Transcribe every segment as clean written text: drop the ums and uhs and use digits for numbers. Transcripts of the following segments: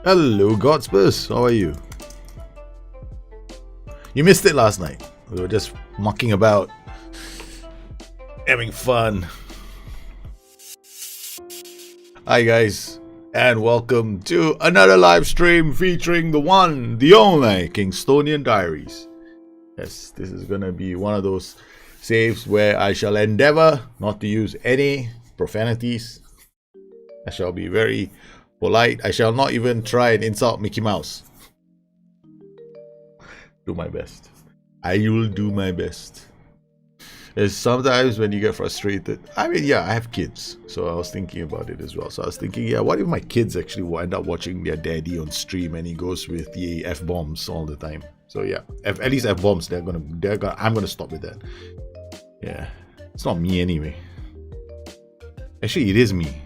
Hello, Godspurs. How are you? You missed it last night. We were just mucking about, having fun. Hi, guys, and welcome to another live stream featuring the one, the only Kingstonian Diaries. Yes, this is gonna be one of those saves where I shall endeavor not to use any profanities. I shall be very polite. I shall not even try and insult Mickey Mouse. Do my best. I will do my best. There's sometimes when you get frustrated. I mean, yeah, I have kids, so I was thinking about it as well. So I was thinking, yeah, what if my kids actually will end up watching their daddy on stream and he goes with the F-bombs all the time? So yeah, at least F-bombs, I'm gonna stop with that. Yeah, it's not me anyway. Actually, it is me.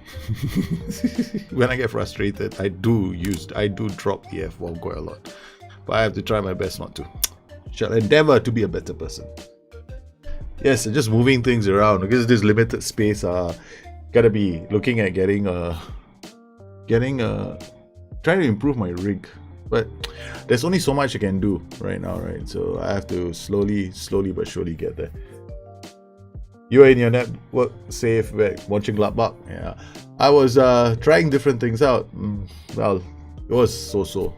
When I get frustrated, I do drop the F-bomb quite a lot. But I have to try my best not to. Shall endeavor to be a better person. Yes, just moving things around because this limited space. Gotta be looking at trying to improve my rig. But there's only so much I can do right now, right? So I have to slowly but surely get there. You were in your network safe watching Gladbach. Yeah, I was trying different things out. Well, it was so.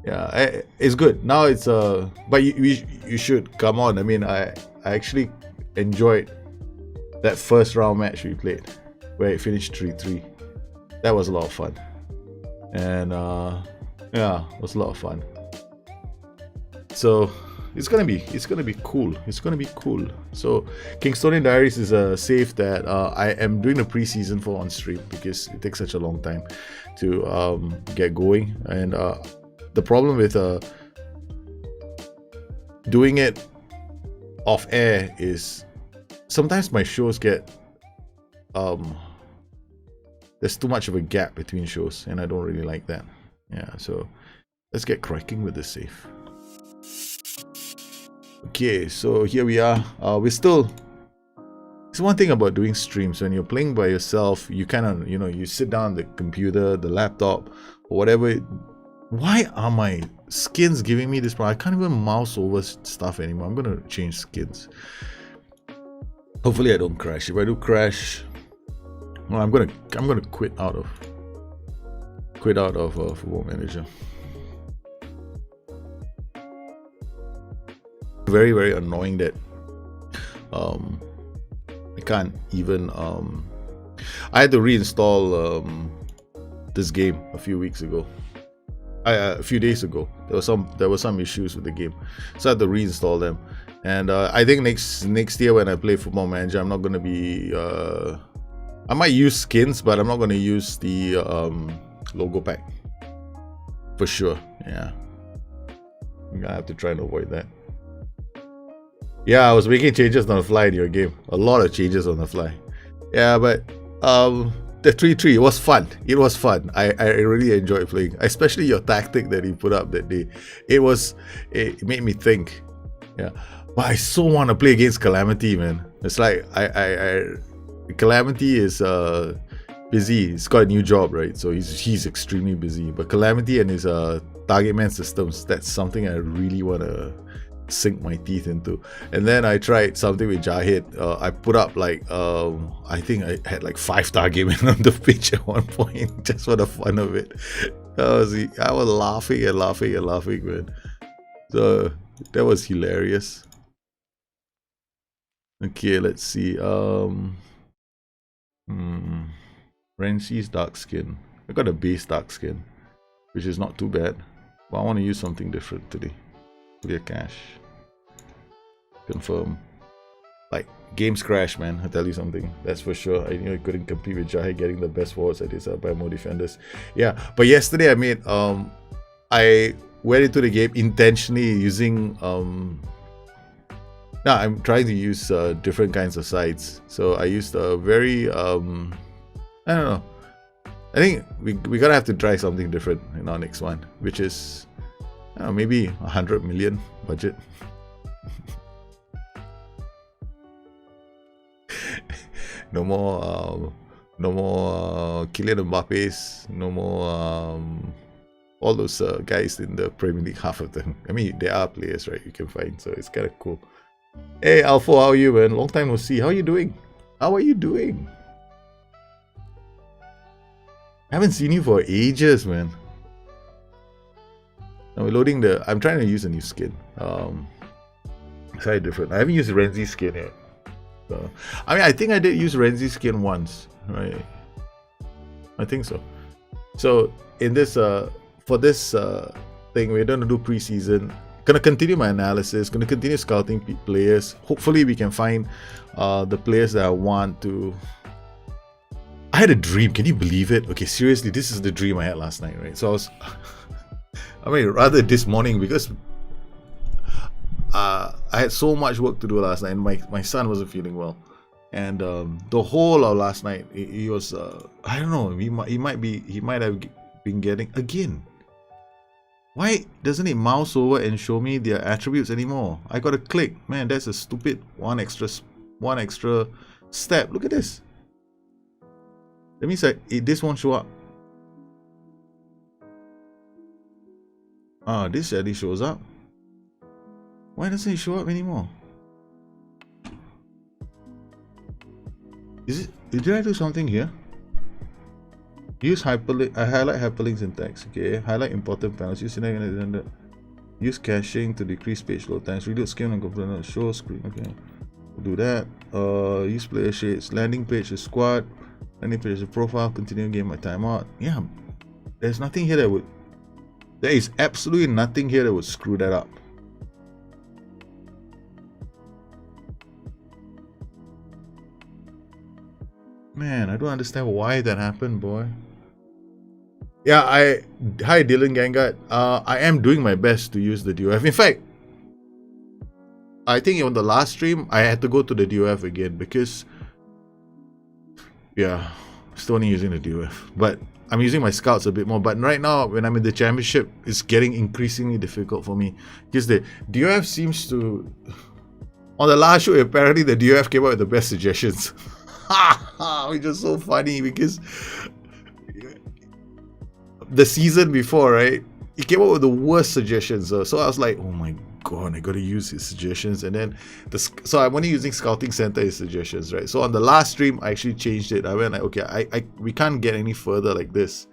Yeah, it's good. Now it's but you should come on. I mean, I actually enjoyed that first round match we played where it finished 3-3. That was a lot of fun. And yeah, it was a lot of fun. So it's gonna be cool. It's gonna be cool. So Kingstonian Diaries is a save that I am doing the preseason for on stream because it takes such a long time to get going. And the problem with doing it off air is sometimes my shows get there's too much of a gap between shows, and I don't really like that. Yeah, so let's get cracking with this save. Okay, so here we are. It's one thing about doing streams. When you're playing by yourself, you kind of, you sit down the computer, the laptop, or whatever. Why are my skins giving me this problem? I can't even mouse over stuff anymore. I'm gonna change skins. Hopefully I don't crash. If I do crash, well, I'm gonna quit out of Football Manager. Very, very annoying that I can't even I had to reinstall this game a few weeks ago. A few days ago. There were some issues with the game, so I had to reinstall them. And I think next year when I play Football Manager, I'm not gonna be I might use skins, but I'm not gonna use the logo pack for sure. Yeah, I'm gonna have to try and avoid that. Yeah, I was making changes on the fly in your game. A lot of changes on the fly. Yeah, but the 3-3, it was fun. It was fun. I really enjoyed playing, especially your tactic that you put up that day. It made me think. Yeah, but I so want to play against Calamity, man. It's like Calamity is busy. He's got a new job, right? So he's extremely busy. But Calamity and his target man systems, that's something I really want to sink my teeth into. And then I tried something with Jahid. I put up like I think I had like 5 target men on the pitch at one point just for the fun of it. I was laughing and laughing, man. So that was hilarious. Okay, let's see. Renzi's dark skin. I got a base dark skin, which is not too bad, but I want to use something different today. Clear cache. Confirm. Like, games crash, man. I tell you something. That's for sure. I knew I couldn't compete with Jahid getting the best forwards at his by more defenders. Yeah, but yesterday I made I went into the game intentionally using now I'm trying to use different kinds of sides. So I used a very I don't know. I think we're gonna have to try something different in our next one, which is maybe 100 million budget. No more Kylian Mbappe's, no more all those guys in the Premier League, half of them. I mean, there are players, right, you can find, so it's kind of cool. Hey, Alpha, how are you, man? Long time no see. How are you doing? How are you doing? I haven't seen you for ages, man. I'm loading I'm trying to use a new skin. Slightly different. I haven't used Renzi's skin yet. So, I mean, I think I did use Renzi's skin once, right? I think so. So, in this, for this thing, we're going to do preseason. Gonna continue my analysis, gonna continue scouting players. Hopefully we can find the players that I want to. I had a dream, can you believe it? Okay, seriously, this is the dream I had last night, right? So I mean, rather this morning, because I had so much work to do last night, and my son wasn't feeling well. And the whole of last night, he was, I don't know, he might have been getting, again, why doesn't it mouse over and show me their attributes anymore? I gotta click. Man, that's a stupid one extra step. Look at this. That means this won't show up. This at least shows up. Why doesn't it show up anymore? Did I do something here? Use hyperlink. I highlight hyperlinks in text. Okay. Highlight important panels. Use caching to decrease page load times. Reload skin and component. Show screen. Okay. We'll do that. Use player shades. Landing page is squad. Landing page is profile. Continue game by timeout. Yeah. There's nothing here that would. There is absolutely nothing here that would screw that up. Man, I don't understand why that happened, boy. Yeah, hi Dylan Gangad. I am doing my best to use the DOF. In fact, I think on the last stream I had to go to the DOF again because yeah, still only using the DOF. But I'm using my scouts a bit more. But right now, when I'm in the championship, it's getting increasingly difficult for me because the DOF seems to. On the last show, apparently the DOF came up with the best suggestions. Which is so funny because the season before, right, he came up with the worst suggestions. So I was like, oh my god, I gotta use his suggestions. And then so I'm only using Scouting Center his suggestions, right? So on the last stream I actually changed it. I went like, okay, we can't get any further like this.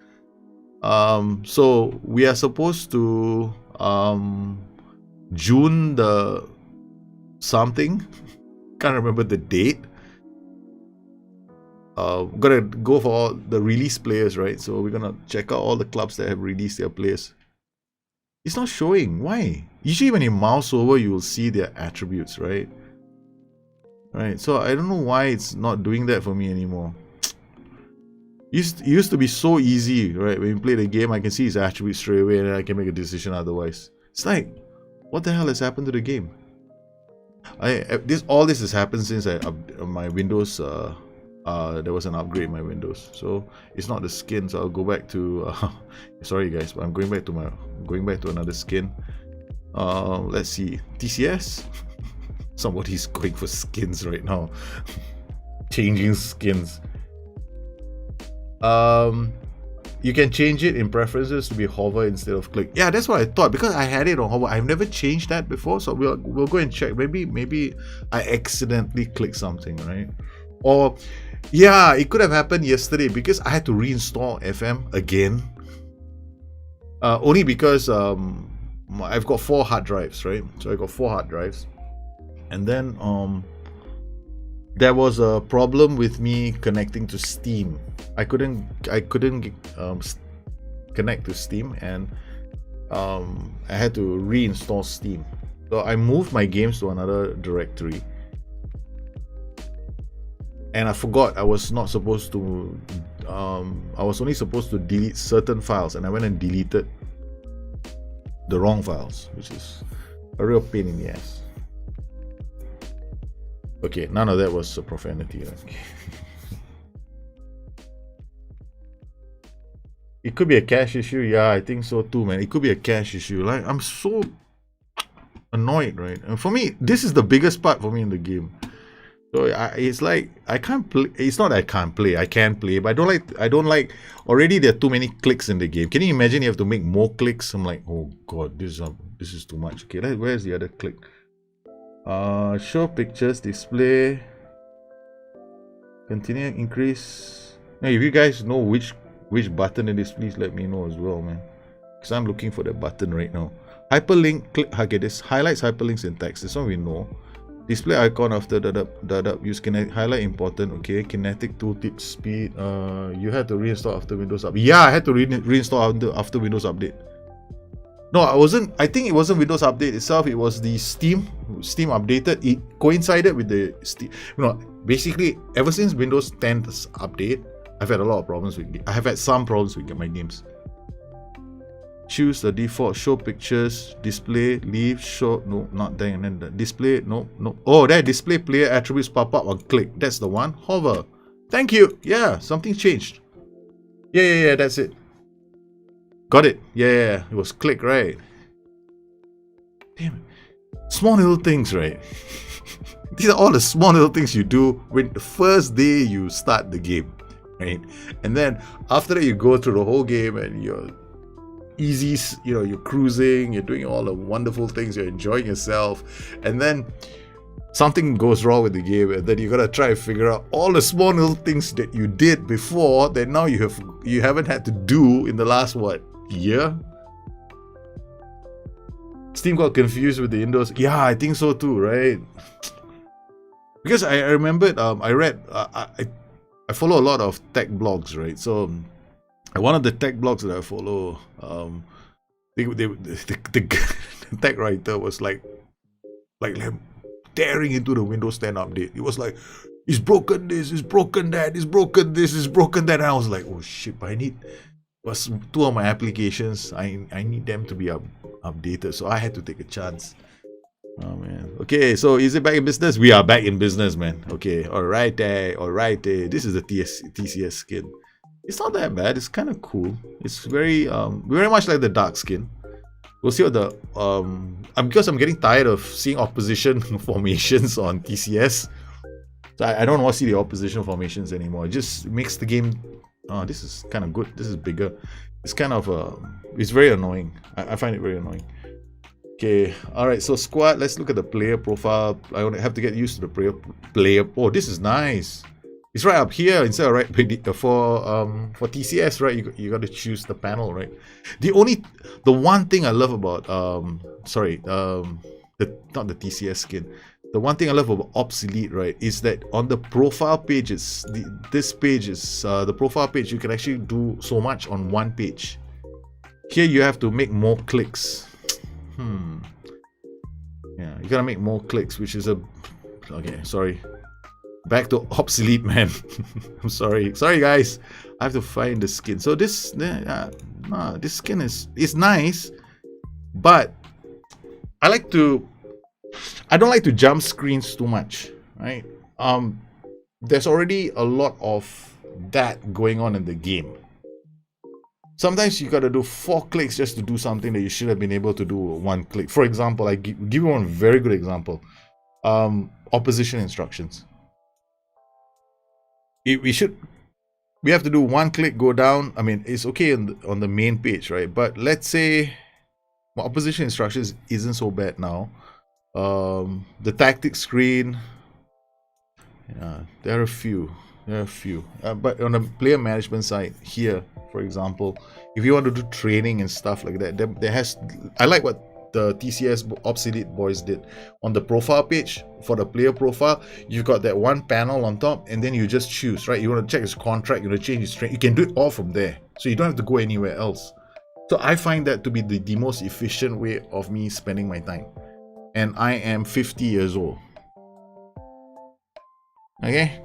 So we are supposed to June the something, can't remember the date. Gonna go for all the release players, right? So we're gonna check out all the clubs that have released their players. It's not showing. Why? Usually when you mouse over, you will see their attributes, right? Right. So I don't know why it's not doing that for me anymore. It used to be so easy, right? When you play the game, I can see his attributes straight away, and I can make a decision otherwise. It's like, what the hell has happened to the game? All this has happened since my Windows. There was an upgrade in my Windows, so it's not the skin. So I'll go back to sorry guys, but I'm going back to another skin. Let's see, TCS. Somebody's going for skins right now. Changing skins. You can change it in preferences to be hover instead of click. Yeah, that's what I thought, because I had it on hover. I've never changed that before, so we'll go and check. Maybe I accidentally clicked something, right? Or yeah, it could have happened yesterday because I had to reinstall FM again. Only because I've got 4 hard drives, right? So I got 4 hard drives, and then there was a problem with me connecting to Steam. I couldn't connect to Steam, and I had to reinstall Steam. So I moved my games to another directory. And I forgot I was not supposed to, I was only supposed to delete certain files, and I went and deleted the wrong files, which is a real pain in the ass. Okay, none of that was a profanity. Right? It could be a cache issue. Yeah, I think so too, man. It could be a cache issue. Like, I'm so annoyed, right? And for me, this is the biggest part for me in the game. So it's like I can't play. It's not that I can't play. I can play, but I don't like. Already there are too many clicks in the game. Can you imagine you have to make more clicks? I'm like, oh god, this is too much. Okay, where's the other click? Show pictures, display, continue, increase. Now, if you guys know which button it is, please let me know as well, man. Because I'm looking for the button right now. Hyperlink, click. Okay, this highlights hyperlinks in text. This one we know. Display icon after use highlight important. Okay, kinetic tooltip speed. You had to reinstall after Windows update. Yeah, I had to reinstall after Windows update. No, I think it wasn't Windows update itself. It was the Steam updated. It coincided with the Steam. Basically, ever since Windows 10's update, I've had a lot of problems with. I have had some problems with my games. Choose the default show pictures, display, leave, show, no, not there, and then the display, no. Oh, that display player attributes pop up on click. That's the one. Hover. Thank you. Yeah, something changed. Yeah, that's it. Got it. Yeah, it was click, right? Damn it. Small little things, right? These are all the small little things you do when the first day you start the game, right? And then after that, you go through the whole game and you're easy, you're cruising, you're doing all the wonderful things, you're enjoying yourself, and then something goes wrong with the game, and then you gotta try and figure out all the small little things that you did before that now you haven't had to do in the last year. Steam got confused with the Windows. Yeah, I think so too, right? Because I remembered, I read, I follow a lot of tech blogs, right? So one of the tech blogs that I follow, the tech writer was like tearing into the Windows 10 update. It was like, it's broken this, it's broken that, it's broken this, it's broken that. And I was like, oh shit, but two of my applications, I need them to be updated. So I had to take a chance. Oh man. Okay, so is it back in business? We are back in business, man. Okay, alright there. This is the TCS skin. It's not that bad. It's kind of cool. It's very much like the dark skin. We'll see what the because I'm getting tired of seeing opposition formations on TCS. So I don't want to see the opposition formations anymore. It just makes the game. Oh, this is kind of good. This is bigger. It's kind of it's very annoying. I find it very annoying. Okay, all right. So squad. Let's look at the player profile. I have to get used to the player. Oh, this is nice. It's right up here instead of right for TCS, right? You got to choose the panel, right? The one thing I love about not the TCS skin. The one thing I love about Obsolete, right, is that on the profile pages, this page is the profile page. You can actually do so much on one page. Here you have to make more clicks. Yeah, you gotta make more clicks, which is okay. Sorry. Back to Obsolete, man. I'm sorry guys. I have to find the skin. So this skin is nice, but I don't like to jump screens too much, right? There's already a lot of that going on in the game. Sometimes you gotta do 4 clicks just to do something that you should have been able to do 1 click. For example, I give you one very good example. Opposition instructions. We have to do 1 click, go down. I mean, it's okay on the main page, right? But let's say opposition instructions isn't so bad now. The tactics screen, there are a few. But on the player management side here, for example, if you want to do training and stuff like that, I like what the TCS Obsolete boys did. On the profile page, for the player profile, you've got that one panel on top, and then you just choose, right? You want to check his contract, you want to change his strength. You can do it all from there. So you don't have to go anywhere else. So I find that to be the most efficient way of me spending my time. And I am 50 years old. Okay?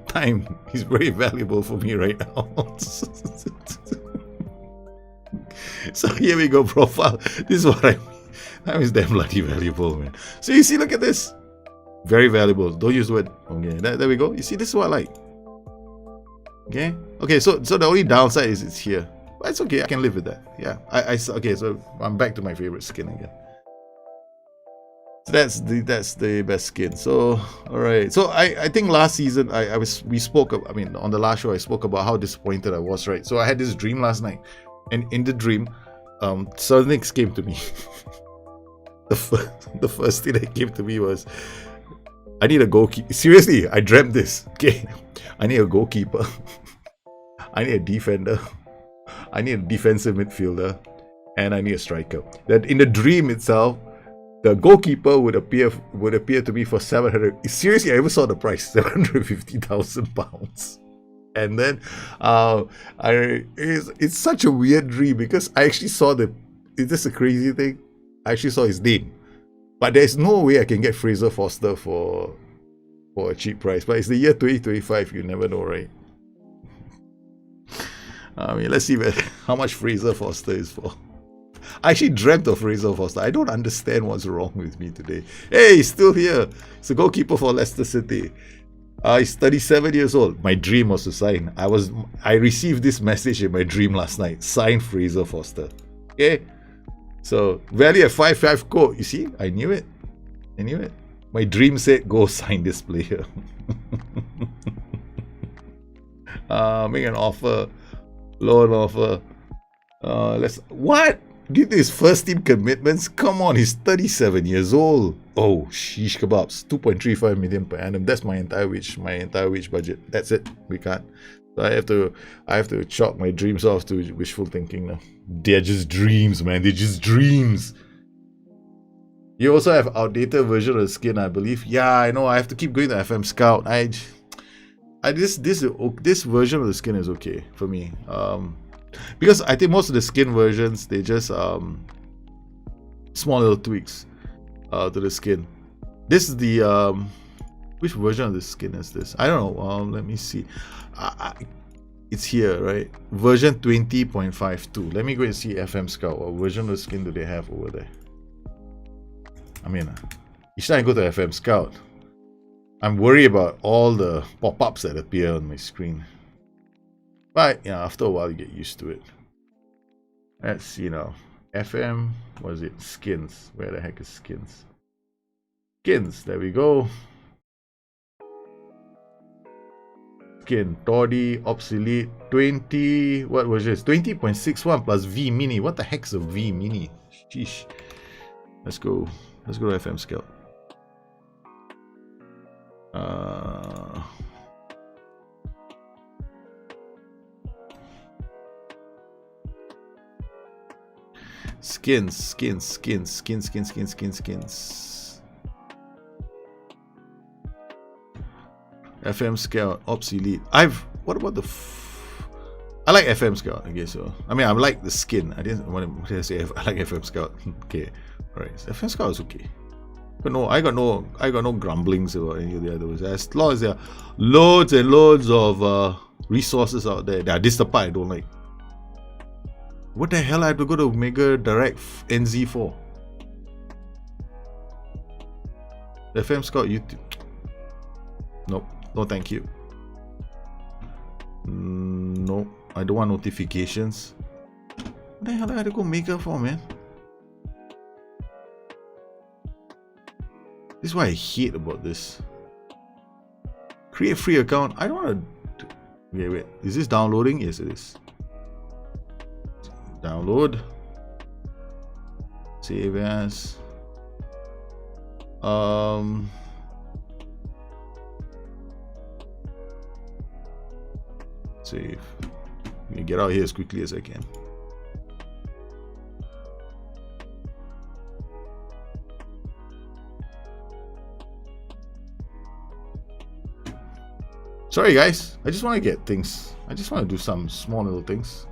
Time is very valuable for me right now. So here we go, profile. This is what I mean. Time is damn bloody valuable, man. So you see, look at this. Very valuable. Don't use the word. Okay, there we go. You see, this is what I like. Okay, so the only downside is it's here. But it's okay, I can live with that. Yeah. Okay, so I'm back to my favorite skin again. So that's the best skin. So all right. So I think last season we spoke. I mean, on the last show I spoke about how disappointed I was. Right. So I had this dream last night, and in the dream, certain things came to me. The first thing that came to me was, I need a goalkeeper. Seriously, I dreamt this. Okay, I need a goalkeeper. I need a defender. I need a defensive midfielder, and I need a striker. That in the dream itself, the goalkeeper would appear to me for 700. Seriously, I ever saw the price, £750,000. And then, it's such a weird dream because I actually saw is this a crazy thing? I actually saw his name, but there's no way I can get Fraser Foster for a cheap price. But it's the year 2025. You never know, right? I mean, let's see how much Fraser Foster is for. I actually dreamt of Fraser Foster. I don't understand what's wrong with me today. Hey, he's still here. He's a goalkeeper for Leicester City. He's 37 years old. My dream was to sign. I received this message in my dream last night. Sign Fraser Foster. Okay? So, value at 5.5 quote. You see? I knew it. My dream said, go sign this player. Make an offer. Loan offer. What? Did his first team commitments? Come on, he's 37 years old. Oh, sheesh kebabs. 2.35 million per annum. That's my entire wage budget. That's it. We can't. So I have to chalk my dreams off to wishful thinking now. They're just dreams, man. They're just dreams. You also have outdated version of the skin, I believe. Yeah, I know. I have to keep going to FM Scout. This version of the skin is okay for me. Because I think most of the skin versions, they just small little tweaks to the skin. This is the which version of the skin is this? I don't know. Let me see. It's here, right? Version 20.52. Let me go and see FM Scout. What version of the skin do they have over there? I mean, each time I go to FM Scout, I'm worried about all the pop-ups that appear on my screen. But yeah, after a while you get used to it. Let's see now. FM, what is it? Skins. Where the heck is skins? Skins, there we go. Skin, Toddy, obsolete, 20, what was this? 20.61 plus V Mini. What the heck's a V Mini? Sheesh. Let's go to FM Scout. Skins. FM Scout, obsolete. What about I like FM Scout, I guess so. I mean, I like the skin. I didn't want to say I like FM Scout. Okay, right. FM Scout is okay. But no, I got no grumblings about any of the others. As long as there are loads and loads of resources out there. This is the part I don't like. What the hell I have to go to Mega Direct NZ for? FM Scout YouTube. Nope. No thank you. No, I don't want notifications. What the hell do I have to go Mega for, man? This is what I hate about this. Create free account. I don't want to. Wait. Is this downloading? Yes, it is. Download. Save as. Save. Let me get out here as quickly as I can. Sorry guys, I just want to get things. I just want to do some small little things.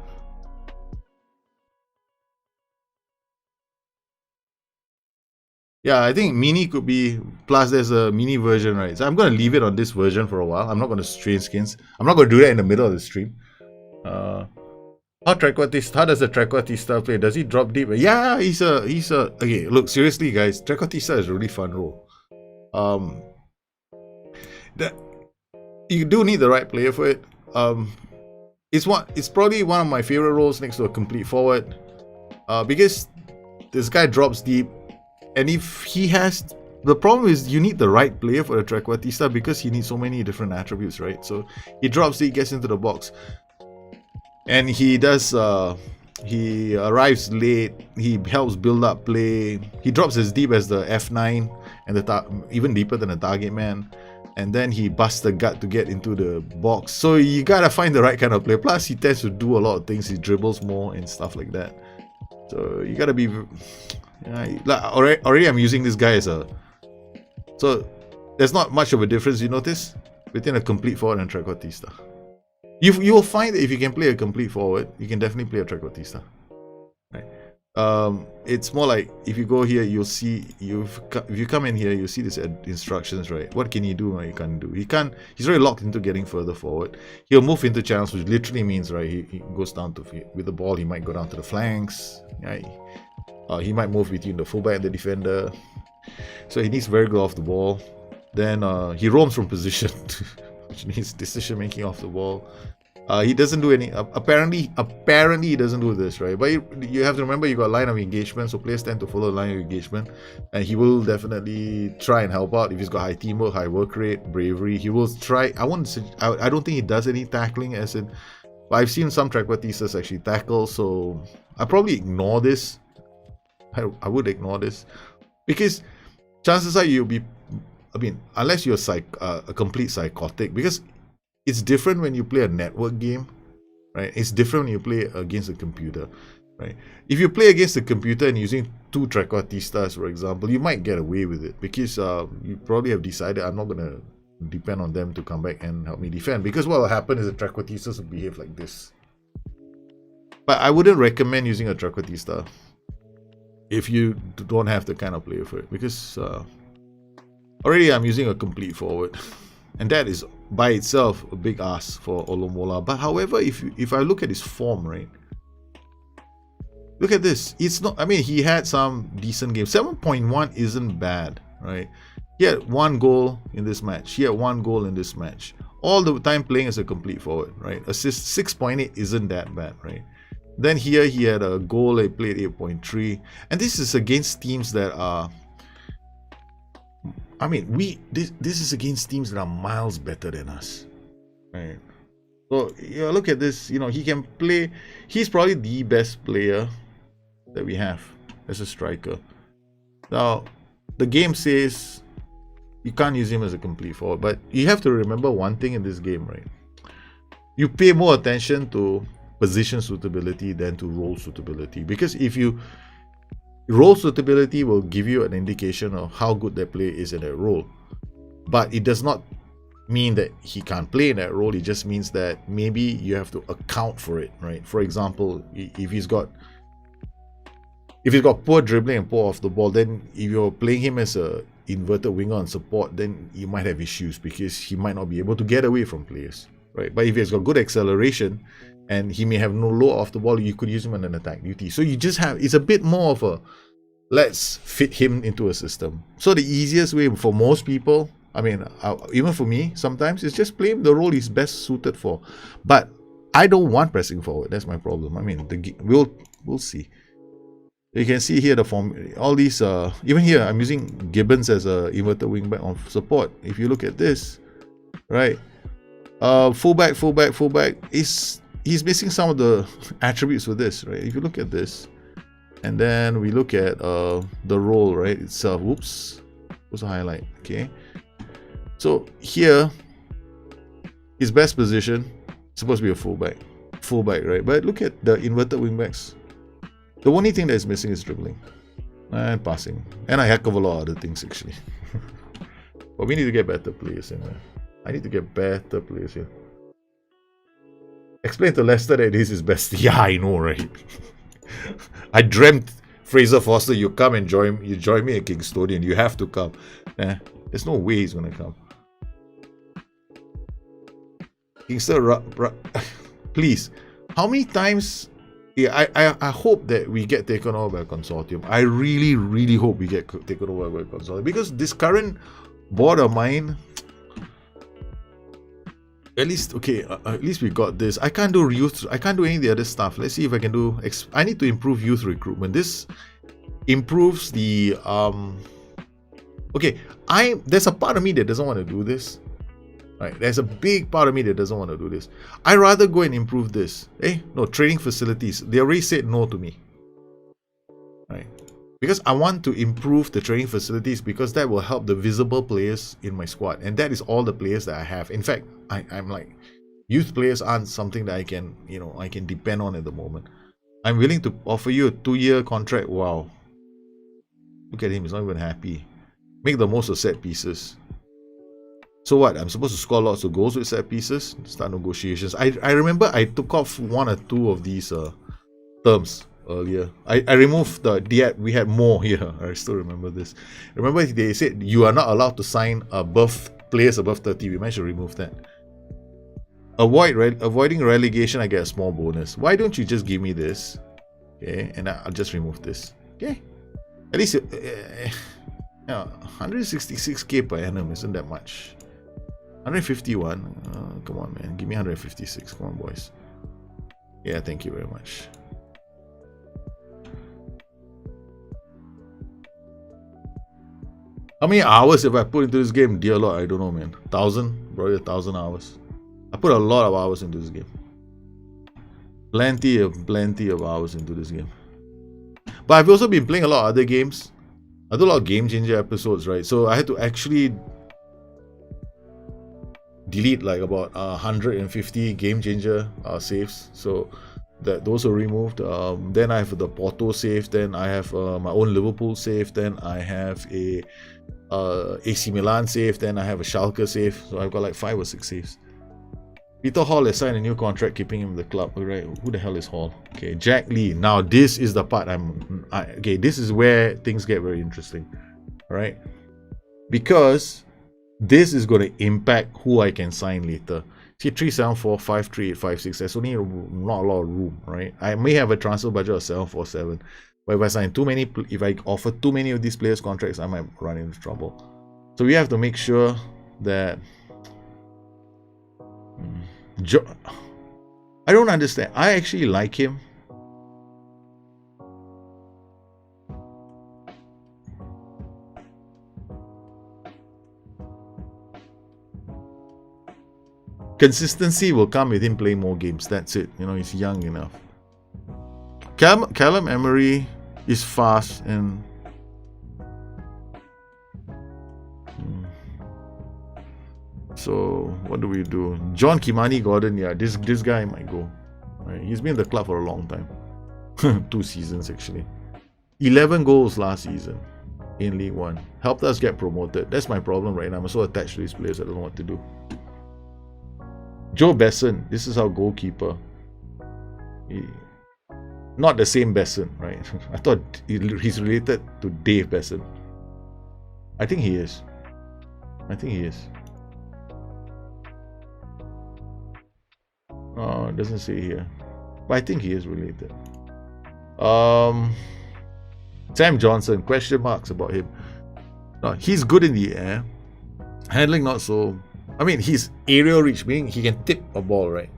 Yeah, I think mini could be, plus there's a mini version, right? So I'm going to leave it on this version for a while. I'm not going to train skins. I'm not going to do that in the middle of the stream. How does the Trequartista play? Does he drop deep? Yeah, he's a okay, look, seriously guys, Trequartista is a really fun role. You do need the right player for it. It's probably one of my favorite roles next to a complete forward. Because this guy drops deep. And if he has the problem is you need the right player for the Trequartista because he needs so many different attributes, right? So he drops it, gets into the box, and he does. He arrives late. He helps build up play. He drops as deep as the F9 and even deeper than the target man. And then he busts the gut to get into the box. So you gotta find the right kind of player. Plus, he tends to do a lot of things. He dribbles more and stuff like that. So you gotta be. Like already, I'm using this guy as a. So there's not much of a difference, you notice, between a complete forward and Trequartista. You will find that if you can play a complete forward, you can definitely play a Trequartista. Right? It's more like if you go here, you'll see if you come in here, you'll see these instructions, right? What can he do and he can't do? He's very locked into getting further forward. He'll move into channels, which literally means, right, he goes down to with the ball. He might go down to the flanks. Right? He might move between the fullback and the defender. So he needs very good off the ball. Then he roams from position, which means decision making off the ball. He doesn't do any. Apparently he doesn't do this, right? But you have to remember you got a line of engagement, so players tend to follow the line of engagement, and he will definitely try and help out if he's got high teamwork, high work rate, bravery. He will try. I don't think he does any tackling, as in. But I've seen some Trequartistas actually tackle, so I probably ignore this. I would ignore this because chances are you'll be. I mean, unless you're a complete psychotic, because it's different when you play a network game, right? It's different when you play against a computer, right? If you play against a computer and using two Trequartistas, for example, you might get away with it because you probably have decided I'm not going to depend on them to come back and help me defend, because what will happen is the Trequartistas will behave like this. But I wouldn't recommend using a Trequartista if you don't have the kind of player for it, because already I'm using a complete forward, and that is by itself a big ask for Olomola. But however, if I look at his form, right, look at this. It's not. I mean, he had some decent games. 7.1 isn't bad, right? He had 1 goal in this match. He had 1 goal in this match. All the time playing as a complete forward, right? Assist 6.8 isn't that bad, right? Then here he had a goal. He played 8.3, and this is against teams that are. I mean, this is against teams that are miles better than us, right? So look at this. He can play. He's probably the best player that we have as a striker. Now, the game says you can't use him as a complete forward, but you have to remember one thing in this game, right? You pay more attention to position suitability than to role suitability, because role suitability will give you an indication of how good that player is in that role, but it does not mean that he can't play in that role. It just means that maybe you have to account for it, right? For example, if he's got poor dribbling and poor off the ball, then if you're playing him as a inverted winger on support, then you might have issues because he might not be able to get away from players, right? But if he's got good acceleration and he may have no low off the ball, you could use him on an attack duty. So you just have, it's a bit more of a, let's fit him into a system. So the easiest way for most people, I mean, even for me, sometimes it's just play him the role he's best suited for. But I don't want pressing forward. That's my problem. I mean, we'll see. You can see here the form, all these, even here, I'm using Gibbons as a inverted wingback on support. If you look at this, right, fullback, he's missing some of the attributes for this, right? If you look at this, and then we look at the role, right, itself. Whoops, what's the highlight? Okay, so here, his best position is supposed to be a fullback, right? But look at the inverted wingbacks. The only thing that is missing is dribbling and passing, and a heck of a lot of other things actually. But we need to get better players in there. I need to get better players here. Explain to Lester that this is best. Yeah, I know, right? I dreamt, Fraser Foster, you come and join me at Kingstonian. You have to come. There's no way he's gonna come. Kingston, please. How many times? Yeah, I hope that we get taken over by a consortium. I really, really hope we get taken over by a consortium, because this current board of mine, at least we got this. I can't do youth. I can't do any of the other stuff. Let's see if I can do. I need to improve youth recruitment. This improves the Okay, there's a part of me that doesn't want to do this. Right, there's a big part of me that doesn't want to do this. I'd rather go and improve this. No, training facilities. They already said no to me. Right. Because I want to improve the training facilities because that will help the visible players in my squad. And that is all the players that I have. In fact, I'm like, youth players aren't something that I can depend on at the moment. I'm willing to offer you a 2-year contract. Wow. Look at him, he's not even happy. Make the most of set pieces. So what? I'm supposed to score lots of goals with set pieces? Start negotiations. I remember I took off 1 or 2 of these terms earlier. I removed we had more here. I still remember this. Remember they said you are not allowed to sign players above 30. We managed to remove that. Avoiding relegation, I get a small bonus. Why don't you just give me this? Okay, and I'll just remove this. Okay. At least 166k per annum isn't that much. 151. Come on, man. Give me 156. Come on, boys. Yeah, thank you very much. How many hours have I put into this game? Dear Lord, I don't know, man. 1,000? Probably 1,000 hours. I put a lot of hours into this game. Plenty of hours into this game. But I've also been playing a lot of other games. I do a lot of game changer episodes, right? So I had to actually delete like about 150 game changer saves. So those are removed. Then I have the Porto save. Then I have my own Liverpool save. Then I have a AC Milan save. Then I have a Schalke save. So I've got like 5 or 6 saves. Peter Hall has signed a new contract, keeping him in the club. Right? Who the hell is Hall? Okay, Jack Lee. Now this is the part okay, this is where things get very interesting. All right, because this is going to impact who I can sign later. See, 374, 538, 56. There's only not a lot of room, right? I may have a transfer budget of 747, but if I sign if I offer too many of these players contracts, I might run into trouble. So we have to make sure that. I don't understand. I actually like him. Consistency will come with him playing more games. That's it. He's young enough. Callum Emery is fast and so what do we do? John Kimani Gordon, yeah, this guy might go. Right. He's been in the club for a long time. 2 seasons actually. 11 goals last season in League One. Helped us get promoted. That's my problem right now. I'm so attached to these players, I don't know what to do. Joe Besson, this is our goalkeeper. Not the same Besson, right? I thought he's related to Dave Besson. I think he is. Oh, it doesn't say here. But I think he is related. Sam Johnson, question marks about him. No, he's good in the air. Handling not so. I mean, he's aerial reach, meaning he can tip a ball, right?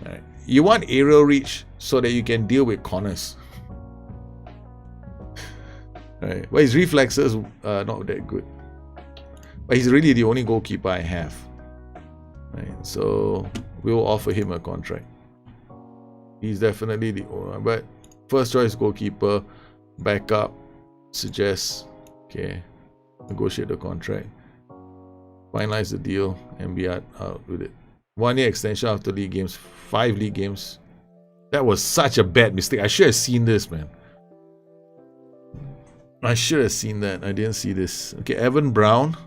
Right. You want aerial reach so that you can deal with corners. Right. But his reflexes are not that good. But he's really the only goalkeeper I have. Right. So we'll offer him a contract. He's definitely the owner. But first choice goalkeeper, backup, suggests, okay, negotiate the contract, finalize the deal, and be out with it. 1 year extension after league games, 5 league games. That was such a bad mistake. I should have seen this, man. I should have seen that. I didn't see this. Okay, Evan Brown,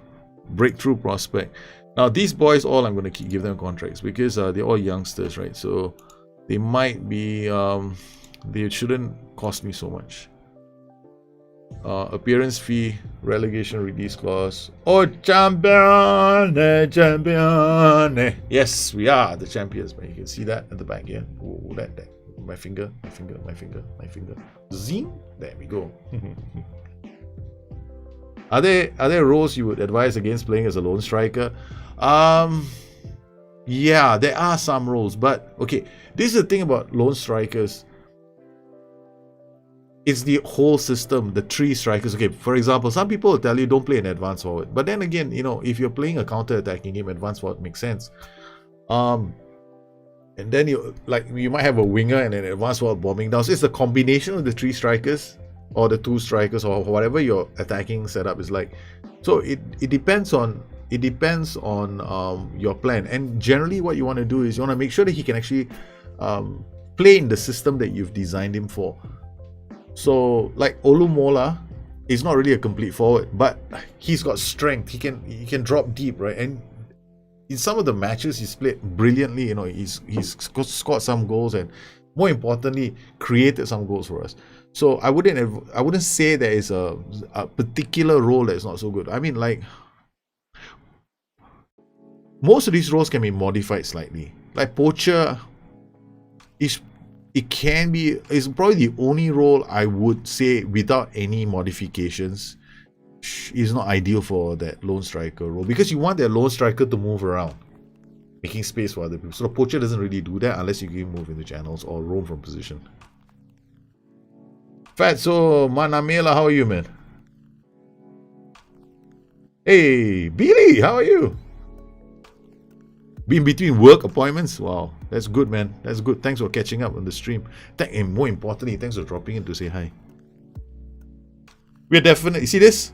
breakthrough prospect. Now these boys, all I'm going to give them contracts because they're all youngsters, right? So they might be, they shouldn't cost me so much. Appearance fee, relegation release clause. Oh, champion! Yes, we are the champions, man. You can see that at the back here. Oh, that. My finger. Zing! There we go. Are there roles you would advise against playing as a lone striker? Yeah, there are some roles, but okay, this is the thing about lone strikers. it's the whole system, the three strikers. Okay, for example, some people will tell you don't play an advanced forward. But then again, if you're playing a counter-attacking game, advanced forward makes sense. And then you might have a winger and an advanced forward bombing down. So it's a combination of the three strikers or the two strikers or whatever your attacking setup is like. So it depends on your plan. And generally what you want to do is you want to make sure that he can actually play in the system that you've designed him for. So like Olumola is not really a complete forward, but he's got strength. He can drop deep, right? And in some of the matches he's played brilliantly. He's scored some goals, and more importantly created some goals for us. So I wouldn't say there is a particular role that's not so good. I mean, like, most of these roles can be modified slightly. Like poacher is probably the only role I would say without any modifications is not ideal for that lone striker role, because you want that lone striker to move around, making space for other people. So the poacher doesn't really do that unless you can move in the channels or roam from position. Fatso Manamela, how are you, man? Hey, Billy, how are you? Been between work appointments? Wow, that's good, man. That's good. Thanks for catching up on the stream. And more importantly, thanks for dropping in to say hi. We're definitely... You see this?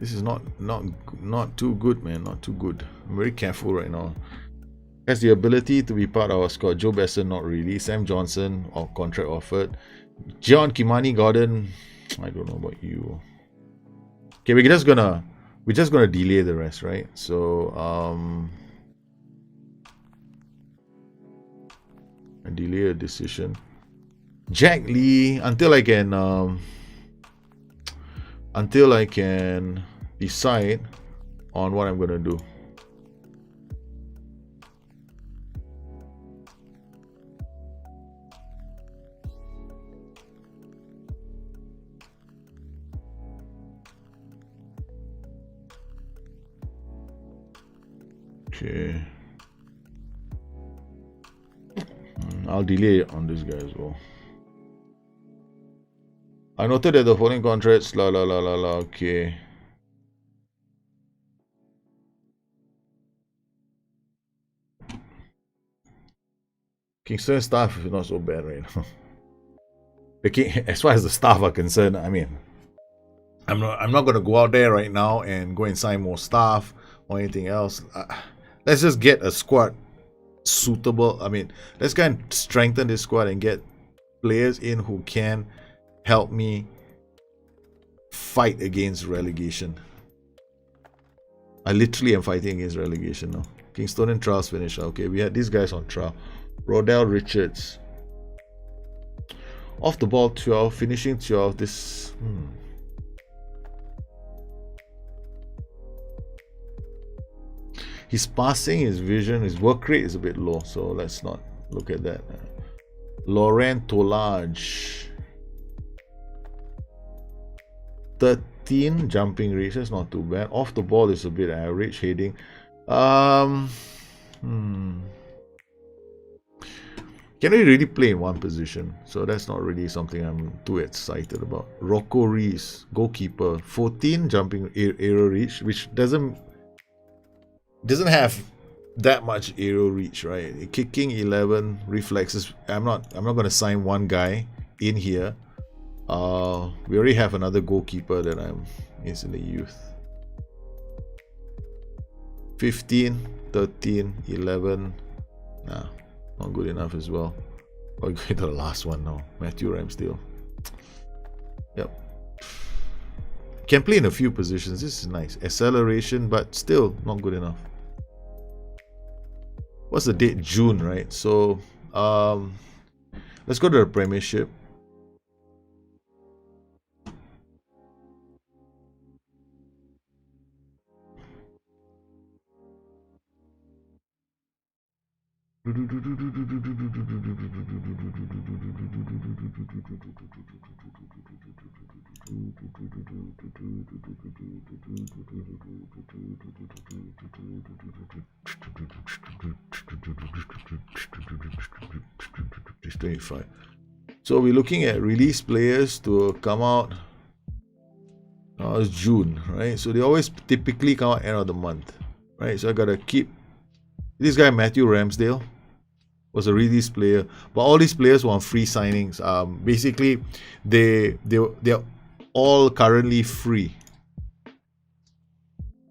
This is not too good, man. Not too good. I'm very careful right now. Has the ability to be part of our squad. Joe Besson, not really. Sam Johnson, or contract offered. John Kimani Gordon, I don't know about you. Okay, we're just gonna delay the rest, right? So delay a decision. Jack Lee, until I can decide on what I'm gonna do. Okay. I'll delay on this guy as well. I noted that the following contracts, okay. Kingstonian staff is not so bad right now. As far as the staff are concerned, I mean, I'm not gonna go out there right now and go and sign more staff or anything else. Let's just get a squad suitable. I mean, let's kind of strengthen this squad and get players in who can help me fight against relegation. I literally am fighting against relegation now. Kingstonian trials finish. Okay, we had these guys on trial. Rodell Richards. Off the ball 12, finishing 12. This his passing, his vision, his work rate is a bit low, so let's not look at that. Laurent Tolage. 13 jumping races, not too bad. Off the ball is a bit average. Heading. Can we really play in one position? So that's not really something I'm too excited about. Rocco Rees, goalkeeper, 14 jumping aerial reach, which doesn't have that much aerial reach, right? Kicking 11, reflexes. I'm not gonna sign one guy in here. We already have another goalkeeper that I'm instantly youth. 15, 13, 11. Nah, not good enough as well. Or go to the last one now. Matthew Ramsdale. Yep. Can play in a few positions. This is nice. Acceleration, but still not good enough. What's the date? June, right? So let's go to the Premiership. 25. So we're looking at release players to come out. It's June, right? So they always typically come out end of the month, right? So I gotta keep this guy Matthew Ramsdale was a release player, but all these players were on free signings. Basically, they're all currently free.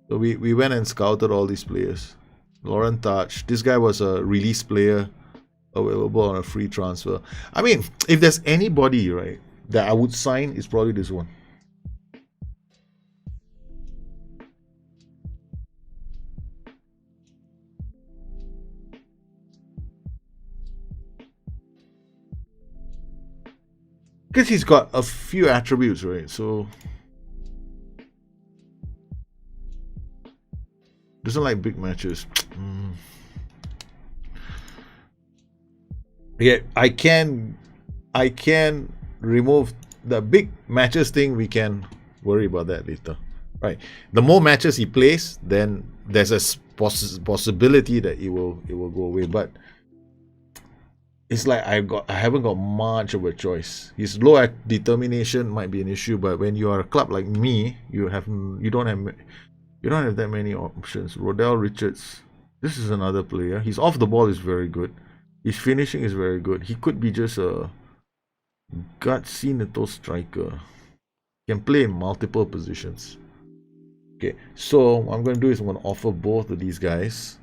So we went and scouted all these players. Lauren Touch, this guy was a release player available on a free transfer. I mean, if there's anybody, right, that I would sign, it's probably this one. Because he's got a few attributes, right? So doesn't like big matches. Yeah, I can remove the big matches thing. We can worry about that later, right? The more matches he plays, then there's a possibility that it will go away. But it's like I haven't got much of a choice. His low at determination might be an issue, but when you are a club like me, you don't have that many options. Rodell Richards, this is another player. His off the ball is very good. His finishing is very good. He could be just a gutsy little striker. Can play in multiple positions. Okay, so what I'm going to do is I'm going to offer both of these guys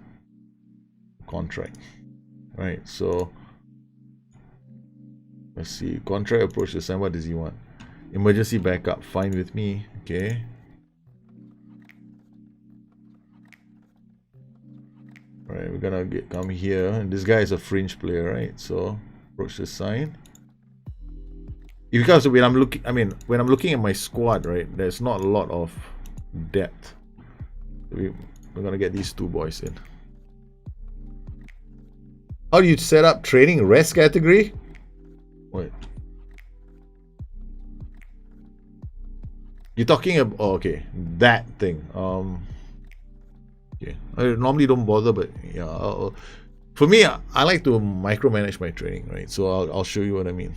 contract. Right, so let's see. Contract approach to sign. What does he want? Emergency backup. Fine with me. Okay. Alright, we're gonna come here, and this guy is a fringe player, right? So approach the sign. Because when I'm looking at my squad, right, there's not a lot of depth. We're gonna get these two boys in. How do you set up training rest category? Wait. You're talking about okay, that thing. Okay. I normally don't bother, but yeah, for me, I like to micromanage my training, right? So I'll show you what I mean.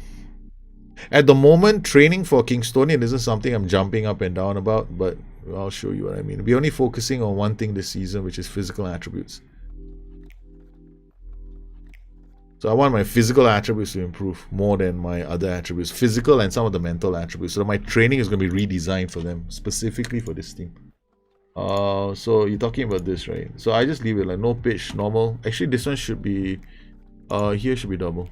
At the moment, training for Kingstonian isn't something I'm jumping up and down about, but I'll show you what I mean. We're only focusing on one thing this season, which is physical attributes. So I want my physical attributes to improve more than my other attributes, physical and some of the mental attributes. So my training is going to be redesigned for them, specifically for this team. So you're talking about this, right? So I just leave it like no pitch, normal. Actually, this one should be, here should be double.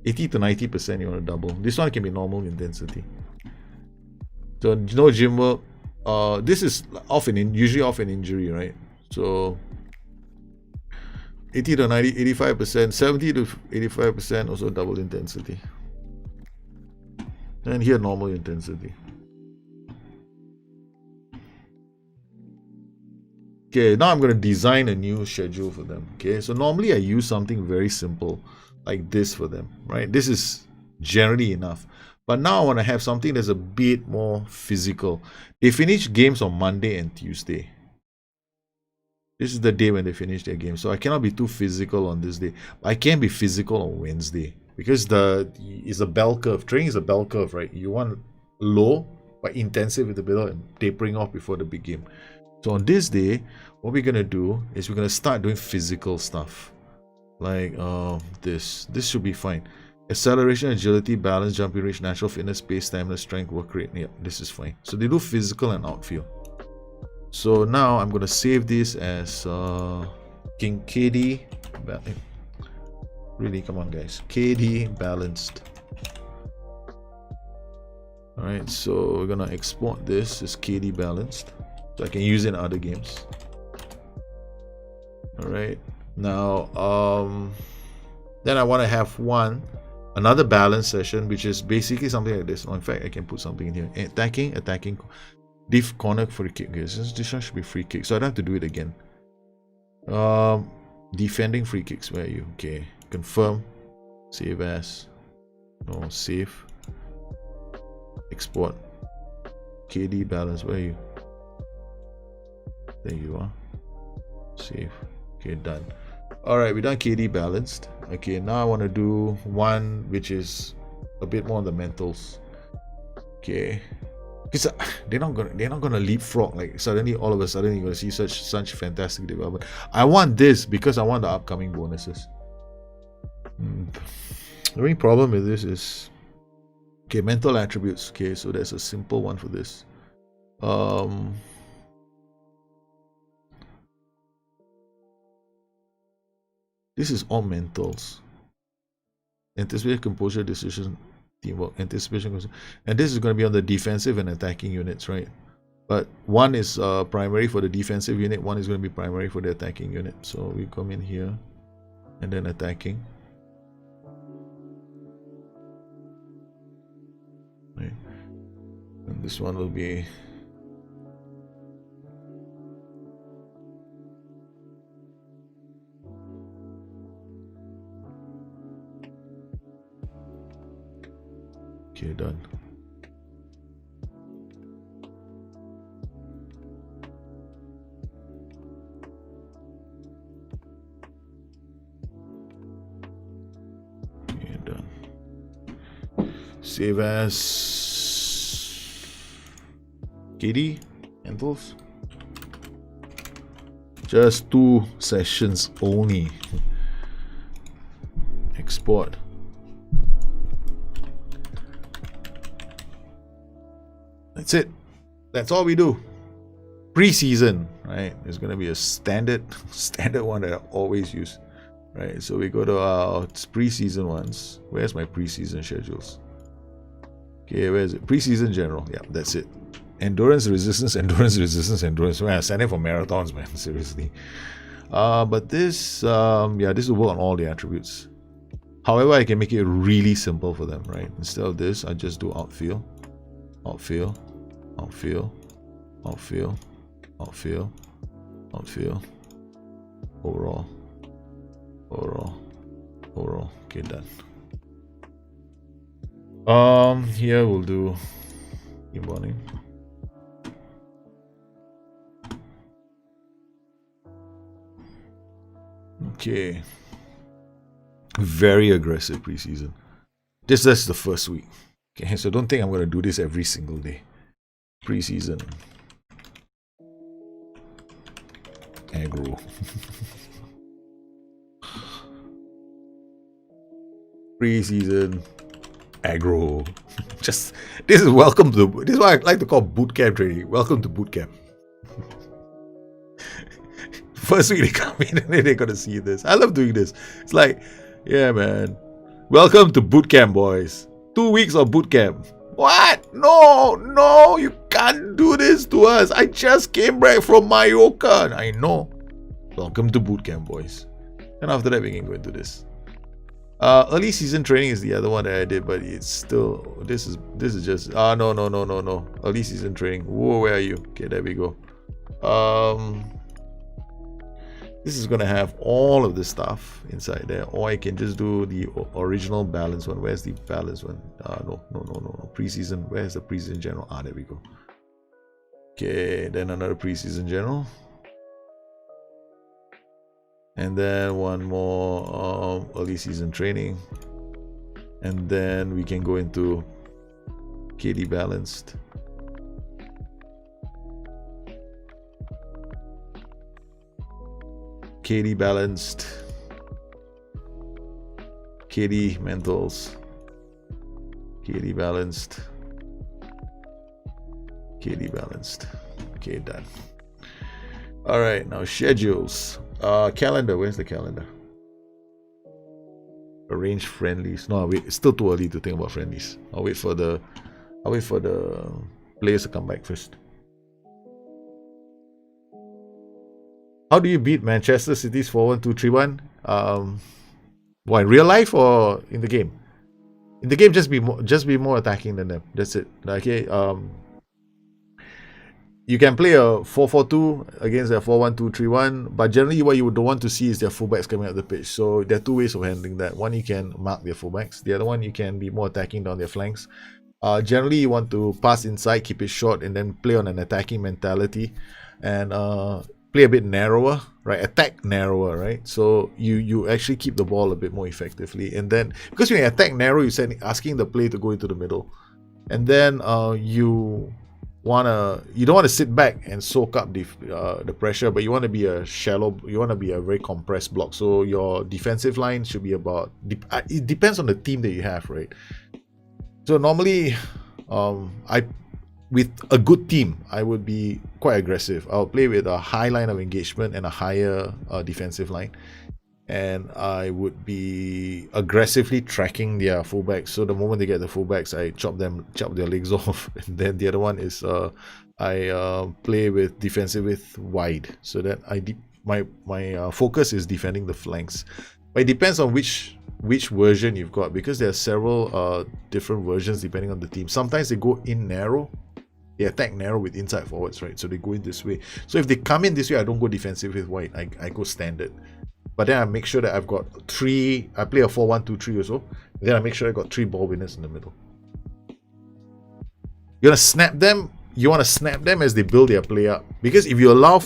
80 to 90% you want to double. This one can be normal intensity. So no gym work. This is usually off an injury, right? So 80 to 90, 85%, 70 to 85% also double intensity. And here normal intensity. Okay, now I'm going to design a new schedule for them. Okay, so normally I use something very simple like this for them, right? This is generally enough. But now I want to have something that's a bit more physical. They finish games on Monday and Tuesday. This is the day when they finish their game. So I cannot be too physical on this day. I can be physical on Wednesday. Because it's a bell curve. Training is a bell curve, right? You want low but intensive in the middle and tapering off before the big game. So on this day, what we're going to do is we're going to start doing physical stuff. Like this should be fine. Acceleration, agility, balance, jumping range, natural fitness, pace, stamina, strength, work rate. Yeah, this is fine. So they do physical and outfield. So now I'm going to save this as King KD. Really, come on guys. KD balanced. Alright, so we're going to export this as KD balanced. So I can use it in other games. Alright. Now, then I want to have another balance session, which is basically something like this. In fact, I can put something in here. Attacking, deep corner free kick. Okay, this one should be free kick, so I don't have to do it again. Defending free kicks. Where are you? Okay, confirm. Save as. No, save. Export. KD balance. Where are you? There you are. Save. Okay, done. Alright, we done KD balanced. Okay, now I want to do one which is a bit more on the mentals. Okay, because they're not gonna leapfrog like suddenly all of a sudden you're gonna see such fantastic development. I want this because I want the upcoming bonuses. The only problem with this is okay, mental attributes. Okay, so there's a simple one for this. This is all mentals. Anticipation, composure, decision, teamwork, anticipation, and this is going to be on the defensive and attacking units, right? But one is primary for the defensive unit, one is going to be primary for the attacking unit. So we come in here and then attacking. Right. And this one will be okay, done. Okay, done. Save as KD mentals. Just 2 sessions only. Export. That's it. That's all we do. Preseason, right? There's gonna be a standard one that I always use, right? So we go to our preseason ones. Where's my preseason schedules? Okay, where is it? Preseason general. Yeah, that's it. Endurance, resistance, endurance, resistance, endurance. Man, I signed for marathons, man. Seriously. But this, yeah, this will work on all the attributes. However, I can make it really simple for them, right? Instead of this, I just do outfield, outfield, outfield, outfield, outfield, outfield, overall, overall, overall. Okay, done. Here we'll do team bonding. Okay. Very aggressive preseason. That's the first week. Okay, so don't think I'm gonna do this every single day. Preseason. Aggro. Preseason. Aggro. Just this is welcome to this is what I like to call bootcamp training. Welcome to bootcamp. First week they come in and they're gonna see this. I love doing this. It's like, yeah, man. Welcome to bootcamp, boys. 2 weeks of bootcamp. What? No, you can't do this to us. I just came back from Mallorca. I know. Welcome to bootcamp, boys. And after that, we can go into this. Early season training is the other one that I did, but it's still this is just no. Early season training. Whoa, where are you? Okay, there we go. This is gonna have all of this stuff inside there, or I can just do the original balance one. Where's the balance one? No. Preseason. Where's the preseason general? There we go. Okay, then another preseason general, and then one more early season training, and then we can go into KD balanced. KD balanced, KD mentals, KD balanced, KD balanced. Okay, done. All right, now schedules. Calendar. Where's the calendar? Arrange friendlies. No, wait. It's still too early to think about friendlies. I'll wait for the players to come back first. How do you beat Manchester City's 4-1-2-3-1? What, in real life or in the game? In the game, just be more attacking than them. That's it. Okay. You can play a 4-4-2 against a 4-1-2-3-1, but generally what you don't want to see is their fullbacks coming up the pitch. So there are 2 ways of handling that. One, you can mark their fullbacks. The other one, you can be more attacking down their flanks. Generally, you want to pass inside, keep it short, and then play on an attacking mentality. And play a bit narrower, right? Attack narrower, right? So you actually keep the ball a bit more effectively. And then because when you attack narrow, you're asking the play to go into the middle. And then you don't want to sit back and soak up the pressure, but you want to be a very compressed block. So your defensive line should be about, it depends on the team that you have, right? So normally with a good team, I would be quite aggressive. I'll play with a high line of engagement and a higher defensive line, and I would be aggressively tracking their fullbacks. So the moment they get the fullbacks, I chop their legs off. And then the other one is I play with defensive with wide, so that my focus is defending the flanks. But it depends on which version you've got, because there are several different versions depending on the team. Sometimes they go in narrow. They attack narrow with inside forwards, right? So they go in this way. So if they come in this way, I don't go defensive with wide. I go standard. But then I make sure that I've got three. I play a 4-1-2-3 or so. Then I make sure I got 3 ball winners in the middle. You want to snap them. You want to snap them as they build their play up. Because if you allow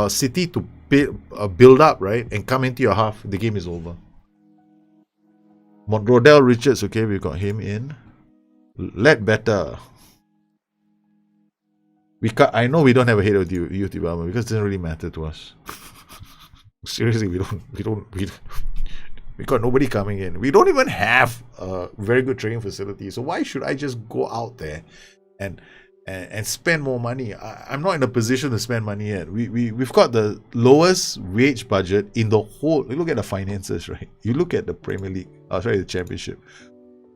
City to build up, right, and come into your half, the game is over. Rodell Richards, okay, we've got him in. Ledbetter. I know we don't have a head of youth development because it doesn't really matter to us. Seriously, we got nobody coming in. We don't even have a very good training facility. So why should I just go out there and spend more money? I'm not in a position to spend money yet. We've got the lowest wage budget in the whole. Look at the finances, right? You look at the Premier League. The Championship.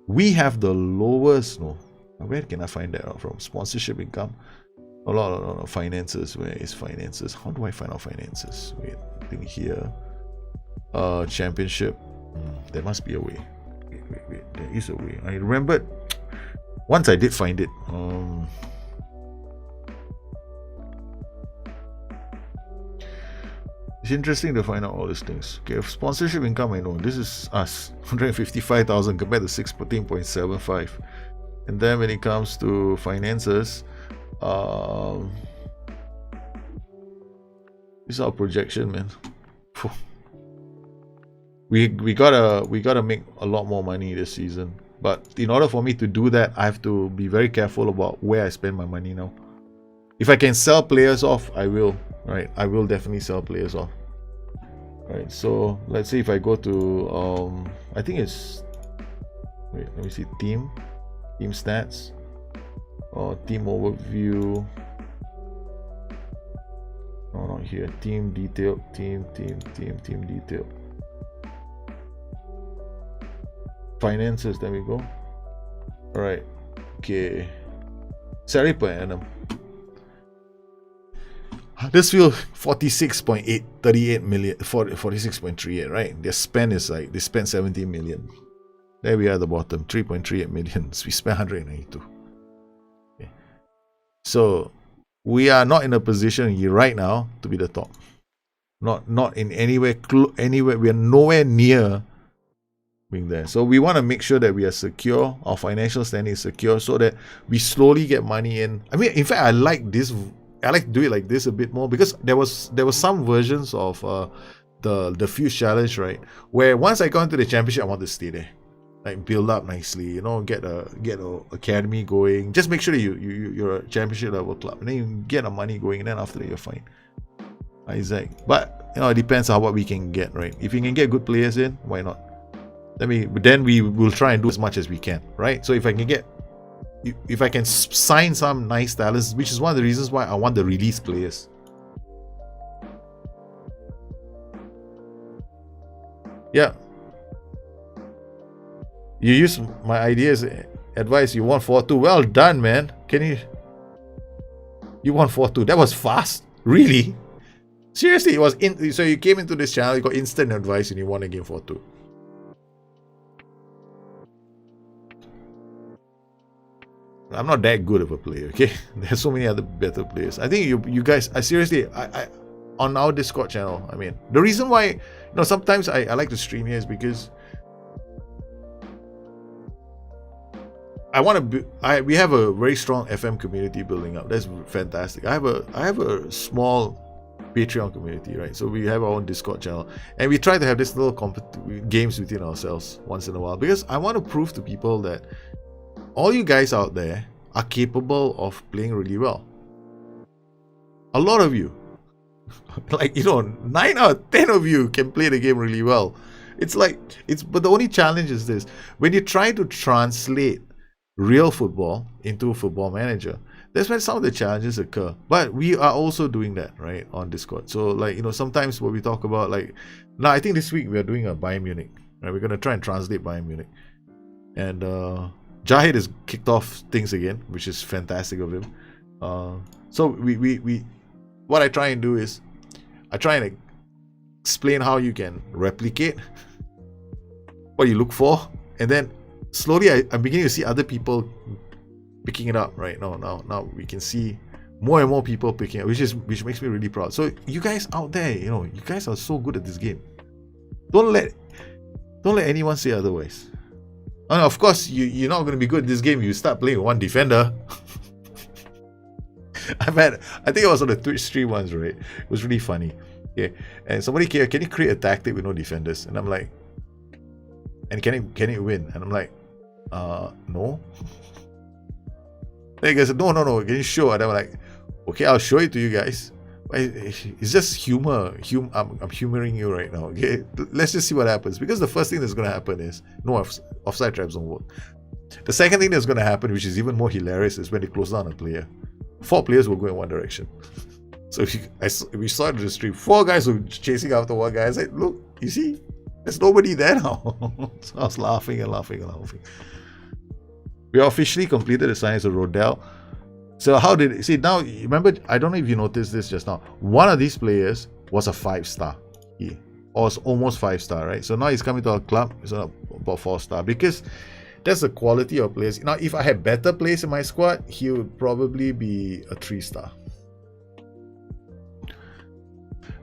We have the lowest. No, where can I find that out from? Sponsorship income. A lot. Finances. Where is finances? How do I find out finances? Wait, I think here. Championship. There must be a way. Wait. There is a way. I remembered. Once I did find it. It's interesting to find out all these things. Okay, sponsorship income, I know. This is us. 155,000 compared to 16.75. And then when it comes to finances, this is our projection, man. We gotta make a lot more money this season. But in order for me to do that, I have to be very careful about where I spend my money now. If I can sell players off, I will. Right, I will definitely sell players off. Right, so let's see if I go to I think it's, wait, let me see, team stats or team overview. No, not here. Team detail, team detail. Finances, there we go. Alright, okay. Salary per annum. This feels 46.38 million, 46.38, right? Their spend is like, they spent 17 million. There we are at the bottom, 3.38 million. So we spent 192. Okay. So we are not in a position right now to be the top. Not in anywhere, we are nowhere near being there. So we want to make sure that we are secure, our financial standing is secure, so that we slowly get money in. I mean, in fact, I like to do it like this a bit more, because there was some versions of the Fuse Challenge, right, where once I got into the championship, I want to stay there, like build up nicely, you know, get a academy going, just make sure that you're a championship level club, and then you get the money going, and then after that you're fine. Isaac, but you know, it depends on what we can get, right? If we can get good players in, why not? Then we will try and do as much as we can, right? So if I can sign some nice talents, which is one of the reasons why I want the release players. Yeah. You use my ideas, advice. You won 4-2. Well done, man. You won 4-2. That was fast. Really? Seriously, it was so you came into this channel, you got instant advice, and you won a game 4-2. I'm not that good of a player, okay? There's so many other better players. I think you guys, seriously, I on our Discord channel, I mean, the reason why, you know, sometimes I like to stream here is because we have a very strong FM community building up. That's fantastic. I have a small Patreon community, right? So we have our own Discord channel, and we try to have this little games within ourselves once in a while, because I want to prove to people that all you guys out there are capable of playing really well. A lot of you, like, 9 out of 10 of you can play the game really well. But the only challenge is this: when you try to translate real football into Football Manager, that's when some of the challenges occur. But we are also doing that, right, on Discord. So, sometimes what we talk about, now I think this week we are doing a Bayern Munich, right? We're going to try and translate Bayern Munich. And Jahid has kicked off things again, which is fantastic of him. So we what I try and do is, I try and explain how you can replicate what you look for, and then slowly I'm beginning to see other people picking it up, right? Now we can see more and more people picking it up, which makes me really proud. So you guys out there, you guys are so good at this game. Don't let anyone say otherwise. And of course, you're not going to be good at this game if you start playing with one defender. I think it was on the Twitch stream once, right? It was really funny. Okay, and somebody came, can you create a tactic with no defenders? And I'm like, and can it win? And I'm like, no. Then he goes, no, can you show? And I'm like, okay, I'll show it to you guys. It's just humor. I'm humoring you right now. Okay, let's just see what happens. Because the first thing that's going to happen is no offside traps don't work. The second thing that's going to happen, which is even more hilarious, is when they close down a player. 4 players will go in one direction. So we saw it in the stream. 4 guys were chasing after one guy. I said, look, you see, there's nobody there now. So I was laughing and laughing and laughing. We officially completed the signings of Rodell. So how did it, see now? Remember, I don't know if you noticed this just now. One of these players was a 5-star, or was almost 5-star, right? So now he's coming to our club. He's about 4-star, because that's the quality of players. Now, if I had better players in my squad, he would probably be a 3-star.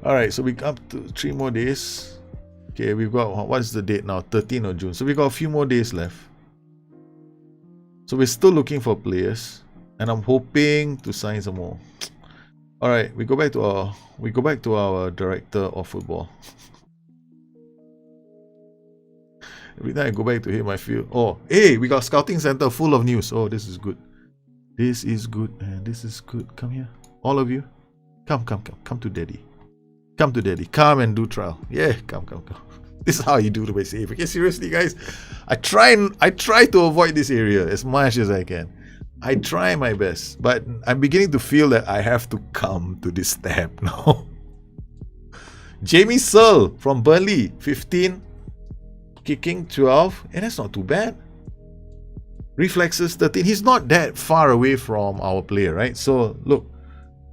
All right, so we got to 3 more days. Okay, we've got, what is the date now? 13th of June. So we got a few more days left. So we're still looking for players, and I'm hoping to sign some more. All right, we go back to our director of football. Every time I go back to him, I feel, oh, hey, we got scouting center full of news. Oh, this is good. This is good, man. This is good. Come here, all of you. Come to daddy. Come to daddy. Come and do trial. Yeah, come. This is how you do the base save. Okay, seriously, guys. I try to avoid this area as much as I can. I try my best, but I'm beginning to feel that I have to come to this tab now. Jamie Searle from Burnley, 15. Kicking 12, and that's not too bad. Reflexes 13. He's not that far away from our player, right? So look,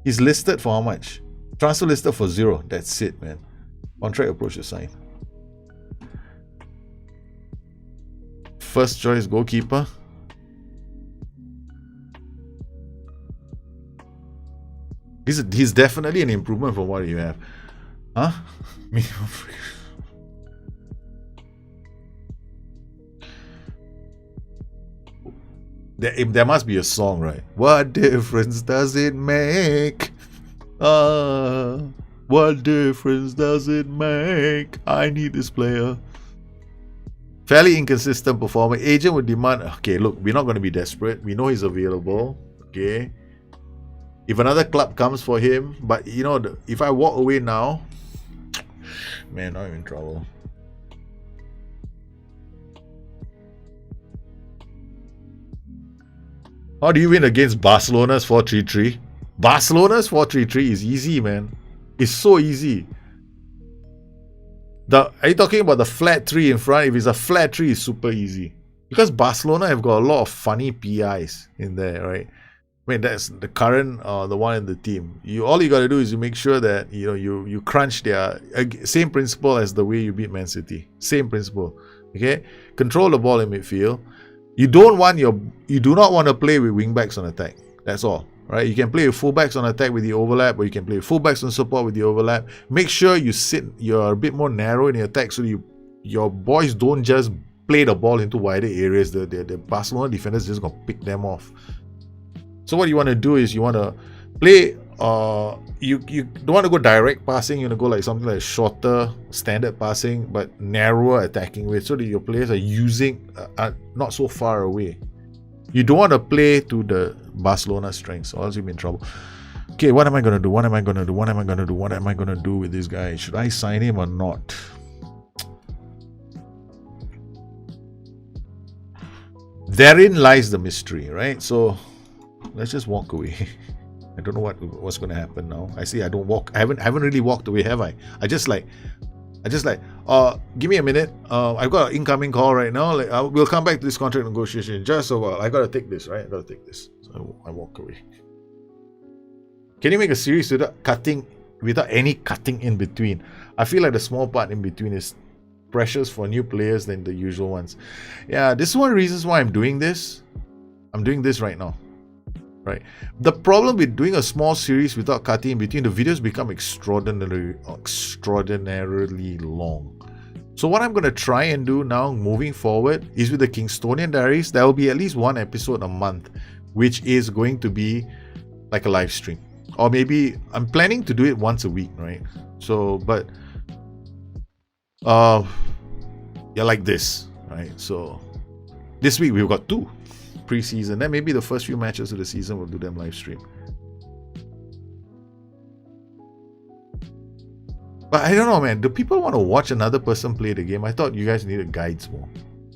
he's listed for how much? Transfer listed for 0. That's it, man. Contract approach assigned. First choice goalkeeper. He's definitely an improvement from what you have. Huh? There must be a song, right? What difference does it make? What difference does it make? I need this player. Fairly inconsistent performer. Agent would demand, okay, look, we're not going to be desperate. We know he's available. Okay. If another club comes for him, but if I walk away now, man, I'm in trouble. How do you win against Barcelona's 4-3-3? Barcelona's 4-3-3 is easy, man. It's so easy. Are you talking about the flat 3 in front? If it's a flat 3, it's super easy. Because Barcelona have got a lot of funny PIs in there, right? I mean, that's the current, the one in the team. All you got to do is you make sure that you crunch their same principle as the way you beat Man City. Same principle, okay? Control the ball in midfield. You do not want to play with wing backs on attack. That's all, right? You can play with fullbacks on attack with the overlap, or you can play with fullbacks on support with the overlap. Make sure you're a bit more narrow in your attack, so your boys don't just play the ball into wider areas. The Barcelona defenders just gonna pick them off. So what you want to do is you want to play you don't want to go direct passing. You want to go like something like shorter standard passing, but narrower attacking way, so that your players are using not so far away. You don't want to play to the Barcelona strengths, or else you'll be in trouble. Okay, what am I gonna do? What am I gonna do? What am I gonna do? What am I gonna do with this guy? Should I sign him or not? Therein lies the mystery, right? So let's just walk away. I don't know what's going to happen now. I see. I don't walk. I haven't really walked away, have I? I just like. Give me a minute. I've got an incoming call right now. We'll come back to this contract negotiation in just a while. I got to take this, right? I got to take this. So I walk away. Can you make a series without any cutting in between? I feel like the small part in between is precious for new players than the usual ones. Yeah, this is one of the reasons why I'm doing this. I'm doing this right now. Right. The problem with doing a small series without cutting in between, the videos become extraordinarily long. So what I'm going to try and do now moving forward is with the Kingstonian Diaries, there will be at least one episode a month, which is going to be like a live stream. Or maybe I'm planning to do it once a week, right? So, but yeah, like this, right? So this week we've got 2 preseason. Then maybe the first few matches of the season we'll do them live stream. But I don't know, man. Do people want to watch another person play the game? I thought you guys needed guides more.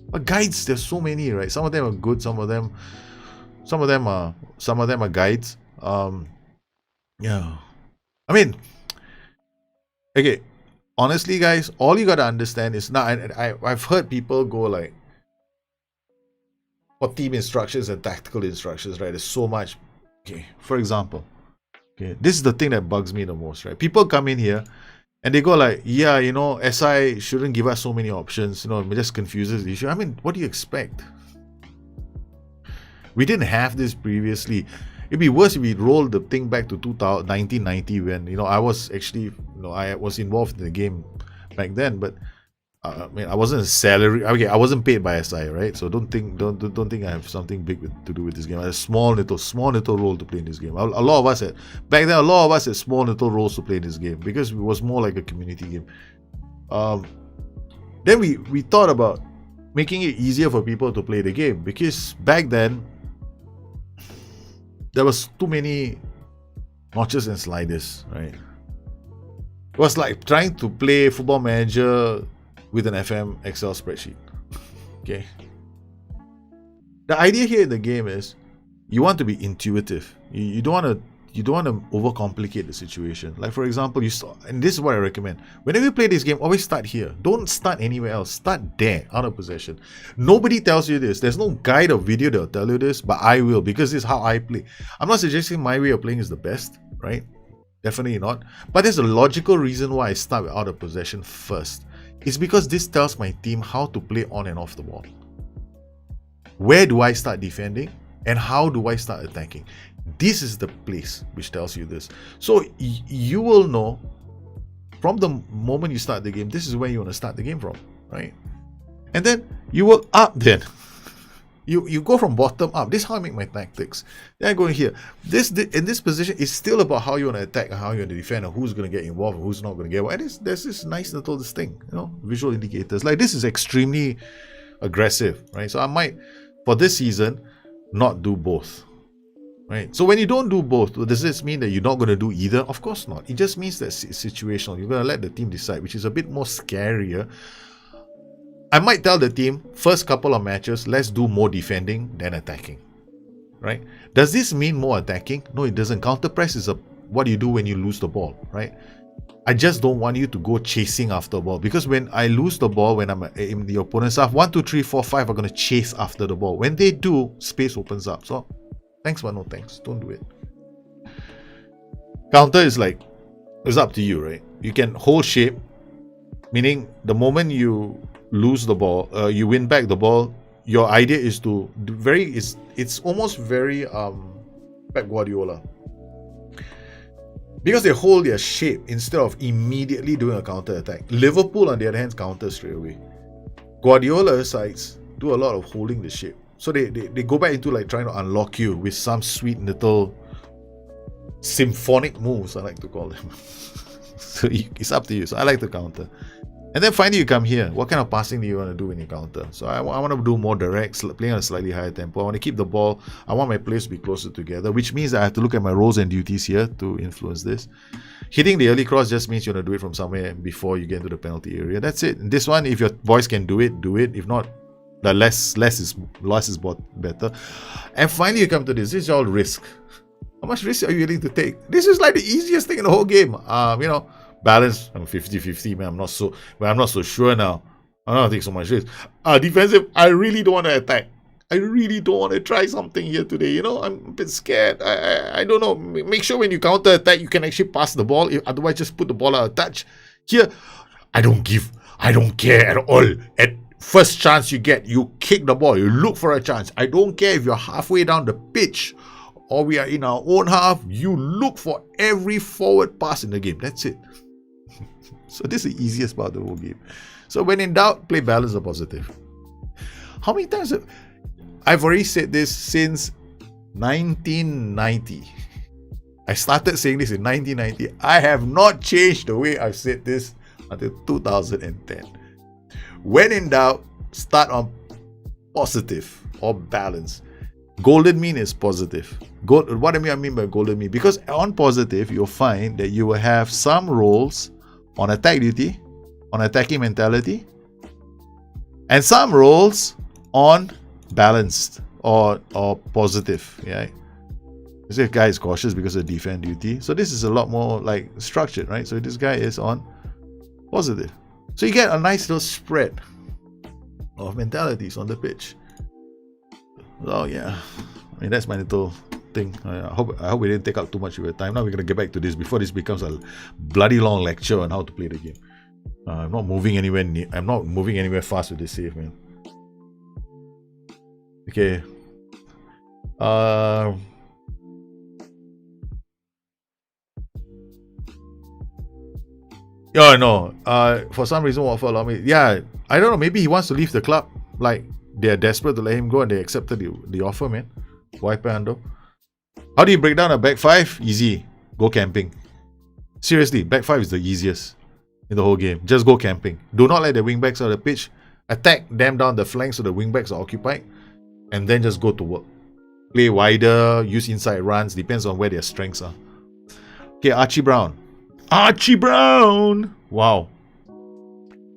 But guides, there's so many, right? Some of them are good. Some of them are guides. Yeah. I mean, okay. Honestly, guys, all you gotta understand is now. I've heard people go like, for team instructions and tactical instructions, right? There's so much. Okay, for example, okay, this is the thing that bugs me the most, right? People come in here and they go like, yeah, you know, SI shouldn't give us so many options, you know, it just confuses the issue. I mean, what do you expect? We didn't have this previously. It'd be worse if we rolled the thing back to 1990 when, you know, I was actually, you know, I was involved in the game back then, but I mean, I wasn't a salary. Okay, I wasn't paid by SI, right? So don't think I have something big to do with this game. I had a small little role to play in this game. A lot of us had small little roles to play in this game because it was more like a community game. Then we thought about making it easier for people to play the game because back then there was too many notches and sliders, right? It was like trying to play Football Manager with an FM Excel spreadsheet. Okay. The idea here in the game is you want to be intuitive. You don't want to overcomplicate the situation. Like for example, and this is what I recommend. Whenever you play this game, always start here. Don't start anywhere else. Start there, out of possession. Nobody tells you this. There's no guide or video that'll tell you this, but I will because this is how I play. I'm not suggesting my way of playing is the best, right? Definitely not. But there's a logical reason why I start with out of possession first. It's because this tells my team how to play on and off the ball. Where do I start defending and how do I start attacking? This is the place which tells you this. So you will know from the moment you start the game, this is where you want to start the game from, right? And then you work up then. You go from bottom up. This is how I make my tactics. Then I go in here. In this position, it's still about how you want to attack and how you want to defend and who's going to get involved and who's not going to get involved. And there's this nice little thing, you know, visual indicators. Like this is extremely aggressive, right? So I might, for this season, not do both, right? So when you don't do both, does this mean that you're not going to do either? Of course not. It just means that it's situational. You're going to let the team decide, which is a bit more scarier. I might tell the team, first couple of matches, let's do more defending than attacking, right? Does this mean more attacking? No, it doesn't. Counter press is what you do when you lose the ball, right? I just don't want you to go chasing after the ball because when I lose the ball, when I'm in the opponent's half, 1, 2, 3, 4, 5 are going to chase after the ball. When they do, space opens up. So thanks, but no thanks. Don't do it. Counter is like, it's up to you, right? You can hold shape, meaning the moment you lose the ball, you win back the ball, your idea is to do it's almost very Pep Guardiola, because they hold their shape instead of immediately doing a counter attack. Liverpool on the other hand counter straight away. Guardiola sides do a lot of holding the shape, so they go back into like trying to unlock you with some sweet little symphonic moves, I like to call them. So it's up to you. So I like to counter. And then finally you come here. What kind of passing do you want to do when you counter? So I want to do more direct, playing on a slightly higher tempo. I want to keep the ball. I want my players to be closer together, which means that I have to look at my roles and duties here to influence this. Hitting the early cross just means you want to do it from somewhere before you get into the penalty area. That's it. And this one, if your boys can do it, do it. If not, the less is better. And finally you come to this. This is all risk. How much risk are you willing to take? This is like the easiest thing in the whole game. Balance. I'm 50-50, man. I'm not so sure now. I don't take so much risk. Defensive. I really don't want to attack. I really don't want to try something here today. I'm a bit scared. I don't know. Make sure when you counter attack, you can actually pass the ball. Otherwise, just put the ball out of touch. Here, I don't care at all. At first chance you get, you kick the ball. You look for a chance. I don't care if you're halfway down the pitch or we are in our own half. You look for every forward pass in the game. That's it. So this is the easiest part of the whole game. So when in doubt, play balance or positive. How many times I've already said this since 1990. I started saying this in 1990. I have not changed the way I've said this until 2010. When in doubt, start on positive or balance. Golden mean is positive. What do I mean by golden mean? Because on positive, you'll find that you will have some roles on attack duty, on attacking mentality, and some roles on balanced or positive. Yeah, this guy is cautious because of defend duty. So this is a lot more like structured, right? So this guy is on positive. So you get a nice little spread of mentalities on the pitch. Oh yeah, I mean that's my little thing. I hope we didn't take up too much of your time. Now we're gonna get back to this before this becomes a bloody long lecture on how to play the game. I'm not moving anywhere. I'm not moving anywhere fast with this save, man. Okay. Oh no. For some reason, Watford allowed me. Yeah, I don't know. Maybe he wants to leave the club. Like they're desperate to let him go, and they accepted the offer, man. Why Pando? How do you break down a back five? Easy. Go camping. Seriously, back five is the easiest in the whole game. Just go camping. Do not let the wingbacks on the pitch. Attack them down the flanks so the wingbacks are occupied, and then just go to work. Play wider, use inside runs. Depends on where their strengths are. Okay, Archie Brown. Archie Brown! Wow.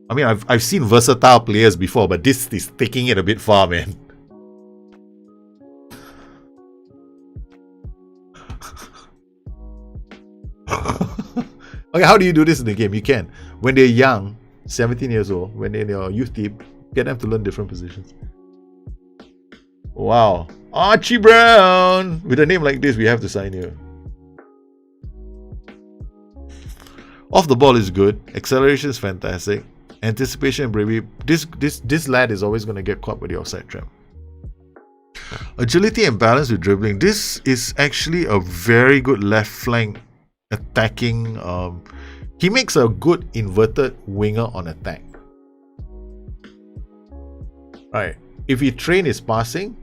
I mean, I've seen versatile players before, but this is taking it a bit far, man. Okay, how do you do this in the game? You can. When they're young, 17 years old, when they're in your youth team, get them to learn different positions. Wow. Archie Brown! With a name like this, we have to sign you. Off the ball is good. Acceleration is fantastic. Anticipation and bravery. This lad is always going to get caught with the offside trap. Agility and balance with dribbling. This is actually a very good left flank attacking. He makes a good inverted winger on attack. Right. If he train his passing,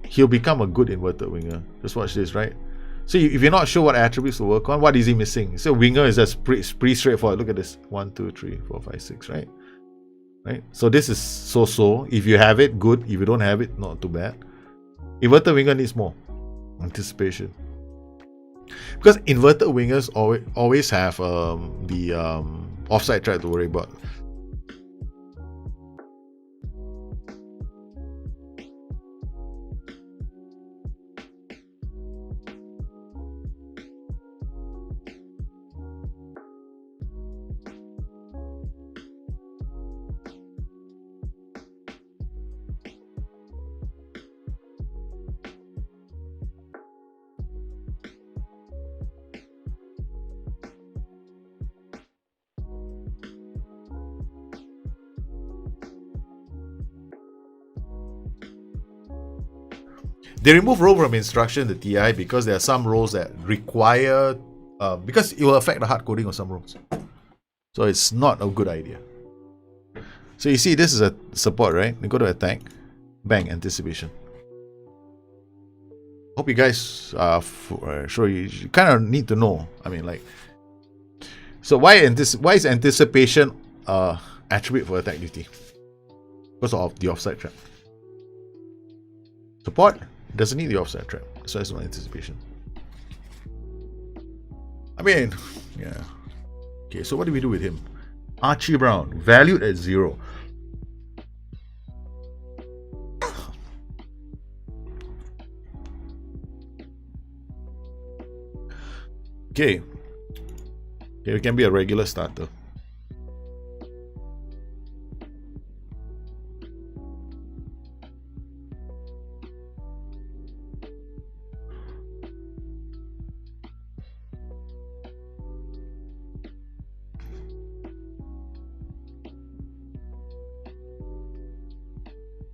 he'll become a good inverted winger. Just watch this, right? So if you're not sure what attributes to work on, what is he missing? So winger is just pretty straightforward. Look at this. 1, 2, 3, 4, 5, 6, right? Right? So this is so-so. If you have it, good. If you don't have it, not too bad. Inverted winger needs more anticipation. Because inverted wingers always have the offside trap to worry about. They remove role from instruction, the TI, because there are some roles that require, because it will affect the hard coding of some roles. So it's not a good idea. So you see, this is a support, right? We go to attack, bang, anticipation. Hope you guys are sure you kind of need to know. I mean, like, so why is anticipation attribute for attack duty? Because of the offside trap. Support doesn't need the offside trap, so it's not anticipation. I mean, yeah. Okay, so what do we do with him? Archie Brown, valued at 0. Okay. It can be a regular starter.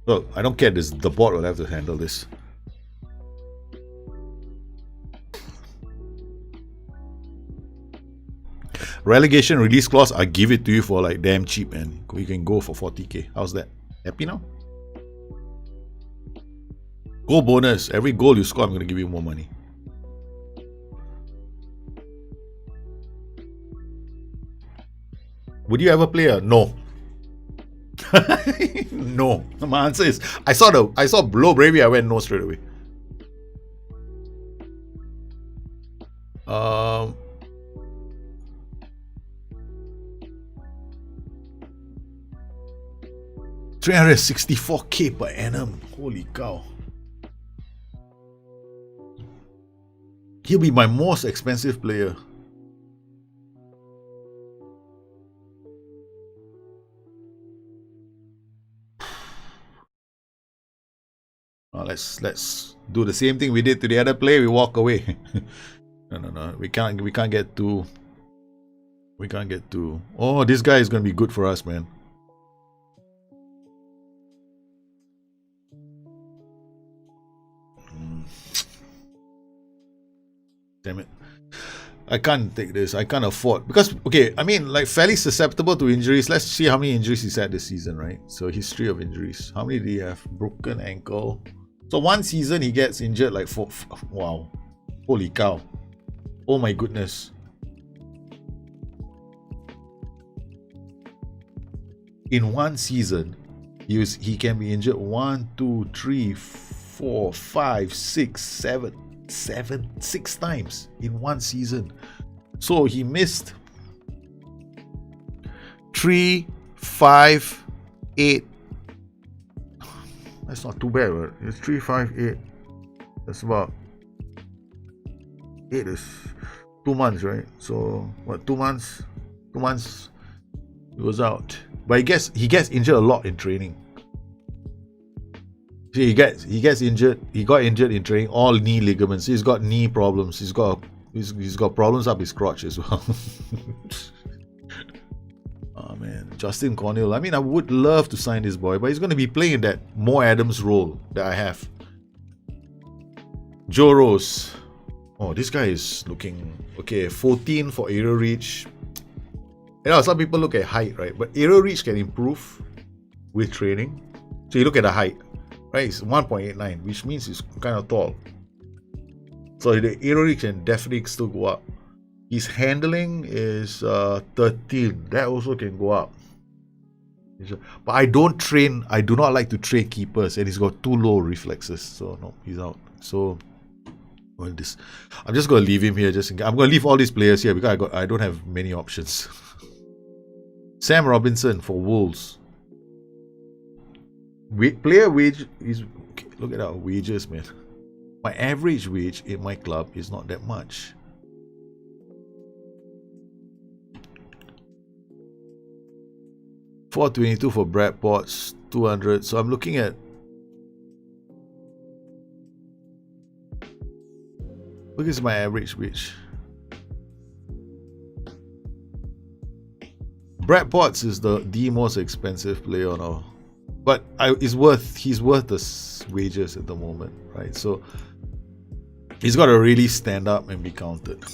Look, I don't care. The board will have to handle this. Relegation release clause, I give it to you for like damn cheap, and you can go for 40k. How's that? Happy now? Goal bonus. Every goal you score, I'm going to give you more money. Would you ever play a no? No. My answer is I saw Blow Bravey, I went no straight away. Um 364k per annum. Holy cow. He'll be my most expensive player. Let's do the same thing we did to the other player. We walk away. No. We can't get too. Oh, this guy is gonna be good for us, man. Damn it. I can't take this. I can't afford. Because, okay, I mean, like, fairly susceptible to injuries. Let's see how many injuries he's had this season, right? So, history of injuries. How many do he have? Broken ankle. So, one season he gets injured like 4. Wow. Holy cow. Oh my goodness. In one season, he can be injured 1, 2, 3, 4, 5, 6, 7, 6 times in one season. So he missed 3, 5, 8. That's not too bad, right? It's 3, 5, 8. That's about 8 is 2 months, right? So what, 2 months? 2 months he was out. But he gets injured a lot in training. See, he gets injured. He got injured in training. All knee ligaments. He's got knee problems. He's got problems up his crotch as well. Oh man, Justin Cornell. I mean, I would love to sign this boy, but he's going to be playing in that Mo Adams role that I have. Joe Rose. Oh, this guy is looking okay. 14 for aerial reach. You know, some people look at height, right? But aerial reach can improve with training. So you look at the height. Right, it's 1.89, which means he's kind of tall. So the aerial reach can definitely still go up. His handling is 13. That also can go up. But I do not like to train keepers, and he's got too low reflexes. So no, he's out. So I'm just gonna leave him here. I'm gonna leave all these players here because I don't have many options. Sam Robinson for Wolves. Player wage is okay, look at our wages, man. My average wage in my club is not that much. $422 for Brad Potts, 200. So I'm looking at what is my average wage? Brad Potts is the most expensive player on our. But he's worth the wages at the moment, right? So he's got to really stand up and be counted.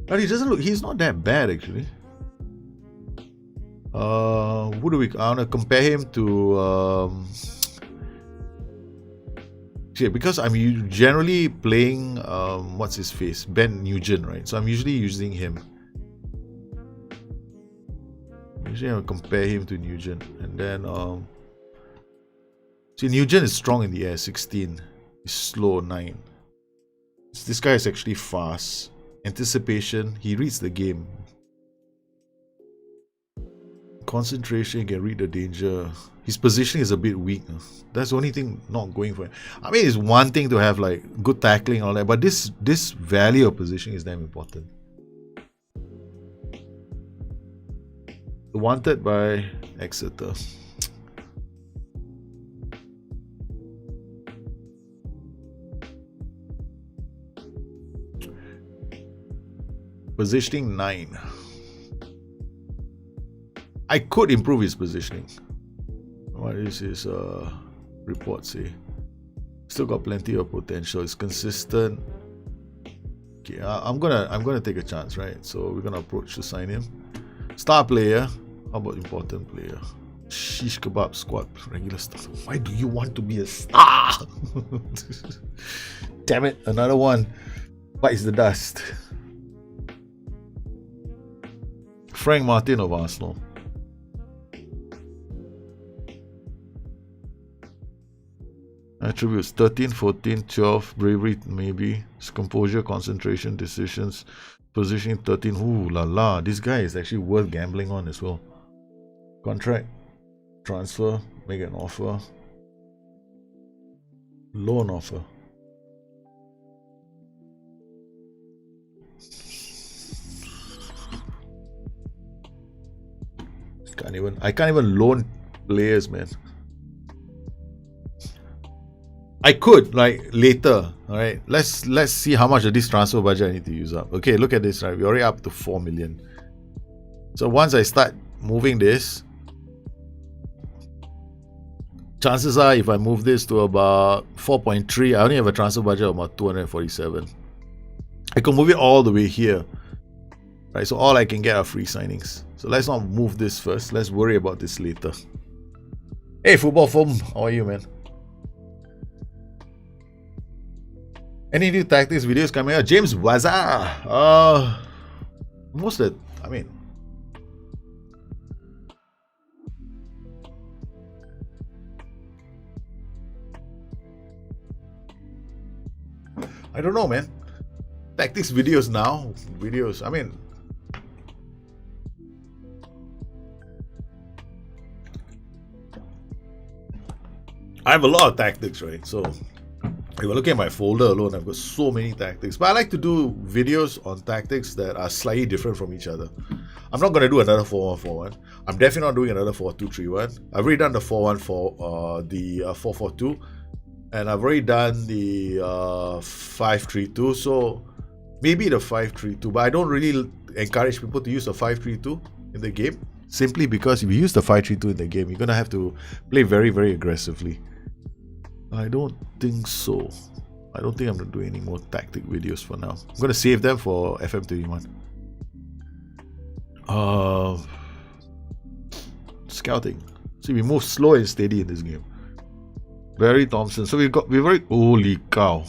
But he doesn't look, he's not that bad actually. Who do we, I want to compare him to, because I'm generally playing, what's his face? Ben Nugent, right? So I'm usually using him. Usually I'll compare him to Nugent. And then, see, Nugent is strong in the air, 16. He's slow, 9. This guy is actually fast. Anticipation, he reads the game. Concentration, he can read the danger. His positioning is a bit weak. That's the only thing not going for him. I mean, it's one thing to have like good tackling and all that, but this value of positioning is damn important. Wanted by Exeter. Positioning 9. I could improve his positioning. What is his report say? Still got plenty of potential. It's consistent. Okay, I'm gonna take a chance, right? So we're gonna approach to sign him. Star player. How about important player? Shish kebab squad, regular stuff. Why do you want to be a star? Damn it, another one bites the dust. Frank Martin of Arsenal. Attributes 13, 14, 12, bravery maybe, composure, concentration, decisions, positioning 13. Ooh la la, this guy is actually worth gambling on as well. Contract, transfer, make an offer, loan offer. I can't even loan players, man. I could, like, later. Alright, let's see how much of this transfer budget I need to use up. Okay, look at this, right? We're already up to 4 million. So once I start moving this, chances are if I move this to about 4.3, I only have a transfer budget of about 247. I can move it all the way here. Right, so all I can get are free signings. So let's not move this first. Let's worry about this later. Hey, Football Foam, how are you, man? Any new tactics videos coming out? James Waza. Most of it, I mean, I don't know, man. Tactics videos now. Videos, I mean, I have a lot of tactics, right? So if I look at my folder alone, I've got so many tactics. But I like to do videos on tactics that are slightly different from each other. I'm not going to do another 4-1-4-1. I'm definitely not doing another 4-2-3-1. I've already done the 4-1-4, the 4-4-2. And I've already done the 5-3-2. So maybe the 5-3-2. But I don't really encourage people to use the 5-3-2 in the game. Simply because if you use the 5-3-2 in the game, you're going to have to play very, very aggressively. I don't think so. I don't think I'm going to do any more tactic videos for now. I'm going to save them for FM31. Scouting. See, we move slow and steady in this game. Barry Thompson. So we've already, holy cow.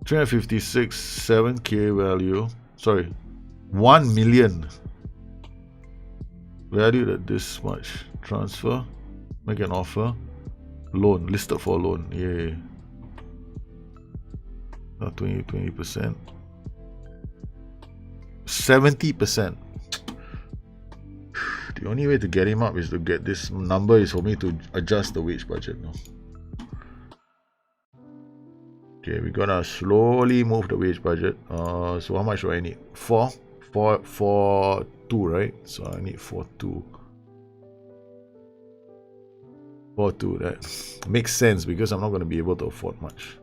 $356, 7K value. Sorry, 1 million. Valued at this much. Transfer, make an offer, loan, listed for loan. Yeah, 20%, 70%. The only way to get him up is to get this number is for me to adjust the wage budget now. Okay, we're gonna slowly move the wage budget. So how much do I need? 4, 2, right? So I need 4.2. 4.2. That makes sense because I'm not going to be able to afford much.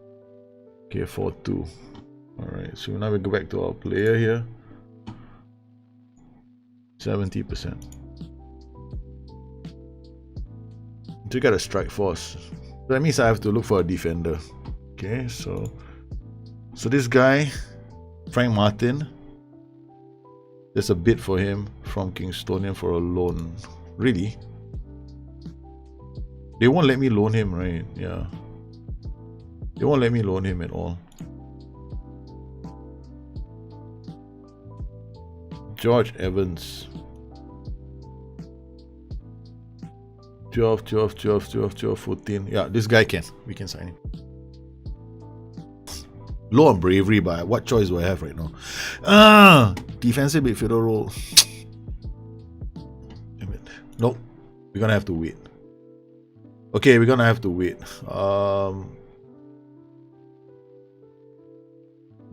Okay, 4.2. All right. So now we go back to our player here. 70%. To get a strike force, that means I have to look for a defender. Okay, so this guy, Frank Martin, there's a bid for him from Kingstonian for a loan. Really? They won't let me loan him, right? Yeah. They won't let me loan him at all. George Evans. 12, 14. Yeah, this guy can. We can sign him. Low on bravery, but what choice do I have right now? Defensive midfielder role. Damn it. Nope. We're gonna have to wait. Okay, we're gonna have to wait.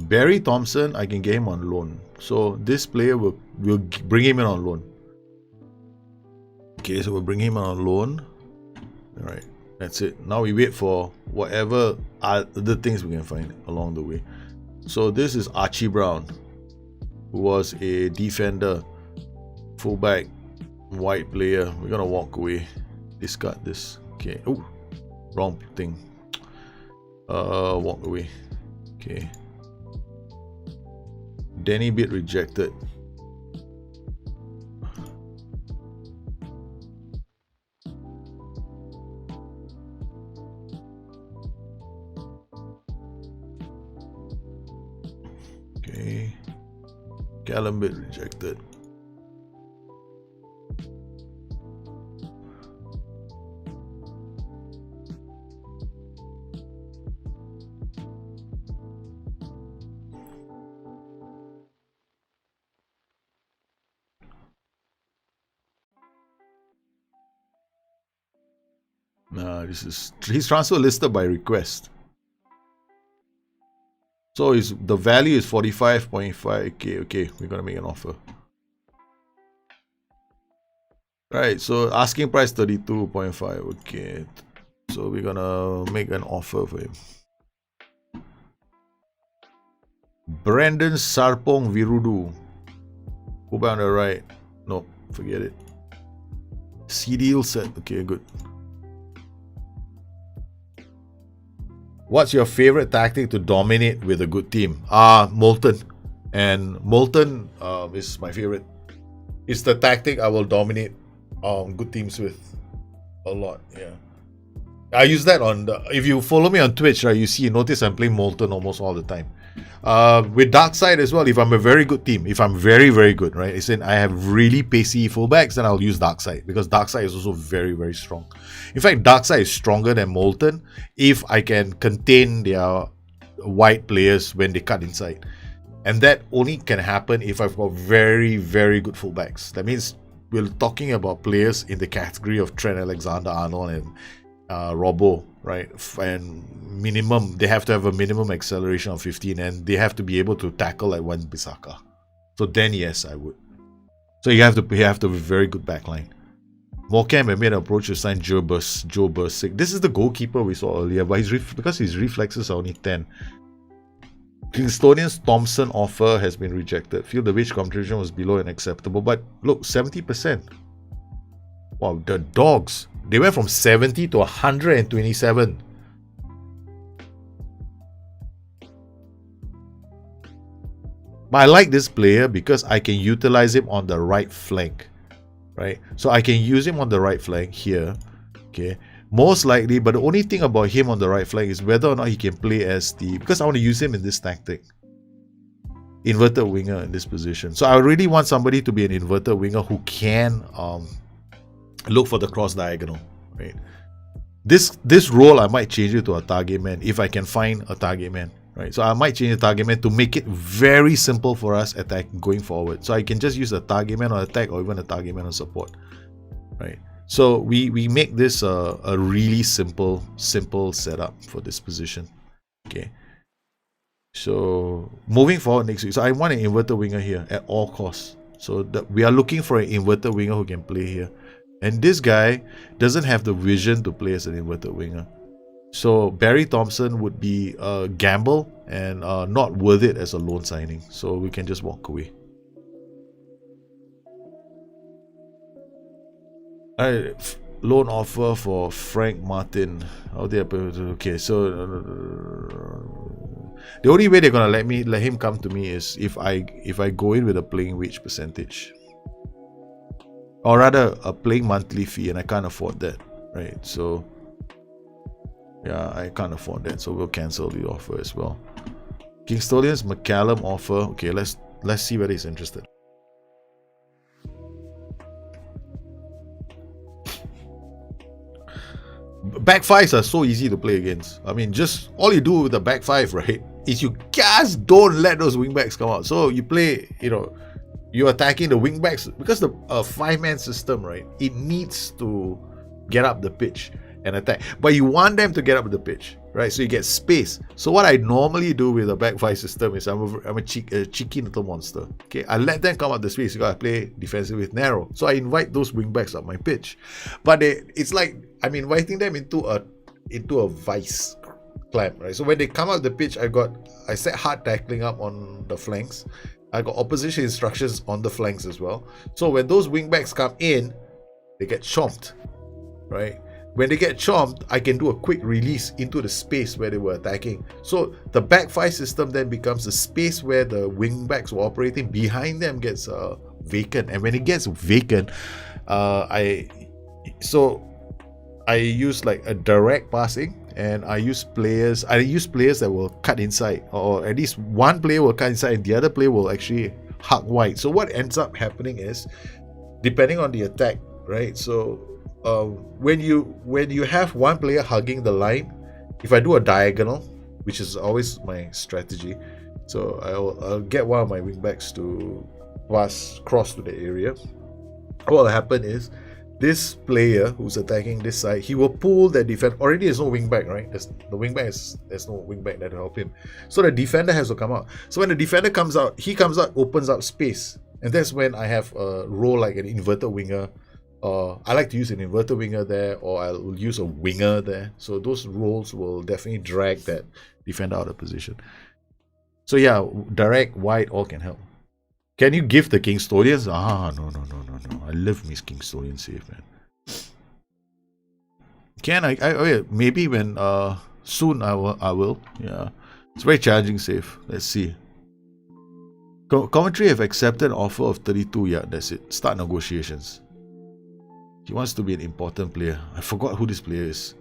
Barry Thompson, I can get him on loan. So this player will bring him in on loan. Okay, so we'll bring him on loan. Alright, that's it. Now we wait for whatever other things we can find along the way. So this is Archie Brown, who was a defender, fullback, white player. We're gonna walk away. Discard this. Okay. Oh, wrong thing. Walk away. Okay. Danny bid rejected. Okay. Callum bid rejected. Nah, this is his transfer listed by request. So the value is 45.5k. Okay, we're gonna make an offer. Right, so asking price 32.5. Okay, so we're gonna make an offer for him. Brandon Sarpong Virudu. Go back on the right. Nope, forget it. CDL set. Okay, good. What's your favorite tactic to dominate with a good team? Molten. And Molten is my favorite. It's the tactic I will dominate good teams with a lot. Yeah. I use that on if you follow me on Twitch, right, you notice I'm playing Molten almost all the time. With Darkside as well, if I'm a very good team, if I'm very, very good, right? It's in I have really pacey fullbacks, then I'll use Darkside because Darkside is also very, very strong. In fact, Darkside is stronger than Molten if I can contain their white players when they cut inside. And that only can happen if I've got very, very good fullbacks. That means we're talking about players in the category of Trent Alexander-Arnold and Robbo, right? And minimum, they have to have a minimum acceleration of 15 and they have to be able to tackle like Wan-Bissaka. So then yes, I would. So you have to be very good backline. Morecambe made an approach to sign Joe Bursick. This is the goalkeeper we saw earlier, but because his reflexes are only 10. Kingstonian's Thompson offer has been rejected. Feel the wage contribution was below and acceptable, but look, 70%. Wow, the dogs. They went from 70 to 127. But I like this player because I can utilize him on the right flank. Right? So I can use him on the right flank here. Okay. Most likely, but the only thing about him on the right flank is whether or not he can play as because I want to use him in this tactic. Inverted winger in this position. So I really want somebody to be an inverted winger who can look for the cross diagonal, right? This role I might change it to a target man if I can find a target man, right? So I might change the target man to make it very simple for us attack going forward. So I can just use a target man on attack or even a target man on support, right? So we make this a really simple setup for this position. Okay. So moving forward next week, so I want an inverted winger here at all costs. So we are looking for an inverted winger who can play here. And this guy doesn't have the vision to play as an inverted winger. So Barry Thompson would be a gamble and not worth it as a loan signing. So we can just walk away. loan offer for Frank Martin. How they okay, so the only way they're gonna let him come to me is if I go in with a playing wage percentage, or rather a playing monthly fee, and I can't afford that, right? So yeah, I can't afford that, so we'll cancel the offer as well. Kingstonian's McCallum offer. Okay, let's see whether he's interested. Back fives are so easy to play against. I mean, just all you do with the back five, right, is you just don't let those wingbacks come out. So you play, you're attacking the wingbacks because the 5-man system, right? It needs to get up the pitch and attack, but you want them to get up the pitch, right? So you get space. So what I normally do with a back five system is I'm a cheeky little monster. Okay, I let them come up the space. You gotta play defensive with narrow. So I invite those wingbacks up my pitch, but it's like I'm inviting them into a vice clamp, right? So when they come out the pitch, I set hard tackling up on the flanks. I got opposition instructions on the flanks as well. So when those wingbacks come in, they get chomped, right? When they get chomped, I can do a quick release into the space where they were attacking. So the back five system then becomes the space where the wingbacks were operating. Behind them gets vacant, and when it gets vacant, I use like a direct passing, and I use players that will cut inside, or at least one player will cut inside and the other player will actually hug wide. So what ends up happening is, depending on the attack, right? So when you have one player hugging the line, if I do a diagonal, which is always my strategy, so I'll get one of my wingbacks to cross to the area. What will happen is, this player who's attacking this side, he will pull the defender. Already there's no wingback, right? There's no wingback that will help him. So the defender has to come out. So when the defender comes out, he comes out, opens up space, and that's when I have a role like an inverted winger. I like to use an inverted winger there, or I'll use a winger there. So those roles will definitely drag that defender out of position. So yeah, direct, wide, all can help. Can you give the Kingstonians? No. I love Miss Kingstonian save, man. Can I maybe when soon I will. Yeah. It's a very challenging save. Let's see. Commentary have accepted an offer of 32. Yeah, that's it. Start negotiations. He wants to be an important player. I forgot who this player is.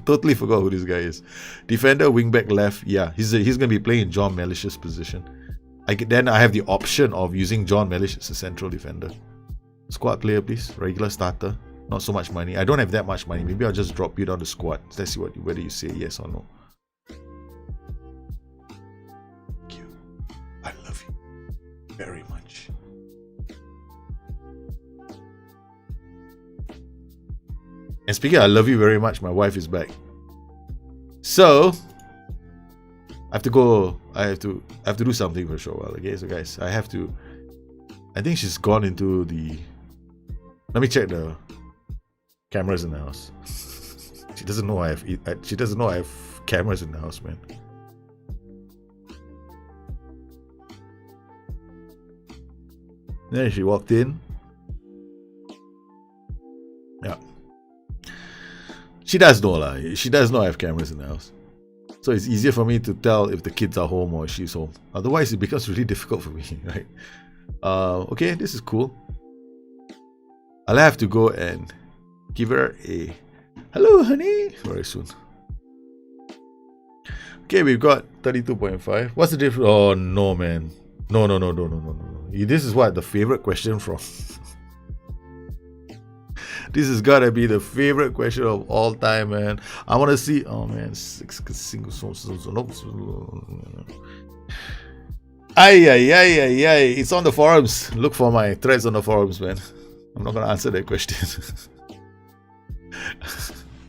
Totally forgot who this guy is. Defender, wingback left. Yeah, he's going to be playing in John Mellish's position. Then I have the option of using John Mellish as a central defender. Squad player, please. Regular starter. Not so much money. I don't have that much money. Maybe I'll just drop you down the squad. Let's see whether you say yes or no. Thank you. I love you very much. And speaking of I love you very much, my wife is back. So I have to go. I have to do something for a short while. Okay, so guys, I think she's gone into the. Let me check the cameras in the house. She doesn't know I have cameras in the house, man. Then she walked in. Yeah. She does know She does know I have cameras in the house. So it's easier for me to tell if the kids are home or she's home. Otherwise, it becomes really difficult for me, right? Okay, this is cool. I'll have to go and give her a hello, honey, very soon. Okay, we've got 32.5. What's the difference? Oh, no, man. No. This is what? The favorite question from... This has got to be the favorite question of all time, man. I want to see... Oh, man. Ay. It's on the forums. Look for my threads on the forums, man. I'm not going to answer that question.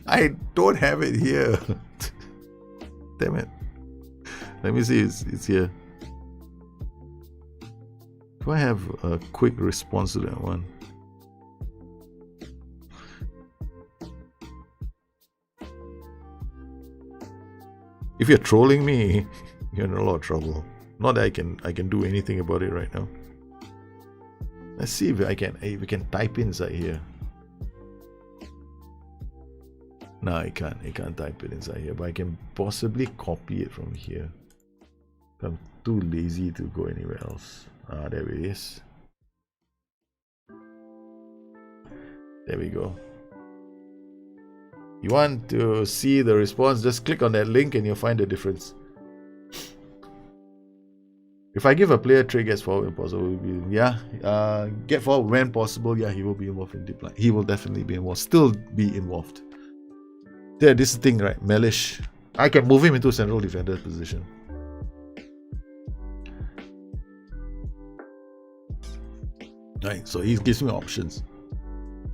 I don't have it here. Damn it. Let me see. It's here. Do I have a quick response to that one? If you're trolling me, you're in a lot of trouble. Not that I can do anything about it right now. Let's see if we can type inside here. No, I can't type it inside here, but I can possibly copy it from here. I'm too lazy to go anywhere else. There it is. There we go. You want to see the response, just click on that link and you'll find the difference. If I give a player trade gets forward when possible, get forward when possible, he will be involved in deep line. He will definitely be involved, still be involved. There, this thing, right? Mellish. I can move him into central defender position. Right, so he gives me options.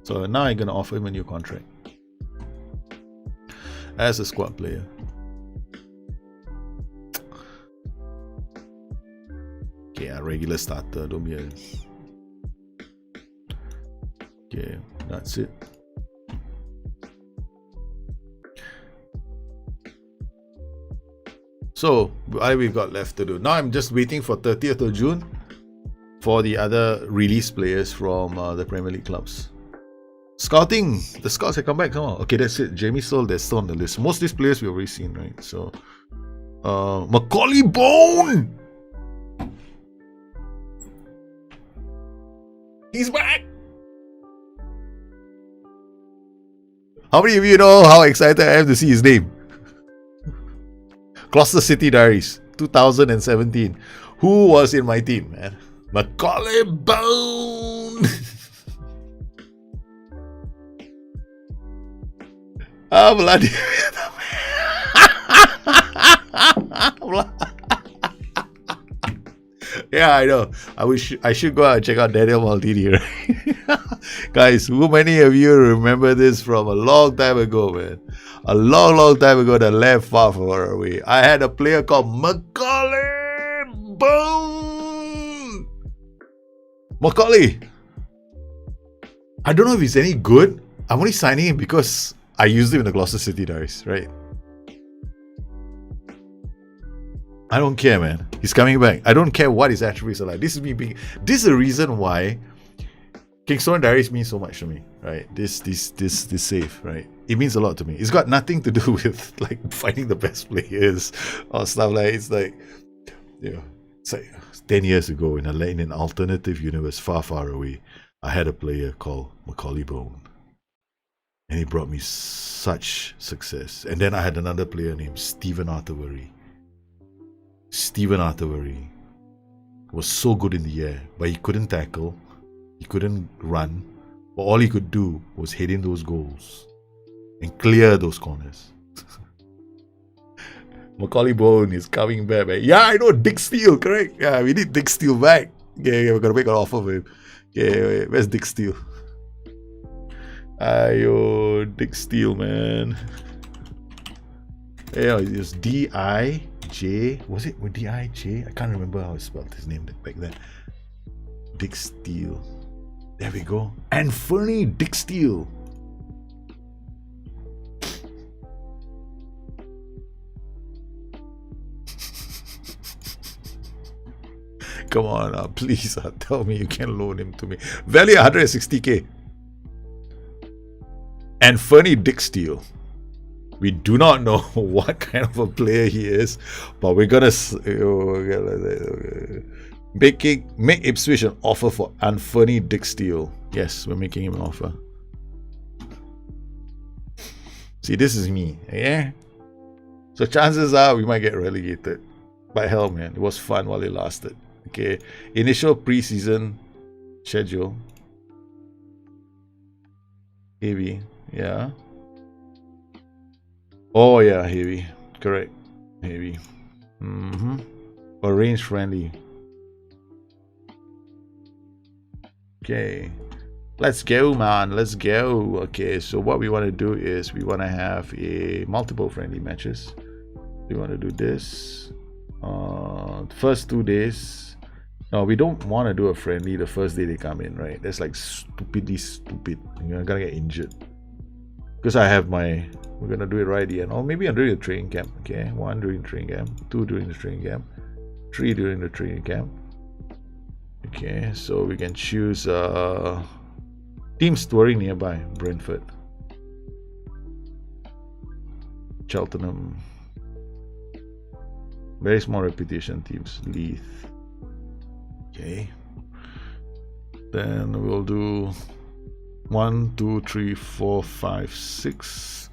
So now I'm gonna offer him a new contract as a squad player. Okay, a regular starter, don't be a... Okay, that's it. So, what we've got left to do. Now I'm just waiting for 30th of June for the other release players from the Premier League clubs. Scouting, the scouts have come back. Come on. Okay, that's it. Jamie Soule, they're still on the list. Most of these players we've already seen, right? So, Macaulay Bone! He's back! How many of you know how excited I am to see his name? Gloucester City Diaries, 2017. Who was in my team, man? Macaulay Bone! Bloody... Yeah, I know. I should go out and check out Daniel Maldini, right? Guys, how many of you remember this from a long time ago, man? A long time ago that left far away. I had a player called Macaulay Bone. Macaulay. I don't know if he's any good. I'm only signing him because I used him in the Gloucester City Diaries, right? I don't care, man. He's coming back. I don't care what his attributes are like. This is the reason why Kingstonian Diaries means so much to me, right? This save, right? It means a lot to me. It's got nothing to do with like finding the best players or stuff like. It's like, it's like 10 years ago in an alternative universe, far away. I had a player called Macaulay Bone, and he brought me such success. And then I had another player named Stephen Arthurbury. Stephen Arthurbury was so good in the air, but he couldn't tackle, he couldn't run, but all he could do was hit in those goals and clear those corners. Macaulay Bone is coming back, man. Yeah, I know, Dick Steele, correct? Yeah, we need Dick Steele back. Okay, we're gonna make an offer for him. Okay, where's Dick Steele? Ayo, Dick Steele, man. Yeah, it was D-I-J. Was it with D-I-J? I can't remember how I spelled his name back then. Dick Steele. There we go. Anthony Dick Steele. Come on, please tell me you can loan him to me. Value 160k. Anthony Dick Steele. We do not know what kind of a player he is, but we're gonna make Ipswich an offer for Anthony Dick Steele. Yes, we're making him an offer. See, this is me, yeah. So chances are we might get relegated. But hell, man, it was fun while it lasted. Okay, initial preseason schedule. Heavy, yeah. Oh yeah, heavy. Correct. Heavy. Arrange friendly. Okay. Let's go, man. Let's go. Okay, so what we want to do is we want to have a multiple friendly matches. We want to do this. First 2 days. No, we don't want to do a friendly the first day they come in, right? That's like stupidly stupid. You're gonna get injured. Because I have my... We're going to do it right at the end. Or maybe I'm doing the training camp. Okay, 1 during the training camp. 2 during the training camp. 3 during the training camp. Okay, so we can choose teams touring nearby. Brentford. Cheltenham. Very small reputation teams. Leith. Okay. Then we'll do 1, 2, 3, 4, 5, 6.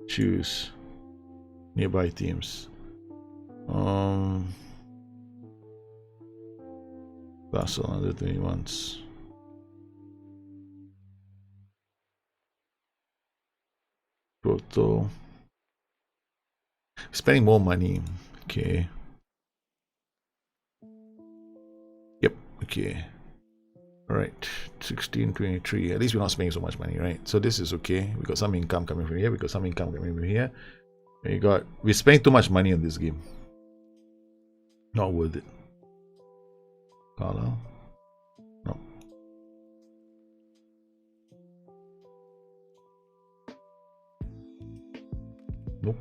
Choose nearby teams. Basel under 21s. Proto. Spending more money. Okay. Yep. Okay. All right. 1623. At least we're not spending so much money, right? So this is okay. We got some income coming from here. We got some income coming from here. We're spending too much money on this game. Not worth it. Color. No. Nope.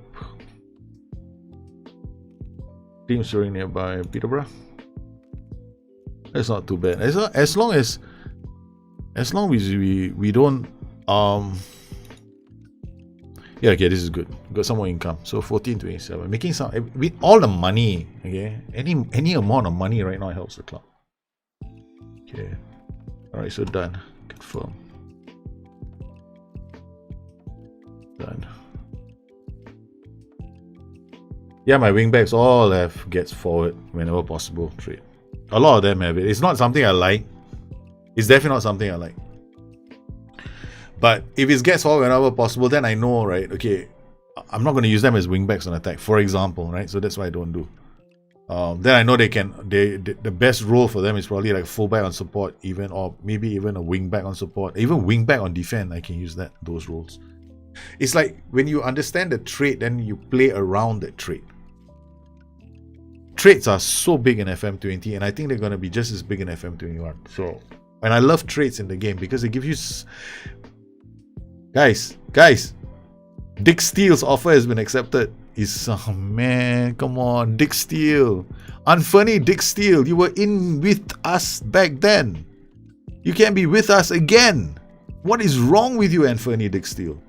Team storing nearby Peterborough. That's not too bad. As long as we don't yeah, okay, this is good. Got some more income. So 1427. Making some with all the money, okay? Any amount of money right now helps the club. Okay. Alright, so done. Confirm. Done. Yeah, my wingbacks all have gets forward whenever possible trade. A lot of them have it. It's not something I like. It's definitely not something I like. But if it gets forward whenever possible, then I know, right? Okay, I'm not going to use them as wingbacks on attack, for example, right? So that's why I don't do. Then I know the best role for them is probably like fullback on support, even, or maybe even a wingback on support, even wingback on defense. I can use those roles. It's like when you understand the trait, then you play around that trait. Traits are so big in FM20, and I think they're going to be just as big in FM21. So, and I love traits in the game because they give you. Guys, Dick Steele's offer has been accepted. Oh man, come on, Dick Steele. Unfunny Dick Steele, you were in with us back then. You can't be with us again. What is wrong with you, Unfunny Dick Steele?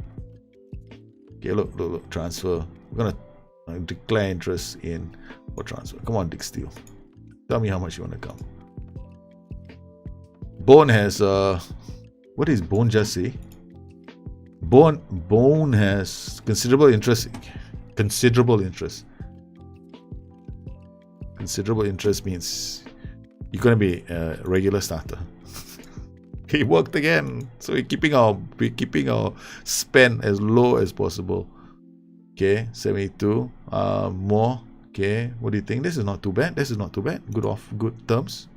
Okay, look, transfer. We're gonna declare interest in for transfer. Come on, Dick Steele. Tell me how much you want to come. Bone has what does Bone just say? Bone has considerable interest. Considerable interest means you're gonna be a regular starter. He worked again, so we're keeping our spend as low as possible. Okay, 72. More. Okay, what do you think? This is not too bad. Good terms.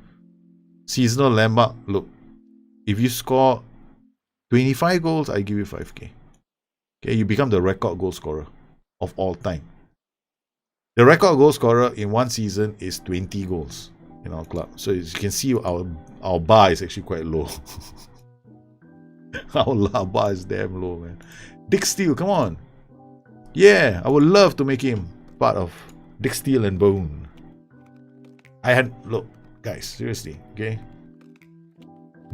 Seasonal landmark. Look, if you score 25 goals, I give you 5k. Okay, you become the record goal scorer of all time. The record goal scorer in one season is 20 goals in our club. So as you can see, our bar is actually quite low. Our bar is damn low, man. Dick Steele, come on. Yeah, I would love to make him part of Dick Steele and Bone. Look, guys, seriously, okay?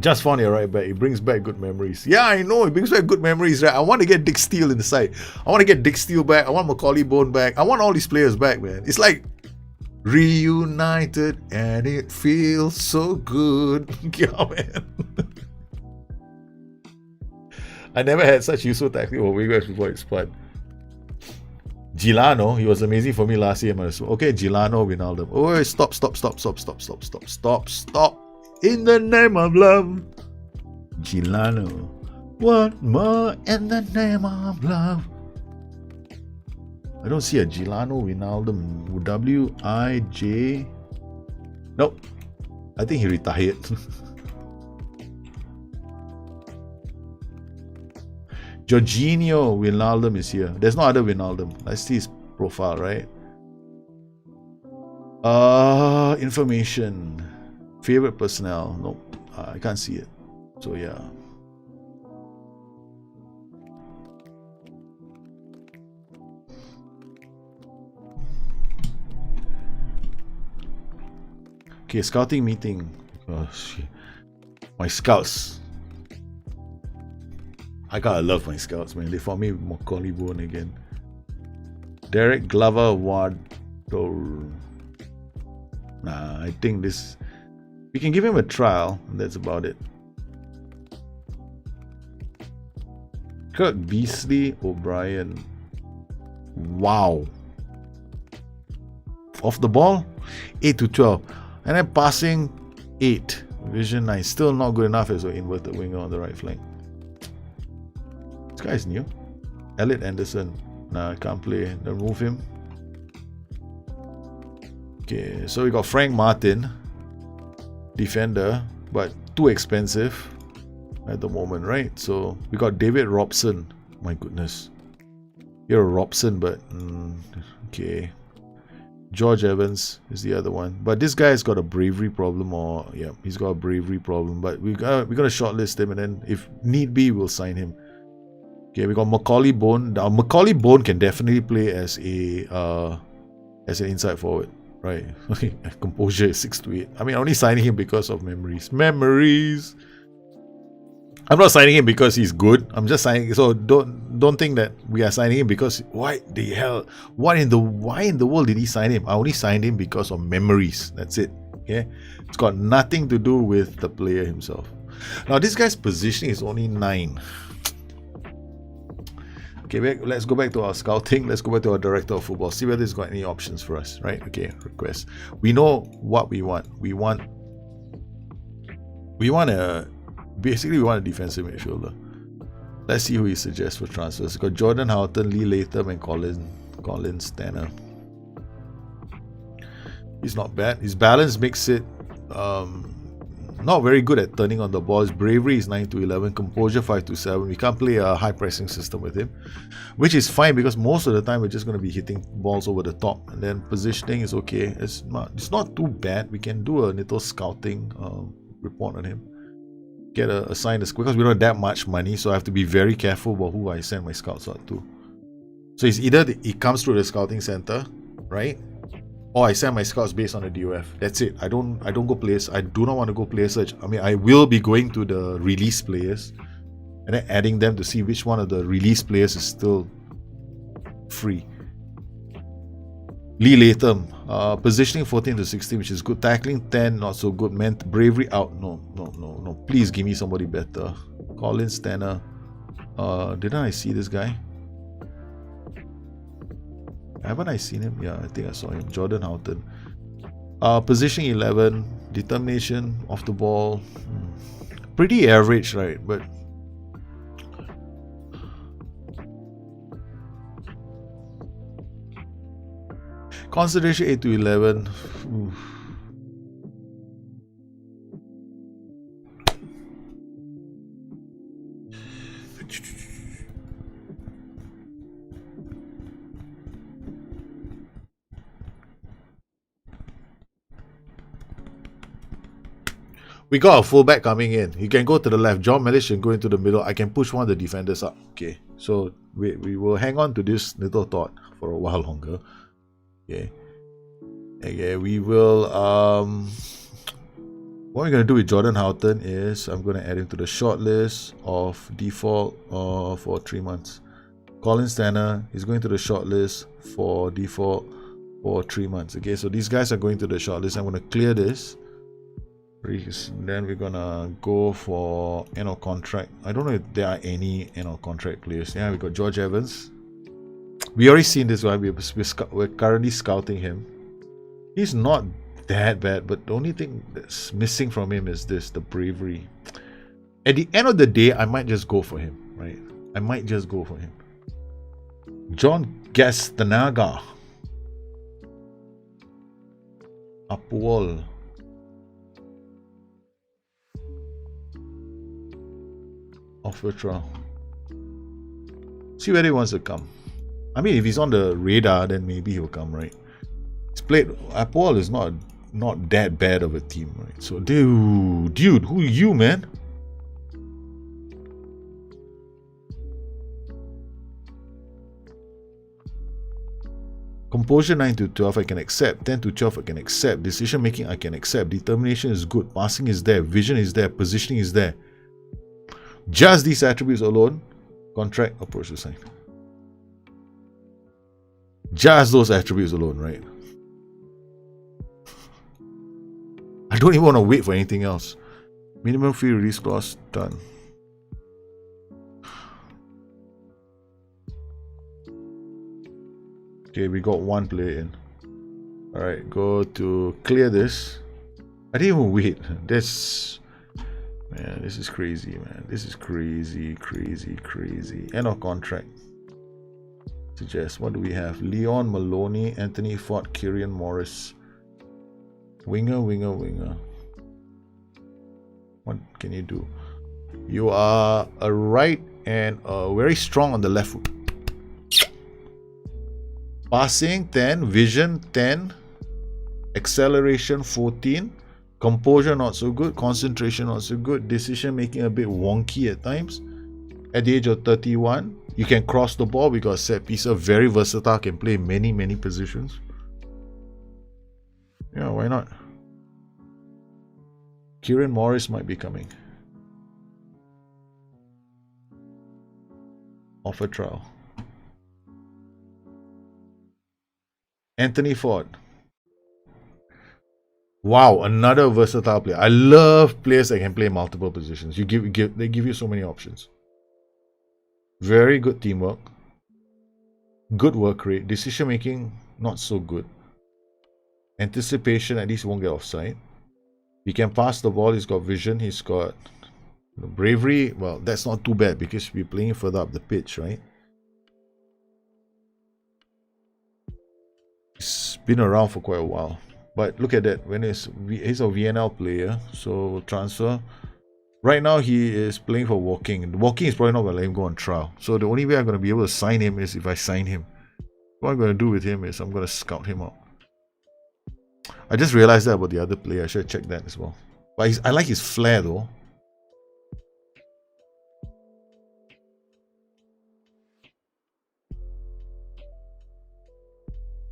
Just found it right back. It brings back good memories. Yeah, I know. It brings back good memories, right? I want to get Dick Steele in the side. I want to get Dick Steele back. I want Macaulay Bone back. I want all these players back, man. It's like reunited and it feels so good. Yeah, man. I never had such useful tactic for wingbacks before it's fun. Gilano, he was amazing for me last year. Okay, Gilano, Wijnaldum. Oh, stop. In the name of love, Gilano. What more in the name of love? I don't see a Gilano Wijnaldum. W-I-J. Nope. I think he retired. Jorginho Wijnaldum is here. There's no other Wijnaldum. Let's see his profile, right? Information. Favorite personnel. Nope. I can't see it. So yeah. Okay, scouting meeting. Oh, shit. My scouts. I gotta love my scouts, man. They found me Macaulay Bone again. Derek Glover Ward. Nah, I think this... We can give him a trial. That's about it. Kirk Beasley O'Brien. Wow. Off the ball, 8 to 12. And then passing, 8. Vision 9. Still not good enough as an inverted winger on the right flank. This guy is new. Elliot Anderson. Nah, I can't play. Then move him. Okay, so we got Frank Martin. Defender, but too expensive at the moment, right? So we got David Robson. My goodness. You're a Robson, but okay. George Evans is the other one, but this guy's got a bravery problem, or yeah, he's got a bravery problem. But we're gonna shortlist him, and then if need be, we'll sign him. Okay, we got Macaulay Bone. Now, Macaulay Bone can definitely play as an inside forward, right? Composure is 6 to 8. I mean, I'm only signing him because of memories. Memories. I'm not signing him because he's good. I'm just signing. So don't think that we are signing him because why in the world did he sign him? I only signed him because of memories. That's it. Okay, it's got nothing to do with the player himself. Now this guy's positioning is only 9. Okay, let's go back to our scouting. Let's go back to our director of football. See whether he's got any options for us. Right? Okay. Request. We know what we want. We want a. Basically, we want a defensive midfielder. Let's see who he suggests for transfers. We've got Jordan Houghton, Lee Latham, and Colin Stanner. He's not bad. His balance makes it not very good at turning on the ball. His bravery is 9 to 11, composure 5 to 7. We can't play a high pressing system with him, which is fine because most of the time we're just going to be hitting balls over the top. And then positioning is okay. It's not too bad. We can do a little scouting report on him. Get assigned a because we don't have that much money, so I have to be very careful about who I send my scouts out to. So it's either it comes through the scouting center, right? Or I send my scouts based on the DOF. That's it. I don't go players. I do not want to go player search. I mean, I will be going to the release players and then adding them to see which one of the release players is still free. Lee Latham, positioning 14 to 16, which is good. Tackling 10, not so good. Bravery out. No. Please give me somebody better. Colin Stanner. Didn't I see this guy? Haven't I seen him? Yeah, I think I saw him. Jordan Houghton. Positioning 11, determination off the ball. Pretty average, right? But concentration 8 to 11. We got a fullback coming in. He can go to the left. John Mellish can go into the middle. I can push one of the defenders up. Okay, so we will hang on to this little thought for a while longer. Okay, we will what we're going to do with Jordan Houghton is I'm going to add him to the short list of default for 3 months. Colin Stanner is going to the short list for default for 3 months. Okay, so these guys are going to the short list. I'm going to clear this. Then we're gonna go for end of contract. I don't know if there are any end of contract players. Yeah, we got George Evans. We already seen this guy. We're currently scouting him. He's not that bad, but the only thing that's missing from him is the bravery. At the end of the day, I might just go for him, right? I might just go for him. John Gastanaga. Upwall. Offer trial. See where he wants to come. I mean, if he's on the radar, then maybe he'll come, right? He's played. Apple is not that bad of a team, right? So, dude, who are you, man? Composure 9 to 12, I can accept. 10 to 12, I can accept. Decision making, I can accept. Determination is good. Passing is there. Vision is there. Positioning is there. Just these attributes alone, contract approach to sign. Just those attributes alone, right? I don't even want to wait for anything else. Minimum free release clause, done. Okay, we got one player in. Alright, go to clear this. I didn't even wait. This, man, this is crazy, man. This is crazy. End of contract. Suggest, what do we have? Leon, Maloney, Anthony Ford, Kieran Morris. Winger. What can you do? You are a right and very strong on the left foot. Passing 10, vision 10, acceleration 14, composure not so good, concentration not so good, decision making a bit wonky at times. At the age of 31, you can cross the ball because set piece, very versatile, can play many positions. Yeah, why not? Kieran Morris might be coming. Offer trial. Anthony Ford. Wow, another versatile player. I love players that can play multiple positions. They give you so many options. Very good teamwork. Good work rate. Decision making, not so good. Anticipation, at least won't get offside. He can pass the ball. He's got vision. He's got bravery. Well, that's not too bad because we're playing further up the pitch, right? He's been around for quite a while. But look at that. When he's a VNL player, so transfer. Right now he is playing for Woking. Woking is probably not going to let him go on trial. So the only way I'm going to be able to sign him is if I sign him. What I'm going to do with him is I'm going to scout him out. I just realized that about the other player. I should have checked that as well. But I like his flair though.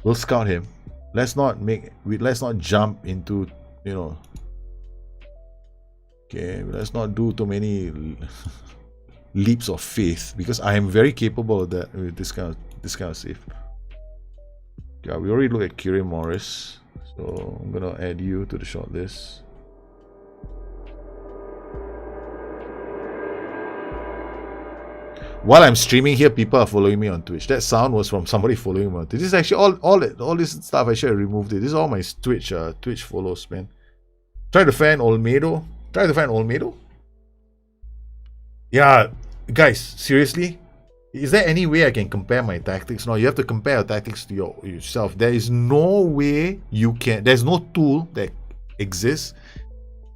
We'll scout him. Let's not jump into, you know. Okay, let's not do too many leaps of faith because I am very capable of that with this kind of save. Yeah, we already looked at Kieran Morris, so I'm gonna add you to the shortlist. While I'm streaming here, people are following me on Twitch. That sound was from somebody following me on Twitch. This is actually all this stuff. I should have removed it. This is all my Twitch follows, man. Try to find Olmedo. Yeah, guys, seriously? Is there any way I can compare my tactics? No, you have to compare your tactics to yourself. There is no way you can. There's no tool that exists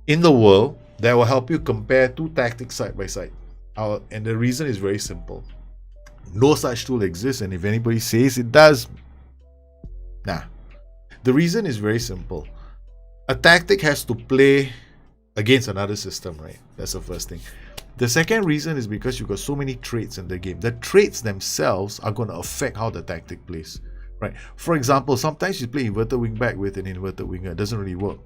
in the world that will help you compare two tactics side by side. And the reason is very simple. No such tool exists, and if anybody says it does, nah. The reason is very simple. A tactic has to play against another system, right? That's the first thing. The second reason is because you've got so many traits in the game. The traits themselves are going to affect how the tactic plays, right? For example, sometimes you play inverted wingback with an inverted winger. It doesn't really work.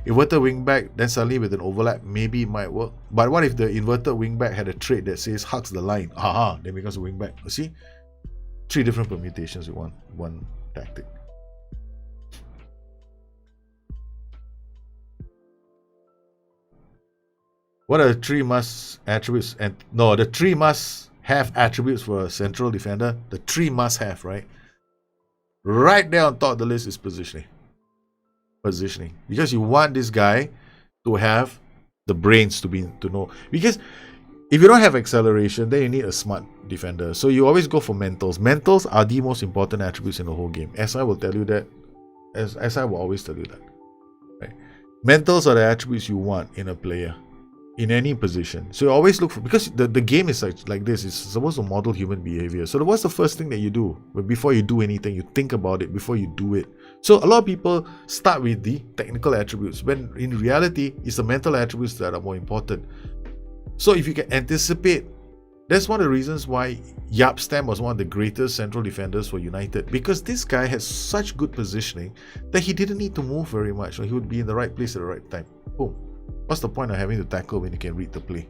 Inverted wingback, then suddenly with an overlap, maybe it might work. But what if the inverted wingback had a trait that says hugs the line? Haha, then becomes a wingback. You see? 3 different permutations with one tactic. What are the 3 must attributes? And no, the 3 must have attributes for a central defender. The 3 must have, right? Right there on top of the list is positioning. Because you want this guy to have the brains to know. Because if you don't have acceleration, then you need a smart defender. So you always go for mentals. Mentals are the most important attributes in the whole game. As I will tell you that. As I will always tell you that. Right? Mentals are the attributes you want in a player. In any position. So you always look for, because the game is like this, it's supposed to model human behavior. So what's the first thing that you do? Before you do anything, you think about it before you do it. So a lot of people start with the technical attributes, when in reality, it's the mental attributes that are more important. So if you can anticipate, that's one of the reasons why Jaap Stam was one of the greatest central defenders for United, because this guy has such good positioning that he didn't need to move very much, so he would be in the right place at the right time. Boom. What's the point of having to tackle when you can read the play?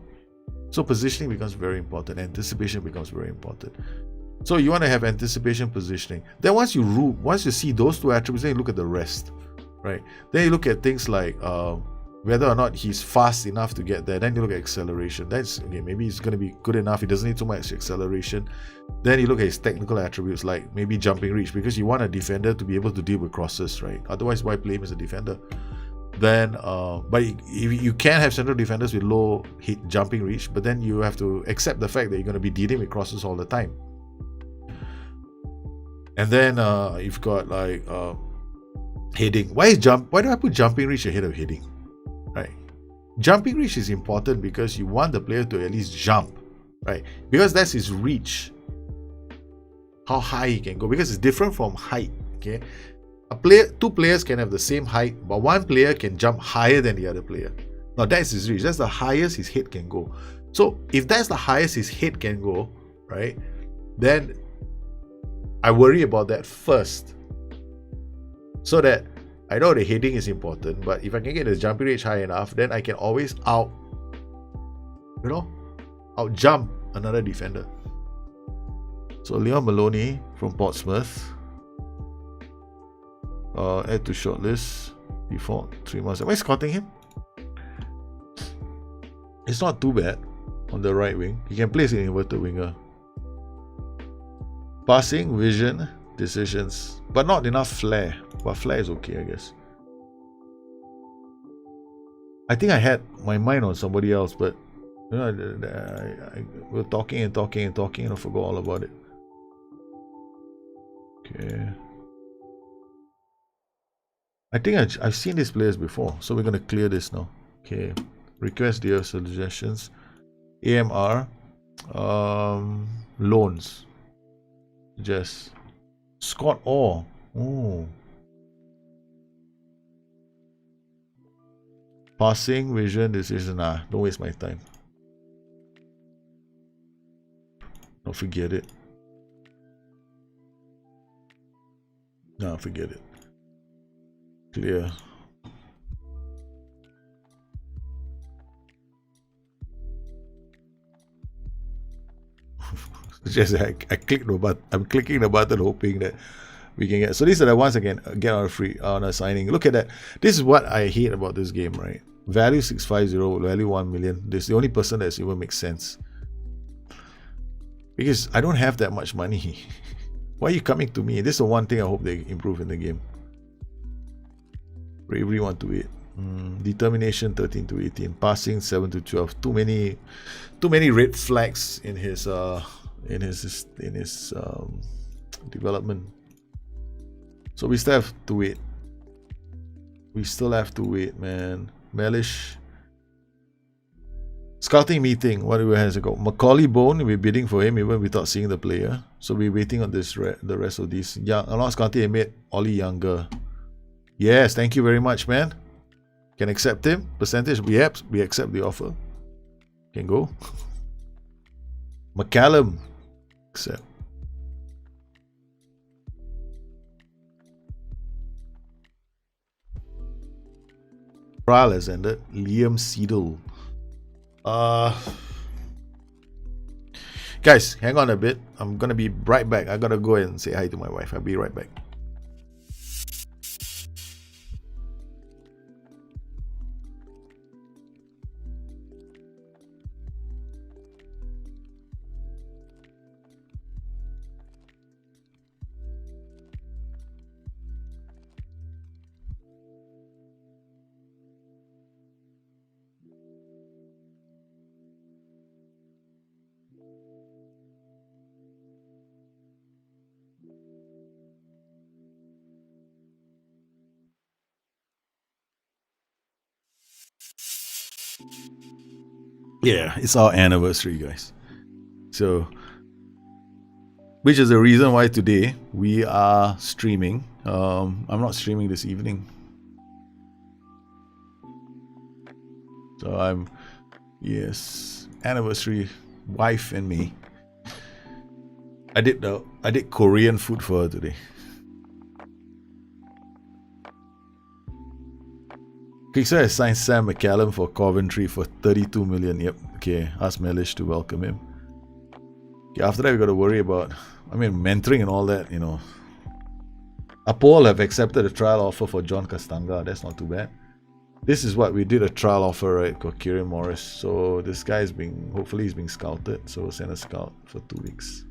So positioning becomes very important. Anticipation becomes very important. So you want to have anticipation, positioning. Then once you see those two attributes, then you look at the rest, right? Then you look at things like whether or not he's fast enough to get there. Then you look at acceleration. That's okay. Maybe he's going to be good enough. He doesn't need so much acceleration. Then you look at his technical attributes, like maybe jumping reach, because you want a defender to be able to deal with crosses, right? Otherwise, why play him as a defender? Then, but you can have central defenders with low jumping reach, but then you have to accept the fact that you're going to be dealing with crosses all the time. And then you've got like heading. Why do I put jumping reach ahead of heading? Right? Jumping reach is important because you want the player to at least jump, right? Because that's his reach. How high he can go, because it's different from height. Okay, two players can have the same height, but one player can jump higher than the other player. Now that's his reach. That's the highest his head can go. So if that's the highest his head can go, right, then I worry about that first, so that I know the heading is important, but if I can get the jumping range high enough, then I can always out jump another defender. So Leon Maloney from Portsmouth, add to shortlist, default 3 months. Am I scouting him? It's not too bad on the right wing. He can play as an inverted winger. Passing, vision, decisions, but not enough flair. But flair is okay, I guess. I think I had my mind on somebody else, but we're talking and I forgot all about it. Okay. I think I've seen these players before, so we're going to clear this now. Okay. Request dear suggestions. AMR. Loans. Just Scott Orr. Oh. Passing, vision, decision. Nah, don't waste my time. Don't forget it. No, forget it. Clear. Just I click the button. I'm clicking the button, hoping that we can get. So these are the ones I can get on a free on a signing. Look at that. This is what I hate about this game, right? Value 650, value 1 million. This is the only person that even makes sense. Because I don't have that much money. Why are you coming to me? This is the one thing I hope they improve in the game. Bravery 1 to 8. Determination 13 to 18. Passing 7 to 12. Too many red flags in his development. So we still have to wait. Man. Mellish. Scouting meeting. What do we have to go? Macaulay Bone. We're bidding for him even without seeing the player. So we're waiting on this the rest of these. Yeah, I'm not scouting. I made Ollie Younger. Yes, thank you very much, man. Can accept him. Percentage. We accept the offer. Can go. McCallum. Accept. Trial has ended. Liam Seedle. Guys, hang on a bit. I'm gonna be right back. I gotta go and say hi to my wife. I'll be right back. Yeah, it's our anniversary, guys. So, which is the reason why today we are streaming. I'm not streaming this evening. So yes, anniversary, wife and me. I did Korean food for her today. Kickstarter has signed Sam McCallum for Coventry for 32 million. Yep. Okay, ask Mellish to welcome him. Okay, after that we got to worry about I mean, mentoring and all that, you know. Apol have accepted a trial offer for John Castanga. That's not too bad. This is what we did, a trial offer, right? For Kieran Morris. So this guy is being, hopefully he's being scouted. So we'll send a scout for 2 weeks.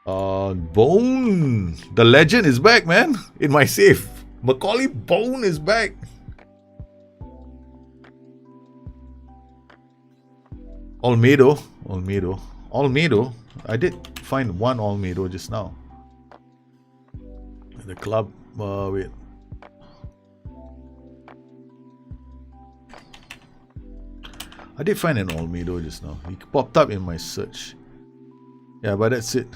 Bone. The legend is back, man. In my safe. Macaulay Bone is back. Olmedo. I did find one Olmedo just now. The club, wait. I did find an Olmedo just now. He popped up in my search. Yeah, but that's it.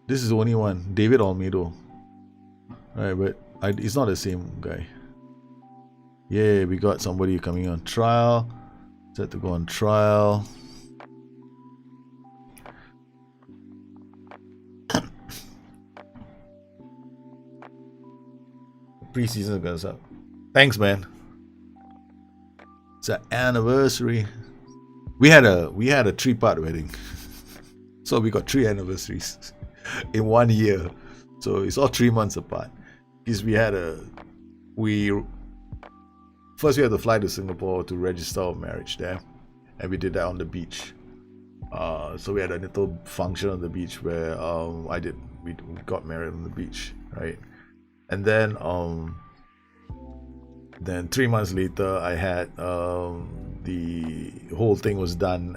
This is the only one. David Olmedo. Alright, but it's not the same guy. Yeah, we got somebody coming on trial. Set to go on trial. Preseason goes up. Thanks, man. It's an anniversary. We had a 3-part wedding. So we got 3 anniversaries in 1 year. So it's all 3 months apart. Because first we had to fly to Singapore to register our marriage there. And we did that on the beach. So we had a little function on the beach where we got married on the beach, right? And then 3 months later, I had the whole thing was done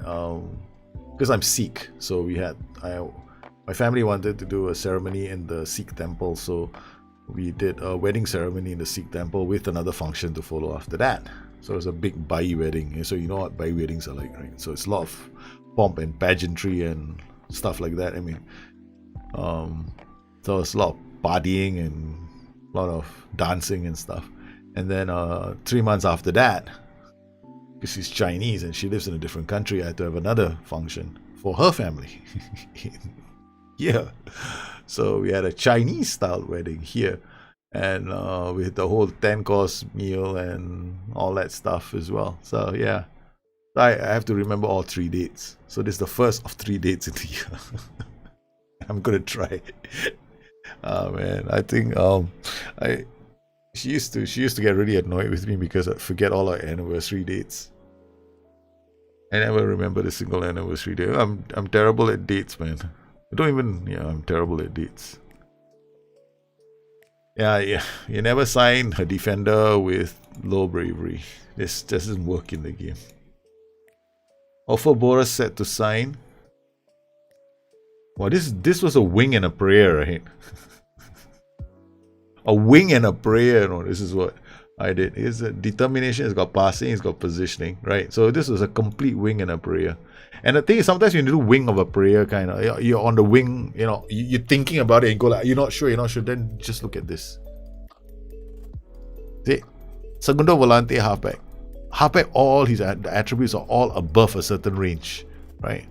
because I'm Sikh. So my family wanted to do a ceremony in the Sikh temple, so we did a wedding ceremony in the Sikh temple with another function to follow after that. So it was a big Bai wedding. So you know what Bai weddings are like, right? So it's a lot of pomp and pageantry and stuff like that. I mean, so it's a lot of partying and a lot of dancing and stuff. And then 3 months after that, because she's Chinese and she lives in a different country, I had to have another function for her family. Yeah. So we had a Chinese style wedding here. And with the whole 10-course meal and all that stuff as well. So yeah, I have to remember all 3 dates. So this is the first of 3 dates in the year. I'm gonna try. Oh man, I think she used to get really annoyed with me because I forget all our anniversary dates. I never remember a single anniversary date. I'm terrible at dates, man. I'm terrible at dates. Yeah. You never sign a defender with low bravery. This doesn't work in the game. Offer Boris set to sign. Well, this was a wing and a prayer, right? A wing and a prayer. No, this is what I did. It's a determination. It's got passing. It's got positioning, right? So this was a complete wing and a prayer. And the thing is, sometimes when you do wing of a prayer, kind of, you're on the wing. You know, you're thinking about it and go like, you're not sure. Then just look at this. See, Segundo Volante halfback. Halfback, all his attributes are all above a certain range, right?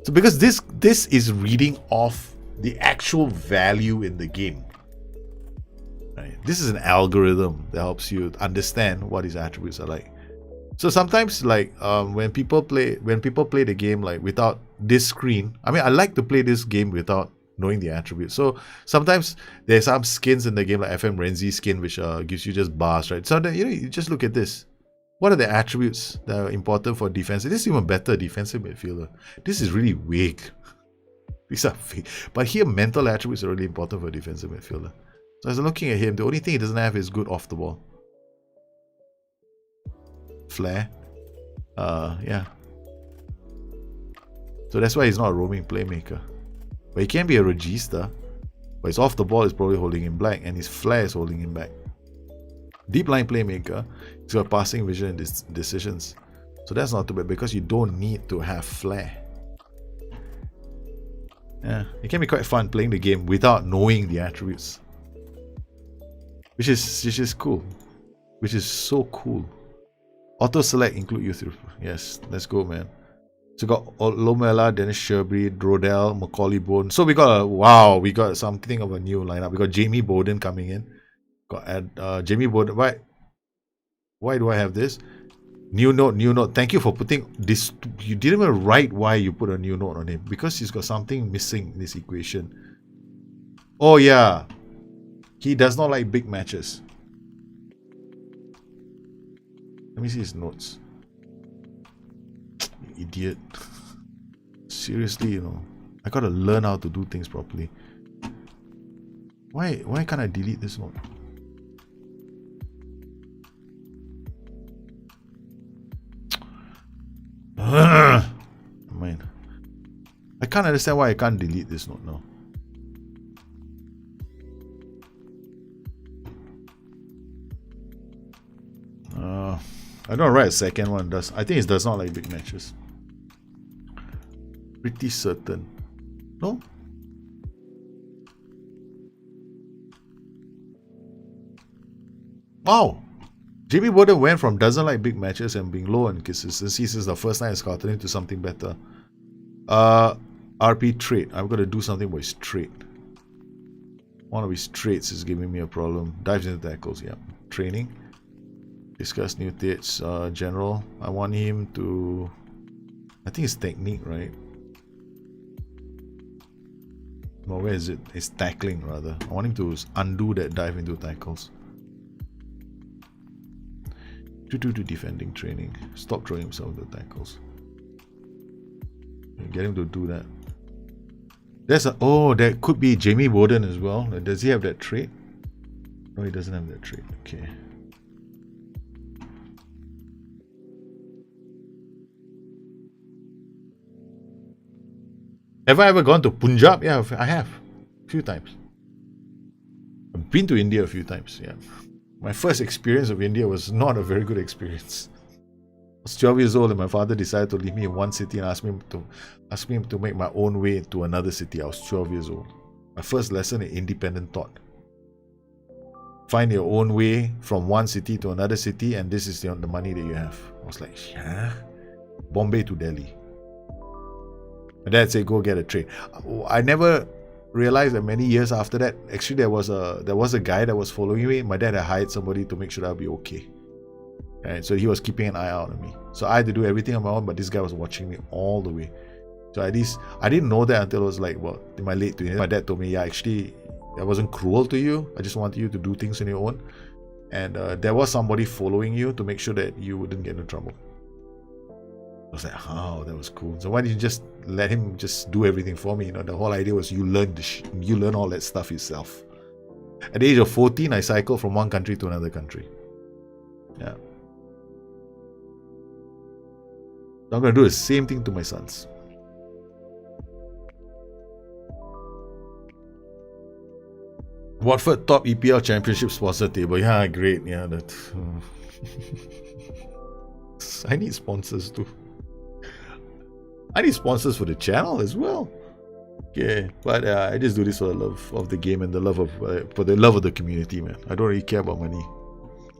So because this is reading off the actual value in the game. Right? This is an algorithm that helps you understand what his attributes are like. So sometimes, like when people play the game like without this screen, I mean, I like to play this game without knowing the attributes. So sometimes there's some skins in the game, like FM Renzi skin, which gives you just bars, right? So then, you just look at this. What are the attributes that are important for defense? This is even better defensive midfielder. This is really weak. These are fake. But here, mental attributes are really important for a defensive midfielder. So as I'm looking at him, the only thing he doesn't have is good off the ball. Flair. Yeah. So that's why he's not a roaming playmaker. But he can be a regista. But his off the ball is probably holding him back, and his flair is holding him back. Deep line playmaker. He's got passing vision and decisions. So that's not too bad because you don't need to have flair. Yeah, it can be quite fun playing the game without knowing the attributes. Which is cool. Which is so cool. Auto select include youth. Yes, let's go, man. So we got Lomela, Dennis Sherbury, Drodell, Macaulay Bone. So we got something of a new lineup. We got Jamie Bowden coming in. Got Jamie Bowden. Why do I have this? New note. Thank you for putting this. You didn't even write why you put a new note on him. Because he's got something missing in this equation. Oh yeah. He does not like big matches. Let me see his notes. You idiot. Seriously, you know. I gotta learn how to do things properly. Why can't I delete this note? Man, I can't understand why I can't delete this note now. I don't write a second one. I think it does not like big matches. Pretty certain. No? Wow! Jamie Borden went from doesn't like big matches and being low on consistency since the first time I scouted him to something better. RP trait. I'm gonna do something with his trait. One of his traits is giving me a problem. Dives into tackles, yeah. Training. Discuss new traits. General. I want him to... I think it's technique, right? No, where is it? It's tackling, rather. I want him to undo that dive into tackles. To defending training. Stop throwing himself into tackles. Get him to do that. There's a... Oh, that could be Jamie Borden as well. Does he have that trait? No, he doesn't have that trait. Okay. Have I ever gone to Punjab? Yeah, I have. A few times. I've been to India a few times, yeah. My first experience of India was not a very good experience. I was 12 years old and my father decided to leave me in one city and ask me to make my own way to another city. I was 12 years old. My first lesson in independent thought. Find your own way from one city to another city and this is the money that you have. I was like, yeah? Bombay to Delhi. My dad said, go get a train. I never realized that many years after that, actually there was a guy that was following me. My dad had hired somebody to make sure that I'll be okay. And so he was keeping an eye out on me. So I had to do everything on my own, but this guy was watching me all the way. So at least I didn't know that until I was like, well, in my late 20s. My dad told me, yeah, actually, I wasn't cruel to you. I just wanted you to do things on your own. And there was somebody following you to make sure that you wouldn't get into trouble. I was like, oh, that was cool. So why didn't you just let him just do everything for me? You know, the whole idea was you learn all that stuff yourself. At the age of 14, I cycled from one country to another country. Yeah. So I'm going to do the same thing to my sons. Watford top EPL Championship sponsor table. Yeah, great. Yeah, that. I need sponsors too. I need sponsors for the channel as well. Okay, but I just do this for the love of the game and the love of for the love of the community, man. I don't really care about money.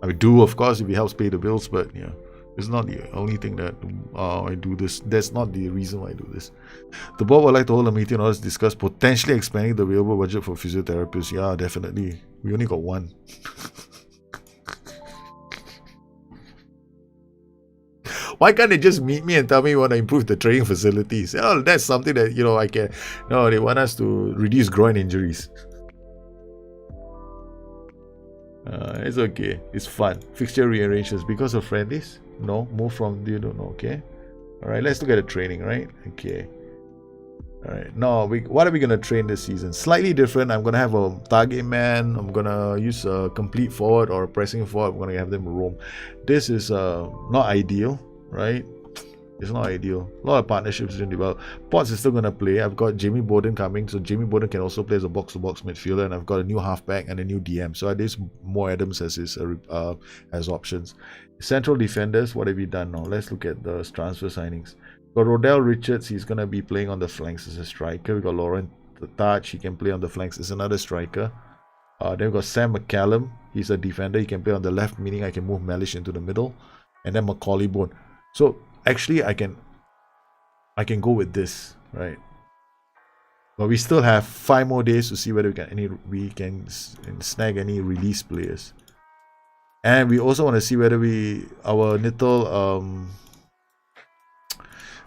I do, of course, if it helps pay the bills, but yeah, it's not the only thing that I do this. That's not the reason why I do this. The board would like to hold a meeting in order to discuss potentially expanding the available budget for physiotherapists. Yeah, definitely. We only got one. Why can't they just meet me and tell me you want to improve the training facilities? Oh, that's something that, you know, I can... No, they want us to reduce groin injuries. It's okay. It's fun. Fixture rearrangements because of friendlies? No. Move from... You don't know, okay? Alright, let's look at the training, right? Okay. Alright, now, what are we going to train this season? Slightly different. I'm going to have a target man. I'm going to use a complete forward or a pressing forward. I'm going to have them roam. This is not ideal. Right? It's not ideal. A lot of partnerships didn't develop. Potts is still going to play. I've got Jamie Borden coming, so Jamie Borden can also play as a box-to-box midfielder, and I've got a new halfback and a new DM. So there's more Adams as options. Central defenders, what have we done now? Let's look at the transfer signings. Got Rodell Richards, he's going to be playing on the flanks as a striker. We got Laurent Taj, he can play on the flanks as another striker. Then we got Sam McCallum, he's a defender. He can play on the left, meaning I can move Mellish into the middle. And then Macaulay Bone. So actually I can go with this, right? But we still have 5 more days to see whether we can snag any release players. And we also want to see whether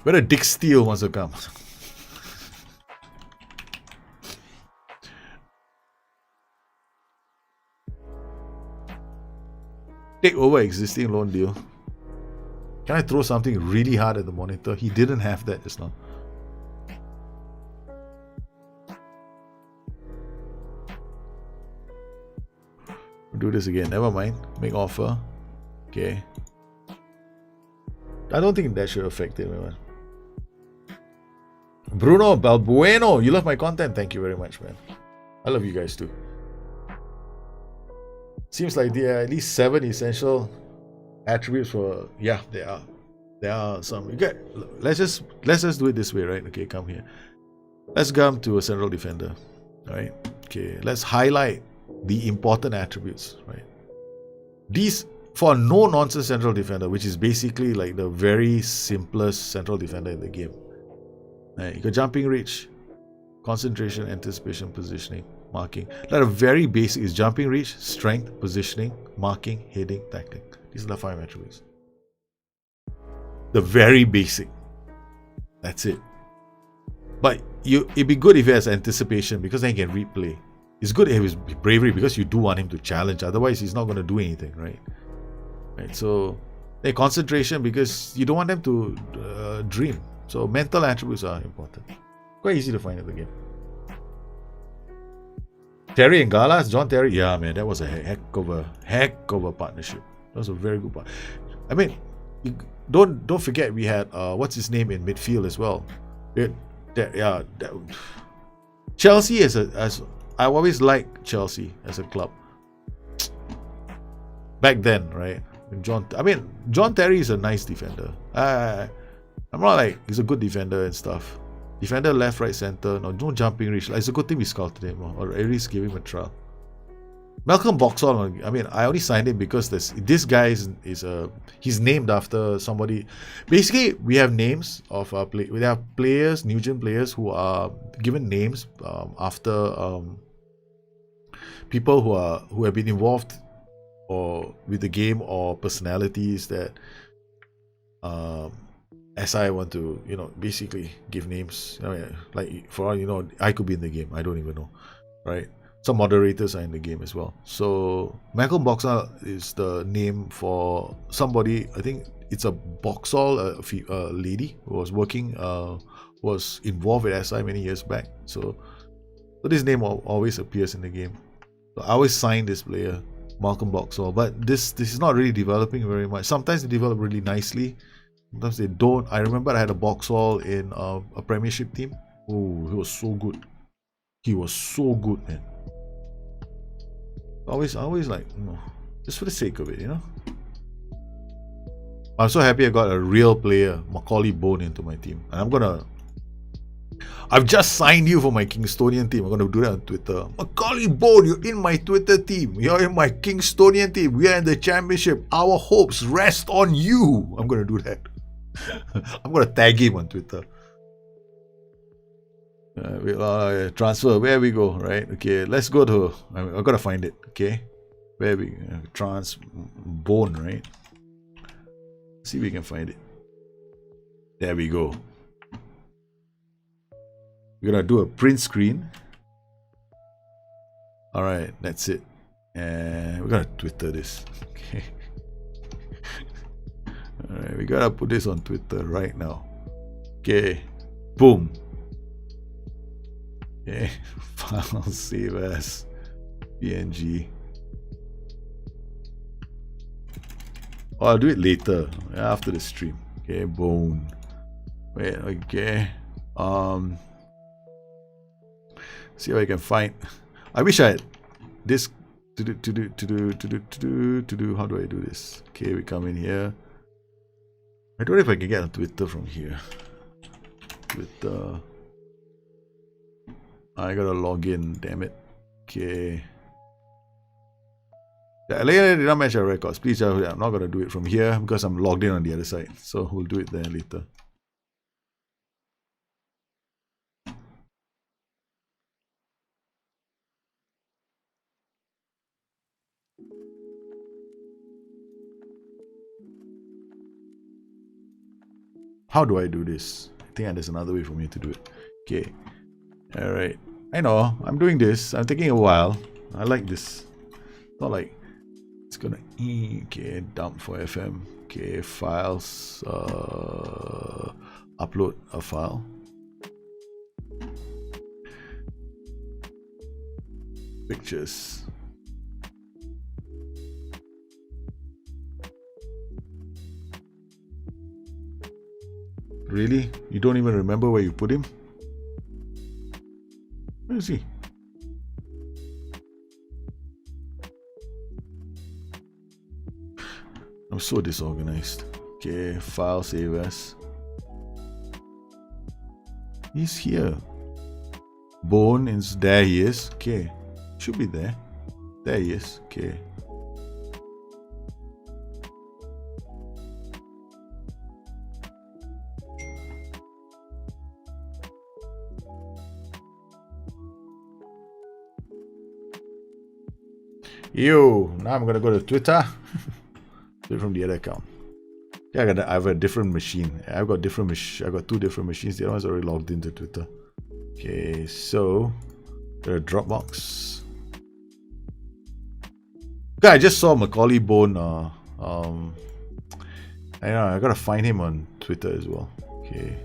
whether Dick Steele wants to come. Take over existing loan deal. Can I throw something really hard at the monitor? He didn't have that just now. We'll do this again. Never mind. Make offer. Okay. I don't think that should affect it, man. Bruno Balbueno, you love my content. Thank you very much, man. I love you guys too. Seems like there are at least 7 essential attributes for, yeah, there are some. Okay, let's just do it this way, right? Okay, come here. Let's come to a central defender. All right. Okay, let's highlight the important attributes, right? These for a no-nonsense central defender, which is basically like the very simplest central defender in the game. Right? You got jumping reach, concentration, anticipation, positioning, marking. Like a very basic is jumping reach, strength, positioning, marking, heading, tackling. These are the 5 attributes. The very basic. That's it. But it'd be good if he has anticipation because then he can replay. It's good if he has bravery because you do want him to challenge. Otherwise, he's not going to do anything, right? Right. So, concentration because you don't want them to dream. So, mental attributes are important. Quite easy to find in the game. Terry and Galas, John Terry. Yeah, man, that was a heck of a partnership. That was a very good part. I mean, don't forget we had what's his name in midfield as well. Chelsea as I always liked Chelsea as a club. Back then, right? John Terry is a nice defender. I'm not like he's a good defender and stuff. Defender left, right, center. No jumping reach. It's a good thing we scouted him or at least give him a trial. Malcolm Boxall. I mean, I only signed him because this guy he's named after somebody. Basically, we have names of we have players, New Gen players who are given names after people who have been involved or with the game or personalities that SI want to basically give names. Like for all I could be in the game. I don't even know, right? Some moderators are in the game as well. So Malcolm Boxall is the name for somebody. I think it's a Boxall, a lady who was working, was involved with SI many years back. So this name always appears in the game. So I always sign this player, Malcolm Boxall. But this is not really developing very much. Sometimes they develop really nicely. Sometimes they don't. I remember I had a Boxall in a Premiership team. Oh, he was so good. He was so good, man. Always like, just for the sake of it, I'm so happy I got a real player, Macaulay Bone, into my team. And I've just signed you for my Kingstonian team. I'm gonna do that on Twitter. Macaulay Bone, you're in my Twitter team. You're in my Kingstonian team. We are in the championship. Our hopes rest on you. I'm gonna do that. I'm gonna tag him on Twitter. Transfer, where we go, right? Okay, let's go to, I've got to find it, okay? Where we bone, right? See if we can find it. There we go. We're gonna do a print screen. All right, that's it. And we're gonna Twitter this, okay? All right, we gotta put this on Twitter right now. Okay, boom. Okay, file save as PNG. Oh, I'll do it later after the stream. Okay, bone. Wait, okay. See if I can find. I wish I had this to do. How do I do this? Okay, we come in here. I don't know if I can get on Twitter from here. Twitter. I gotta log in, damn it. Okay. Later did not match our records. Please, I'm not gonna do it from here because I'm logged in on the other side. So we'll do it there later. How do I do this? I think there's another way for me to do it. Okay. Alright. I know. I'm doing this. I'm taking a while. I like this. Not like it's gonna okay, dump for FM. Okay, files. Upload a file. Pictures. Really? You don't even remember where you put him? Where is he? I'm so disorganized. Okay, file save as. He's here. Bone is there. He is. Okay, should be there. There he is. Okay. Yo, now I'm gonna go to Twitter. Do it from the other account. Yeah, I have a different machine. I've got two different machines. The other one's already logged into Twitter. Okay, so the Dropbox. Yeah, I just saw Macaulay Bone. I know I gotta find him on Twitter as well. Okay.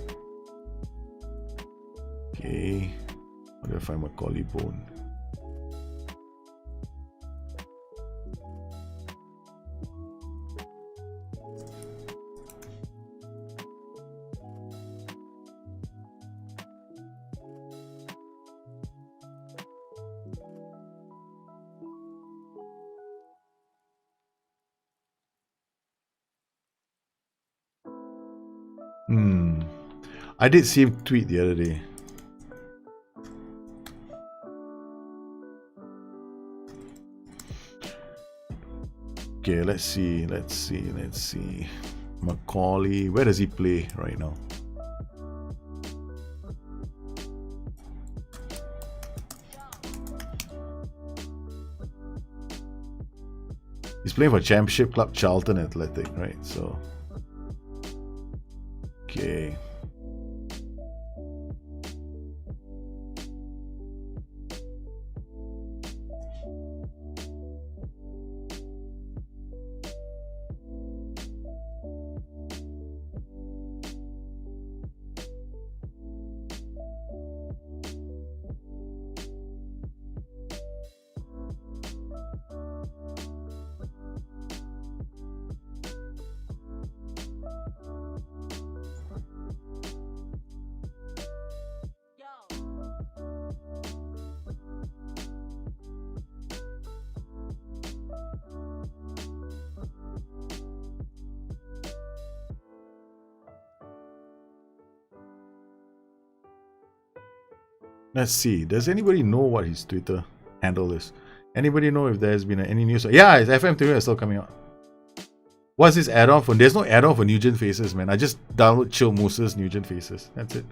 Okay. How do I find Macaulay Bone? I did see him tweet the other day. Okay, let's see. Macaulay, where does he play right now? He's playing for Championship Club Charlton Athletic, right? So, okay. Let's see. Does anybody know what his Twitter handle is? Anybody know if there's been any news? Yeah, his FM Twitter is still coming out. What's this add-on for? There's no add-on for Nugent Faces, man. I just download Chill Moose's Nugent Faces. That's it.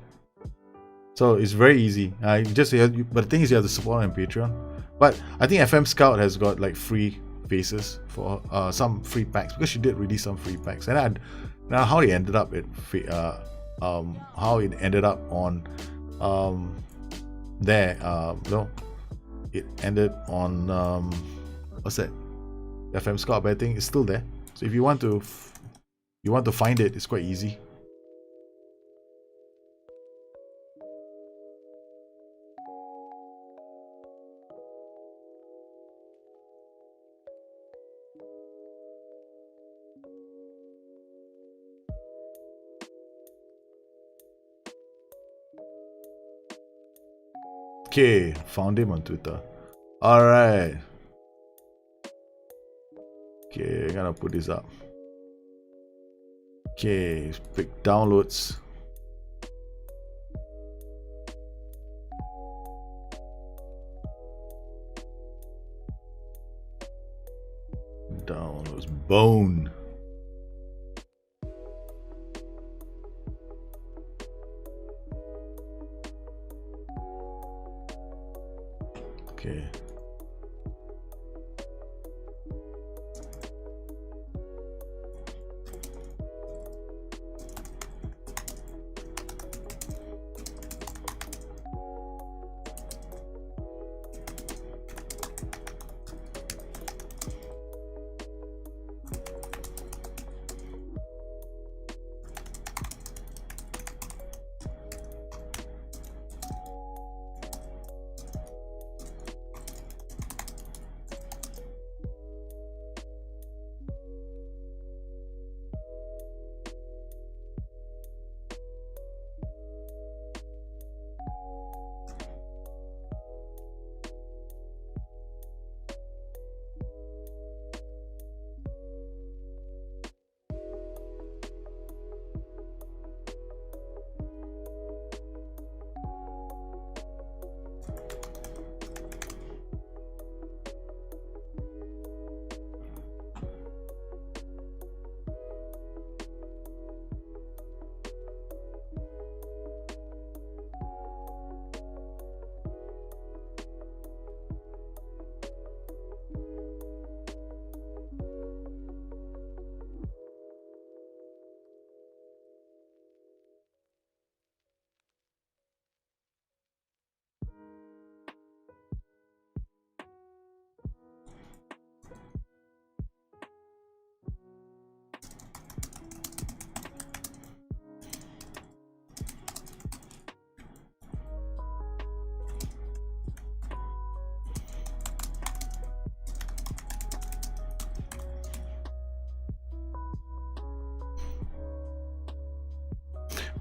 So it's very easy. But the thing is, you have to support on Patreon. But I think FM Scout has got like free faces for some free packs, because she did release some free packs. And now how it ended up on there, no, it ended on what's that? FM Scout, but I think it's still there. So if you want to find it, it's quite easy. Okay, found him on Twitter. Alright. Okay, I'm gonna put this up. Okay, pick downloads. Downloads. Bone. Okay.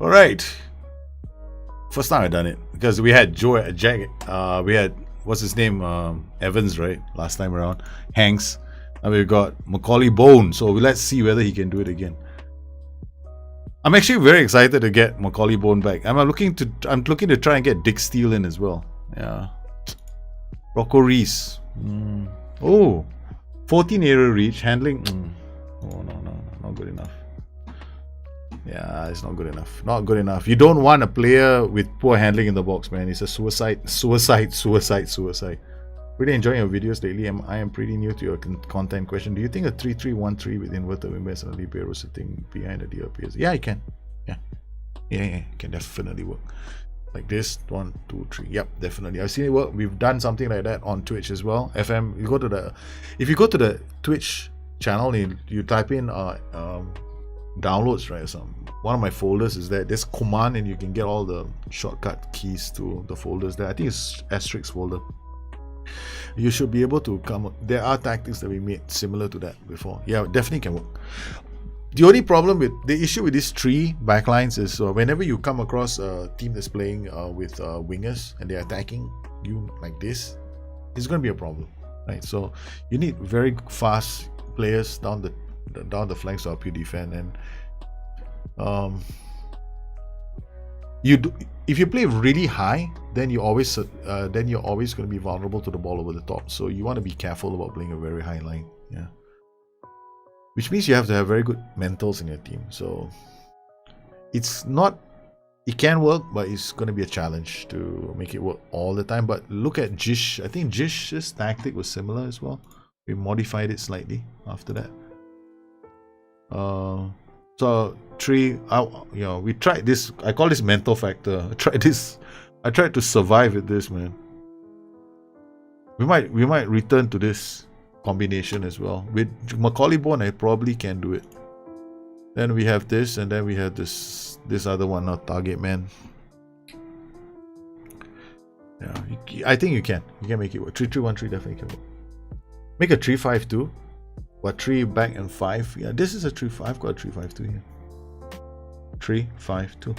All right. First time I done it because we had Jack. We had what's his name? Evans, right? Last time around, Hanks. And we got Macaulay Bone. So let's see whether he can do it again. I'm actually very excited to get Macaulay Bone back. I'm looking to try and get Dick Steele in as well. Yeah. Rocco Reese. Oh, 14 area reach handling. Oh no, not good enough. Yeah, it's not good enough. Not good enough. You don't want a player with poor handling in the box, man. It's a suicide. Really enjoying your videos lately. I am pretty new to your content question. Do you think a 3-3-1-3 with inverted wingbacks and a libero sitting behind the DLP? Yeah, it can. Yeah, it can definitely work. Like this, 1, 2, 3. Yep, definitely. I've seen it work. We've done something like that on Twitch as well. FM. If you go to the Twitch channel, you type in downloads, right? One of my folders is there. There's command, and you can get all the shortcut keys to the folders there. I think it's asterisk folder. You should be able to come. There are tactics that we made similar to that before. Yeah, definitely can work. The only problem with the issue with these 3 backlines is whenever you come across a team that's playing with wingers and they're attacking you like this, it's going to be a problem, right? So you need very fast players down the flanks to help you defend. And if you play really high, then you're always going to be vulnerable to the ball over the top. So you want to be careful about playing a very high line. Yeah. Which means you have to have very good mentals in your team. So it can work, but it's going to be a challenge to make it work all the time. But look at Jish. I think Jish's tactic was similar as well. We modified it slightly after that. So 3, we tried this. I call this mental factor. I tried to survive with this, man. We might return to this combination as well. With Macaulay Bone, I probably can do it. Then we have this, and then we have this other one, not target man. Yeah, I think you can make it work. 3-3-1-3 definitely can work. Make a 3-5-2. What, 3 back and 5? Yeah, this is a 3-5. I've got a 3-5-2 here. 3-5-2.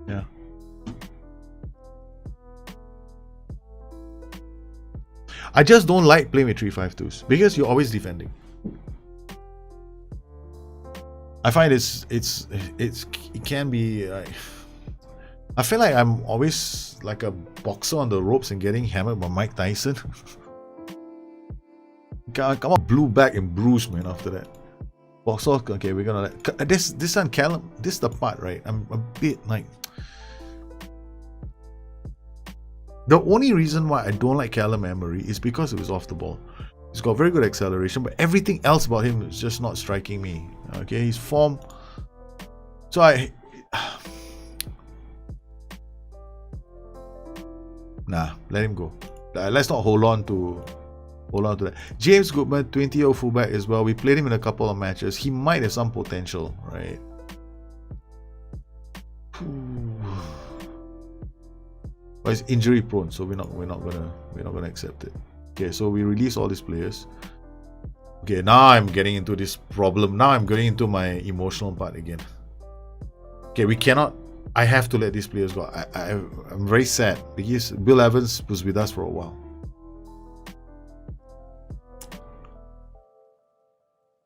Yeah. I just don't like playing with 3-5-2s because you're always defending. I find it can be. I feel like I'm always like a boxer on the ropes and getting hammered by Mike Tyson. Come on, blew back and bruised, man. After that, box off. Okay, we're gonna this one, Callum. This is the part, right? I'm a bit like. The only reason why I don't like Callum Emery is because it was off the ball. He's got very good acceleration, but everything else about him is just not striking me. Okay, his form. So let him go. Let's not hold on to that. James Goodman, 20-year-old fullback as well. We played him in a couple of matches. He might have some potential, right? But it's injury prone, so we're not gonna accept it. Okay, so we release all these players. Okay, now I'm getting into this problem. Now I'm getting into my emotional part again. Okay, we cannot. I have to let these players go. I'm very sad because Bill Evans was with us for a while.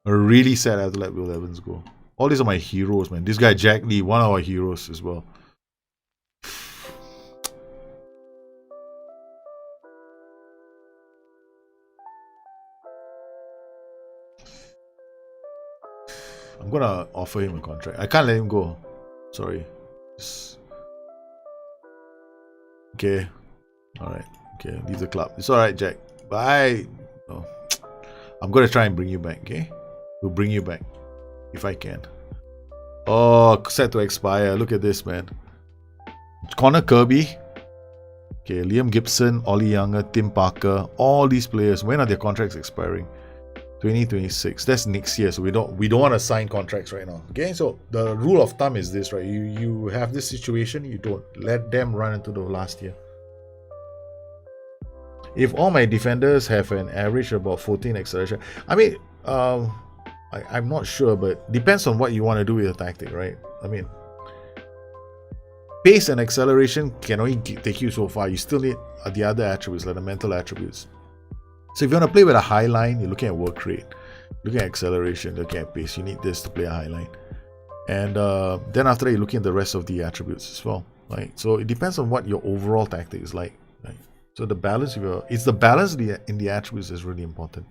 I'm really sad I have to let Bill Evans go. All these are my heroes, man. This guy Jack Lee, one of our heroes as well. I'm gonna offer him a contract. I can't let him go. Sorry. Okay. Alright. Okay, leave the club. It's alright, Jack. Bye. Oh. I'm gonna try and bring you back, okay? We'll bring you back. If I can. Oh, set to expire. Look at this, man. Connor Kirby. Okay, Liam Gibson, Ollie Younger, Tim Parker. All these players. When are their contracts expiring? 2026. That's next year, so we don't want to sign contracts right now. Okay, so the rule of thumb is this, right? You have this situation, you don't let them run into the last year. If all my defenders have an average of about 14 acceleration, I mean, I'm not sure, but depends on what you want to do with the tactic, right? I mean, pace and acceleration can only take you so far. You still need the other attributes, like the mental attributes. So if you want to play with a high line, you're looking at work rate, looking at acceleration, looking at pace. You need this to play a high line. And then after that, you're looking at the rest of the attributes as well. Right? So it depends on what your overall tactic is like. Right? So the balance, it's the balance in the attributes is really important.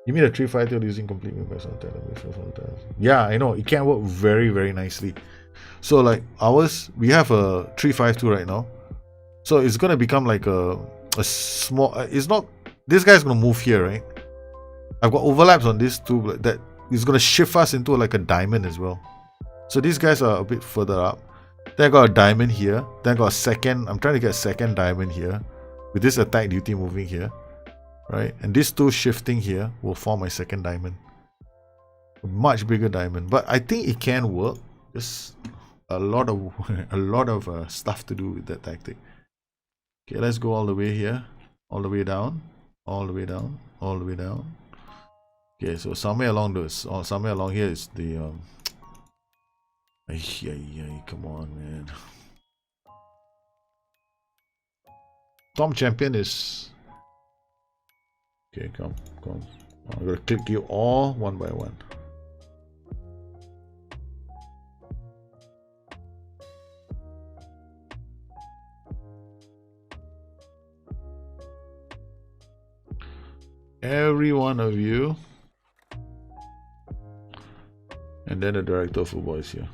You mean a 3-5 using complete movement sometimes? Yeah, I know. It can work very, very nicely. So like ours, we have a 3-5-2 right now. So it's gonna become like a small. It's not. This guy's gonna move here, right? I've got overlaps on this too. That is gonna shift us into like a diamond as well. So these guys are a bit further up. Then I got a diamond here. Then I got a second. I'm trying to get a second diamond here, with this attack duty moving here, right? And these two shifting here will form my second diamond. A much bigger diamond, but I think it can work. Just a lot of stuff to do with that tactic. Okay, let's go all the way here, all the way down, all the way down, all the way down. Okay, so somewhere along this, or somewhere along here is the come on, man. Tom Champion is okay. Come. I'm gonna click you all one by one. Every one of you, and then the director of football is here.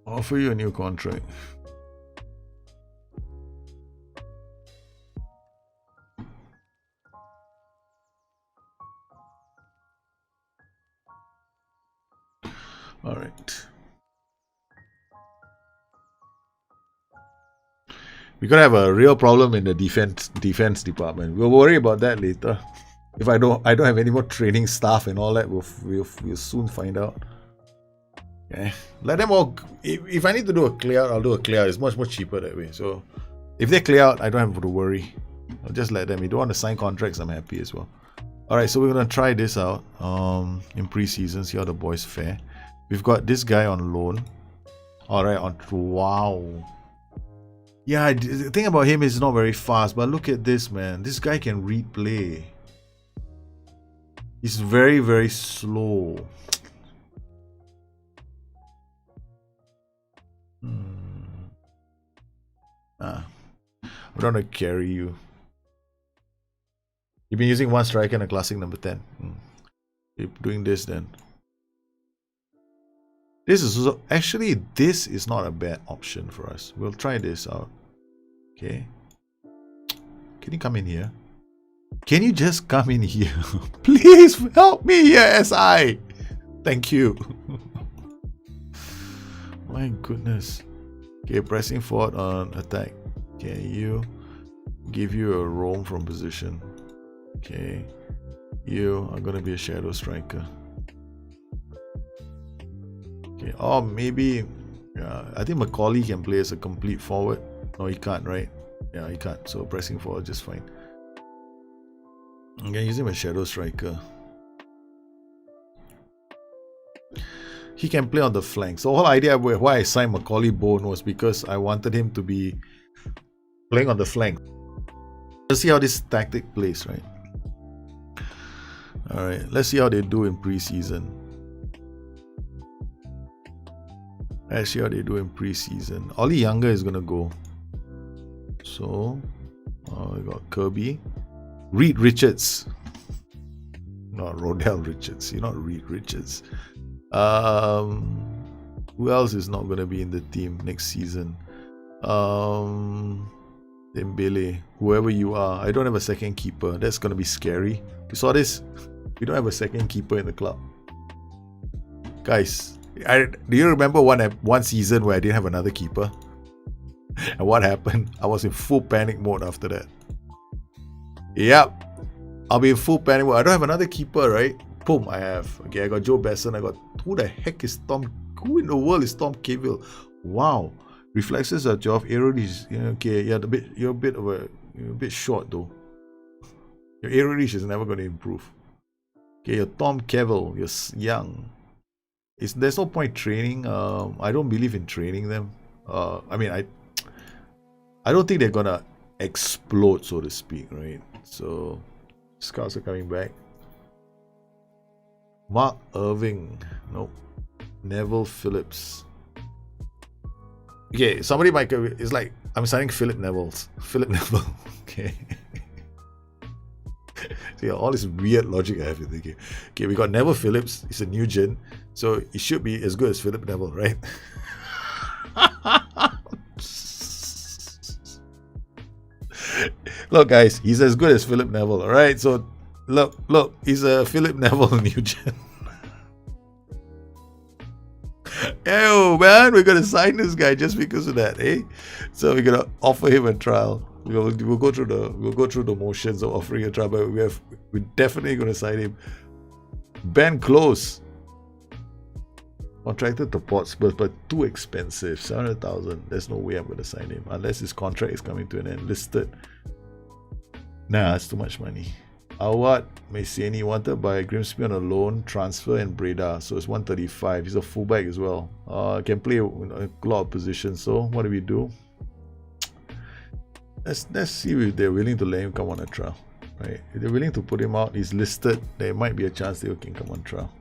Offer you a new contract. All right. We're gonna have a real problem in the defense department. We'll worry about that later. If I don't have any more training staff and all that, we'll soon find out. Okay. Let them all. If I need to do a clear out, I'll do a clear out. It's much more cheaper that way. So if they clear out, I don't have to worry. I'll just let them. If you don't want to sign contracts, I'm happy as well. Alright, so we're gonna try this out in preseason, see how the boys fare. We've got this guy on loan. Alright, wow. Yeah, the thing about him is not very fast, but look at this, man. This guy can read play. He's very, very slow. I'm gonna carry you. You've been using one striker and a classic number 10. Keep doing this then. This is actually, this is not a bad option for us. We'll try this out. Okay. Can you come in here? Can you just come in here? Please help me here, SI. Thank you. My goodness. Okay, pressing forward on attack. Okay, you give you a roam from position. Okay. You are gonna be a shadow striker. Okay, or maybe I think Macaulay can play as a complete forward. No, he can't, right? Yeah, he can't. So pressing forward just fine. Okay, using my shadow striker. He can play on the flanks. So the whole idea of why I signed Macaulay Bone was because I wanted him to be playing on the flank. Let's see how this tactic plays, right? Alright, let's see how they do in preseason. Let's see how they do in preseason. Ollie Younger is gonna go. So we got Kirby. Reed Richards. Not Rodell Richards. You're not Reed Richards. Who else is not gonna be in the team next season? Dembele. Whoever you are. I don't have a second keeper. That's gonna be scary. You saw this? We don't have a second keeper in the club. Guys, do you remember one season where I didn't have another keeper? And what happened? I was in full panic mode after that. Yep. I'll be in full panic mode. I don't have another keeper, right? Boom, I have. Okay, I got Joe Besson. I got... Who the heck is Tom... Who in the world is Tom Cavill? Wow. Reflexes are 12. Aero reach... Okay, you're a bit short though. Your aero reach is never going to improve. Okay, you're Tom Cavill. You're young. There's no point training. I don't believe in training them. I mean, I don't think they're gonna explode, so to speak, right? So scouts are coming back. Mark Irving. Nope. Neville Phillips. Okay, somebody might go, it's like I'm signing Philip Neville. Okay. See, all this weird logic I have to think. Okay, we got Neville Phillips. He's a new gen, so he should be as good as Philip Neville, right? Look, guys, he's as good as Philip Neville, all right? So, look, he's a Philip Neville new gen. Yo, man, we're gonna sign this guy just because of that, eh? So we're gonna offer him a trial. We'll go through the motions of offering a trial, but we're definitely gonna sign him. Ben Close, contracted to Portsmouth, but too expensive, 700,000. There's no way I'm gonna sign him unless his contract is coming to an end. Listed. Nah, that's too much money. Awad Messiani wanted by Grimsby on a loan transfer and Breda, so it's 135. He's a fullback as well. Can play a lot of positions. So what do we do? Let's see if they're willing to let him come on a trial. Right? If they're willing to put him out, he's listed. There might be a chance they can come on trial.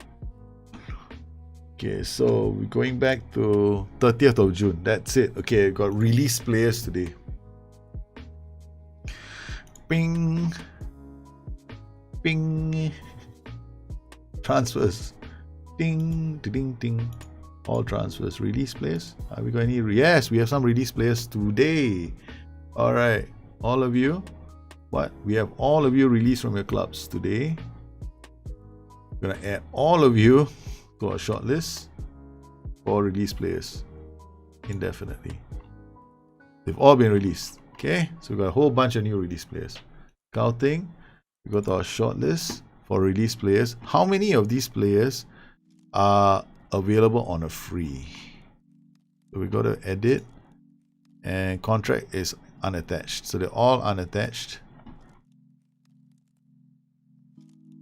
Okay, so we're going back to 30th of June. That's it. Okay, we got release players today. Bing. Bing. Transfers. Ding, ding, ding. All transfers. Release players. Have we got any? Yes, we have some release players today. All right, all of you. What? We have all of you released from your clubs today. We're gonna add all of you to our shortlist for release players indefinitely. They've all been released. Okay, so we've got a whole bunch of new release players. Scouting. We go to our shortlist for release players. How many of these players are available on a free? So we go to edit, and contract is unattached. So they're all unattached.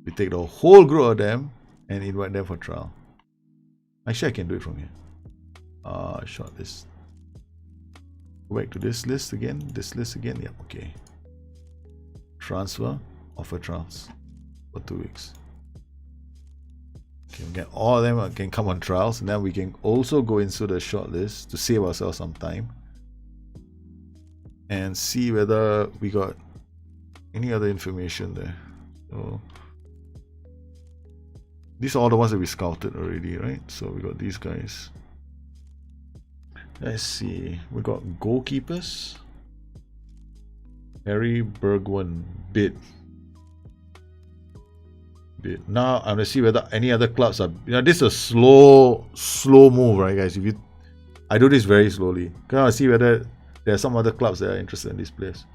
We take the whole group of them and invite them for trial. Actually, I can do it from here. Shortlist. Go back to this list again. Yeah, okay. Transfer. Offer trials for 2 weeks. Okay, we get all of them can come on trials, and then we can also go into the shortlist to save ourselves some time and see whether we got any other information there. So these are all the ones that we scouted already, right? So we got these guys. Let's see. We got goalkeepers. Harry Bergwijn bid. Now I'm gonna see whether any other clubs are. This is a slow move, right, guys? I do this very slowly. I want to see whether there are some other clubs that are interested in these players.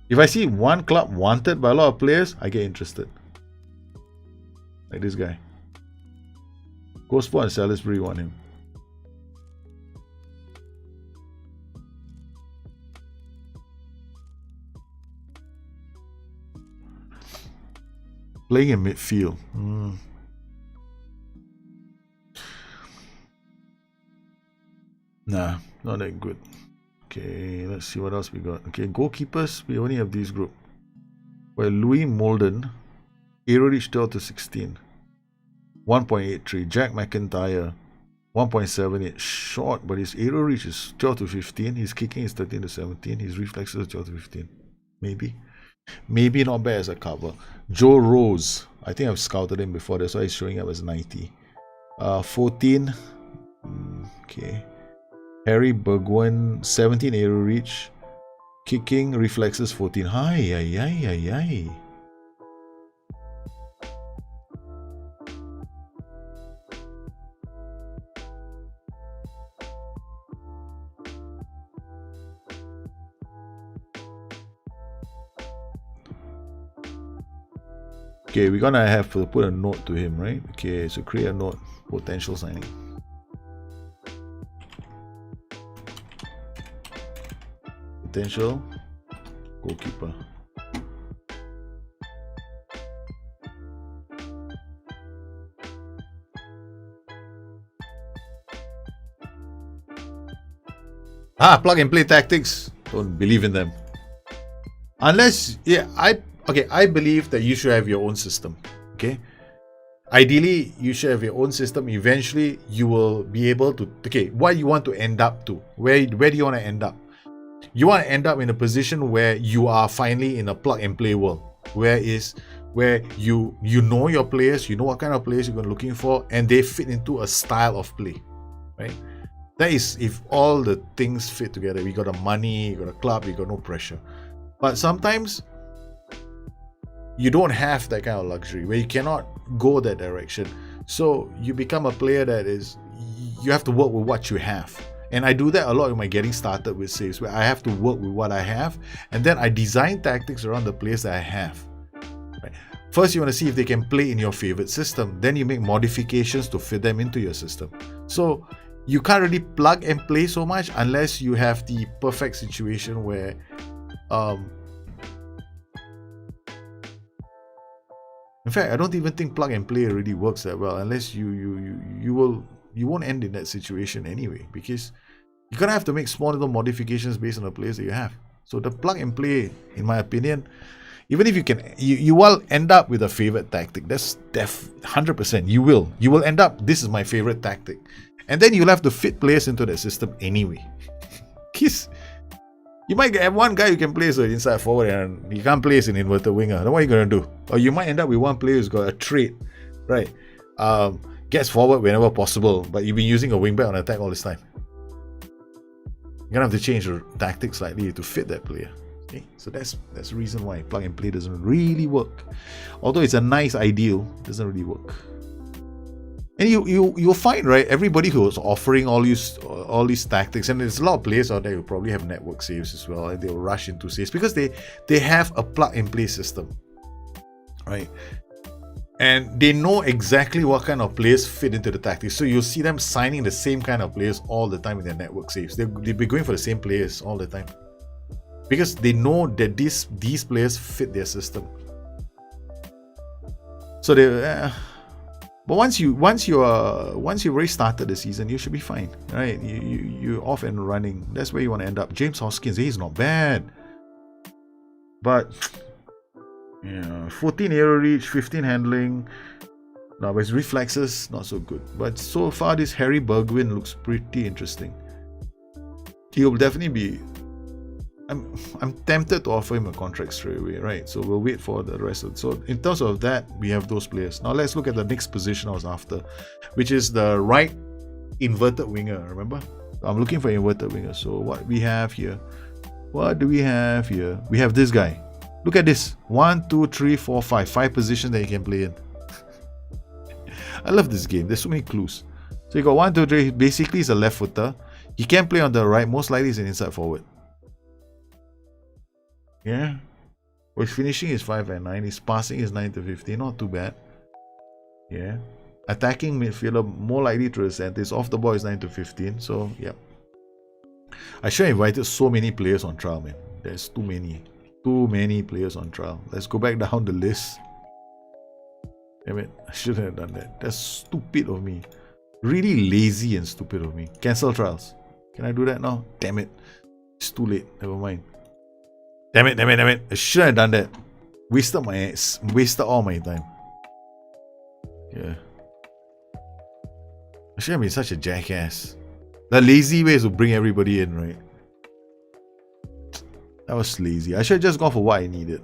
If I see one club wanted by a lot of players, I get interested. Like this guy. Gosport and Salisbury want him. Playing in midfield. Nah, not that good. Okay, let's see what else we got. Okay, goalkeepers, we only have this group. Well, Louis Molden, Aeroreach 12 to 16, 1.83. Jack McIntyre, 1.78. Short, but his Aeroreach is 12 to 15. His kicking is 13 to 17. His reflexes is 12 to 15. Maybe not bad as a cover. Joe Rose, I think I've scouted him before, that's why he's showing up as 90. 14. Okay. Harry Bergwijn, 17 Aeroreach. Kicking, reflexes 14. Hi. Okay, we're gonna have to put a note to him, right? Okay, so create a note. Potential signing. Potential goalkeeper. Plug and play tactics. Don't believe in them. Unless, I believe that you should have your own system. Okay. Ideally, you should have your own system. Eventually, you will be able to. Okay, what you want to end up to? Where do you want to end up? You want to end up in a position where you are finally in a plug and play world, where you know your players, you know what kind of players you're looking for, and they fit into a style of play, right? That is if all the things fit together. We got the money, you got a club, you got no pressure. But sometimes you don't have that kind of luxury where you cannot go that direction. So you become a player that is, you have to work with what you have. And I do that a lot in my getting started with saves, where I have to work with what I have, and then I design tactics around the players that I have. Right? First, you want to see if they can play in your favorite system. Then you make modifications to fit them into your system. So you can't really plug and play so much unless you have the perfect situation where in fact, I don't even think plug and play really works that well, unless you won't end in that situation anyway, because you're gonna have to make small little modifications based on the players that you have. So the plug and play, in my opinion, even if you will end up with a favorite tactic. That's 100%. You will end up, this is my favorite tactic, and then you'll have to fit players into that system anyway. Because you might have one guy who can play as an inside forward and you can't play as an inverted winger. Then what are you going to do? Or you might end up with one player who's got a trait, right? Gets forward whenever possible, but you've been using a wingback on attack all this time. You're going to have to change your tactics slightly to fit that player. Okay? So that's the reason why plug and play doesn't really work. Although it's a nice ideal, it doesn't really work. And you'll find, right, everybody who's offering all these tactics, and there's a lot of players out there who probably have network saves as well, and they'll rush into saves because they have a plug and play system, right? And they know exactly what kind of players fit into the tactics. So you'll see them signing the same kind of players all the time in their network saves. They'll be going for the same players all the time because they know that these players fit their system. So but once you already started the season, you should be fine, right? You're off and running. That's where you want to end up. James Hoskins, he's not bad, but 14 aero reach, 15 handling. Now his reflexes not so good. But so far, this Harry Bergwijn looks pretty interesting. He'll definitely be. I'm tempted to offer him a contract straight away, right? So we'll wait for the rest of it. So in terms of that, we have those players. Now let's look at the next position I was after, which is the right inverted winger. Remember? I'm looking for inverted winger. So what we have here? What do we have here? We have this guy. Look at this. 1, 2, 3, 4, 5. 5 positions that you can play in. I love this game. There's so many clues. So you got 1, 2, 3. Basically, he's a left footer. He can play on the right. Most likely, he's an inside forward. Yeah. Well, his finishing is 5 and 9. His passing is 9 to 15. Not too bad. Yeah. Attacking midfielder, more likely to the center. His off the ball is 9 to 15. So, yeah. I should have invited so many players on trial, man. There's too many. Too many players on trial. Let's go back down the list. Damn it. I shouldn't have done that. That's stupid of me. Really lazy and stupid of me. Cancel trials. Can I do that now? Damn it. It's too late. Never mind. Damn it. I shouldn't have done that. Wasted all my time. Yeah. I shouldn't have been such a jackass. The lazy way is to bring everybody in, right? That was lazy. I should have just gone for what I needed.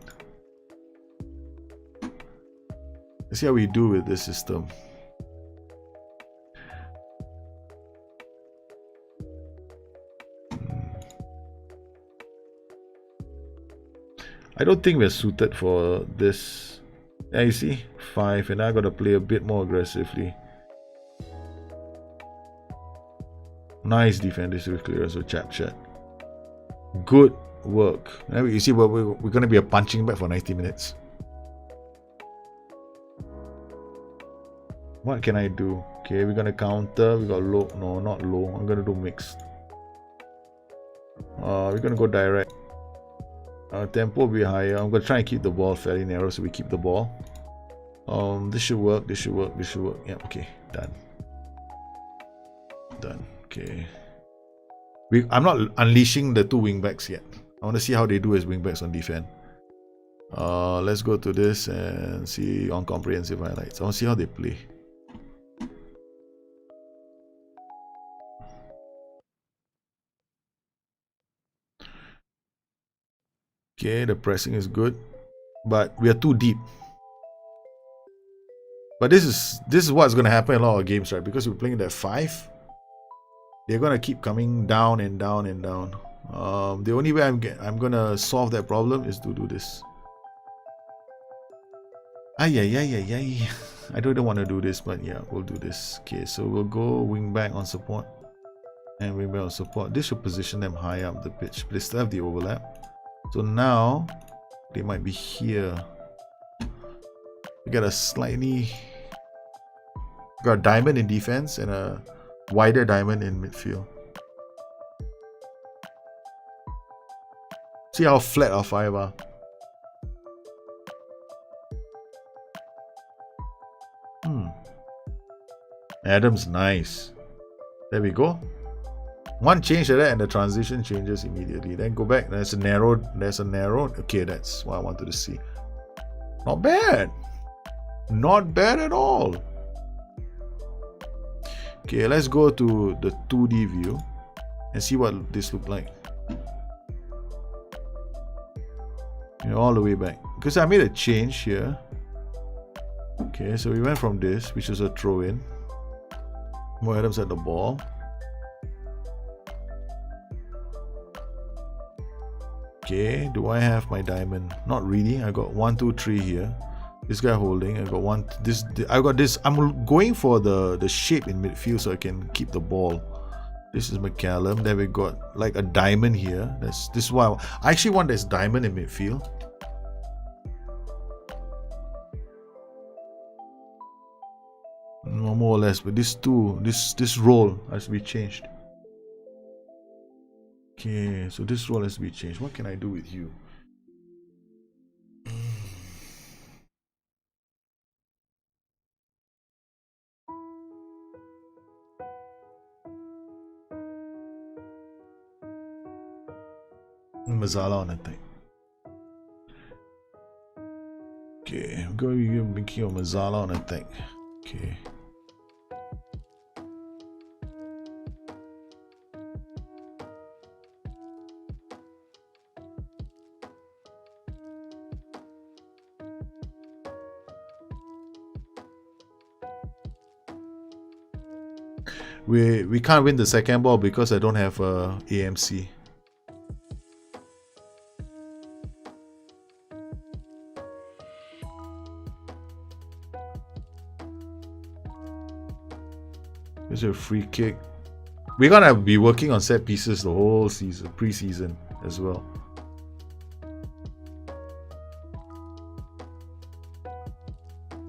Let's see how we do with this system. I don't think we're suited for this. Yeah, you see? 5, and I gotta play a bit more aggressively. Nice defensive clearance with Chapchat. Good work. You see, we're gonna be a punching bag for 90 minutes. What can I do? Okay, we're gonna counter. We got low. No, not low. I'm gonna do mixed. We're gonna go direct. Tempo will be higher. I'm gonna try and keep the ball fairly narrow so we keep the ball. This should work. This should work. This should work. Yeah. Okay. Done. Okay. I'm not unleashing the two wingbacks yet. I want to see how they do as wingbacks on defense. Let's go to this and see on comprehensive highlights. I want to see how they play. Okay, the pressing is good, but we are too deep. But this is what's going to happen in a lot of games, right? Because we're playing that 5, they're going to keep coming down and down and down. The only way I'm going to solve that problem is to do this. I don't want to do this, but yeah, we'll do this. Okay, so we'll go wing back on support and wing back on support. This should position them high up the pitch, but they still have the overlap. So now they might be here. We got a diamond in defense and a wider diamond in midfield. See how flat our 5 are. Adam's nice. There we go. One change like that and the transition changes immediately. Then go back. There's a narrow. Okay, that's what I wanted to see. Not bad. Not bad at all. Okay, let's go to the 2D view and see what this looks like. All the way back. Because I made a change here. Okay, so we went from this, which is a throw in. Mo Adams at the ball. Okay, do I have my diamond? Not really. I got 1, 2, 3 here. This guy holding. I got one. I got this. I'm going for the shape in midfield so I can keep the ball. This is McCallum. Then we got like a diamond here. This is why I actually want this diamond in midfield. No, more or less, but this role has to be changed. Okay, so this role has to be changed. What can I do with you? Mazala on attack. Okay, I'm going to be making your Mazala on attack. Okay. We can't win the second ball because I don't have a AMC. There's a free kick. We're gonna be working on set pieces the whole season, pre-season as well.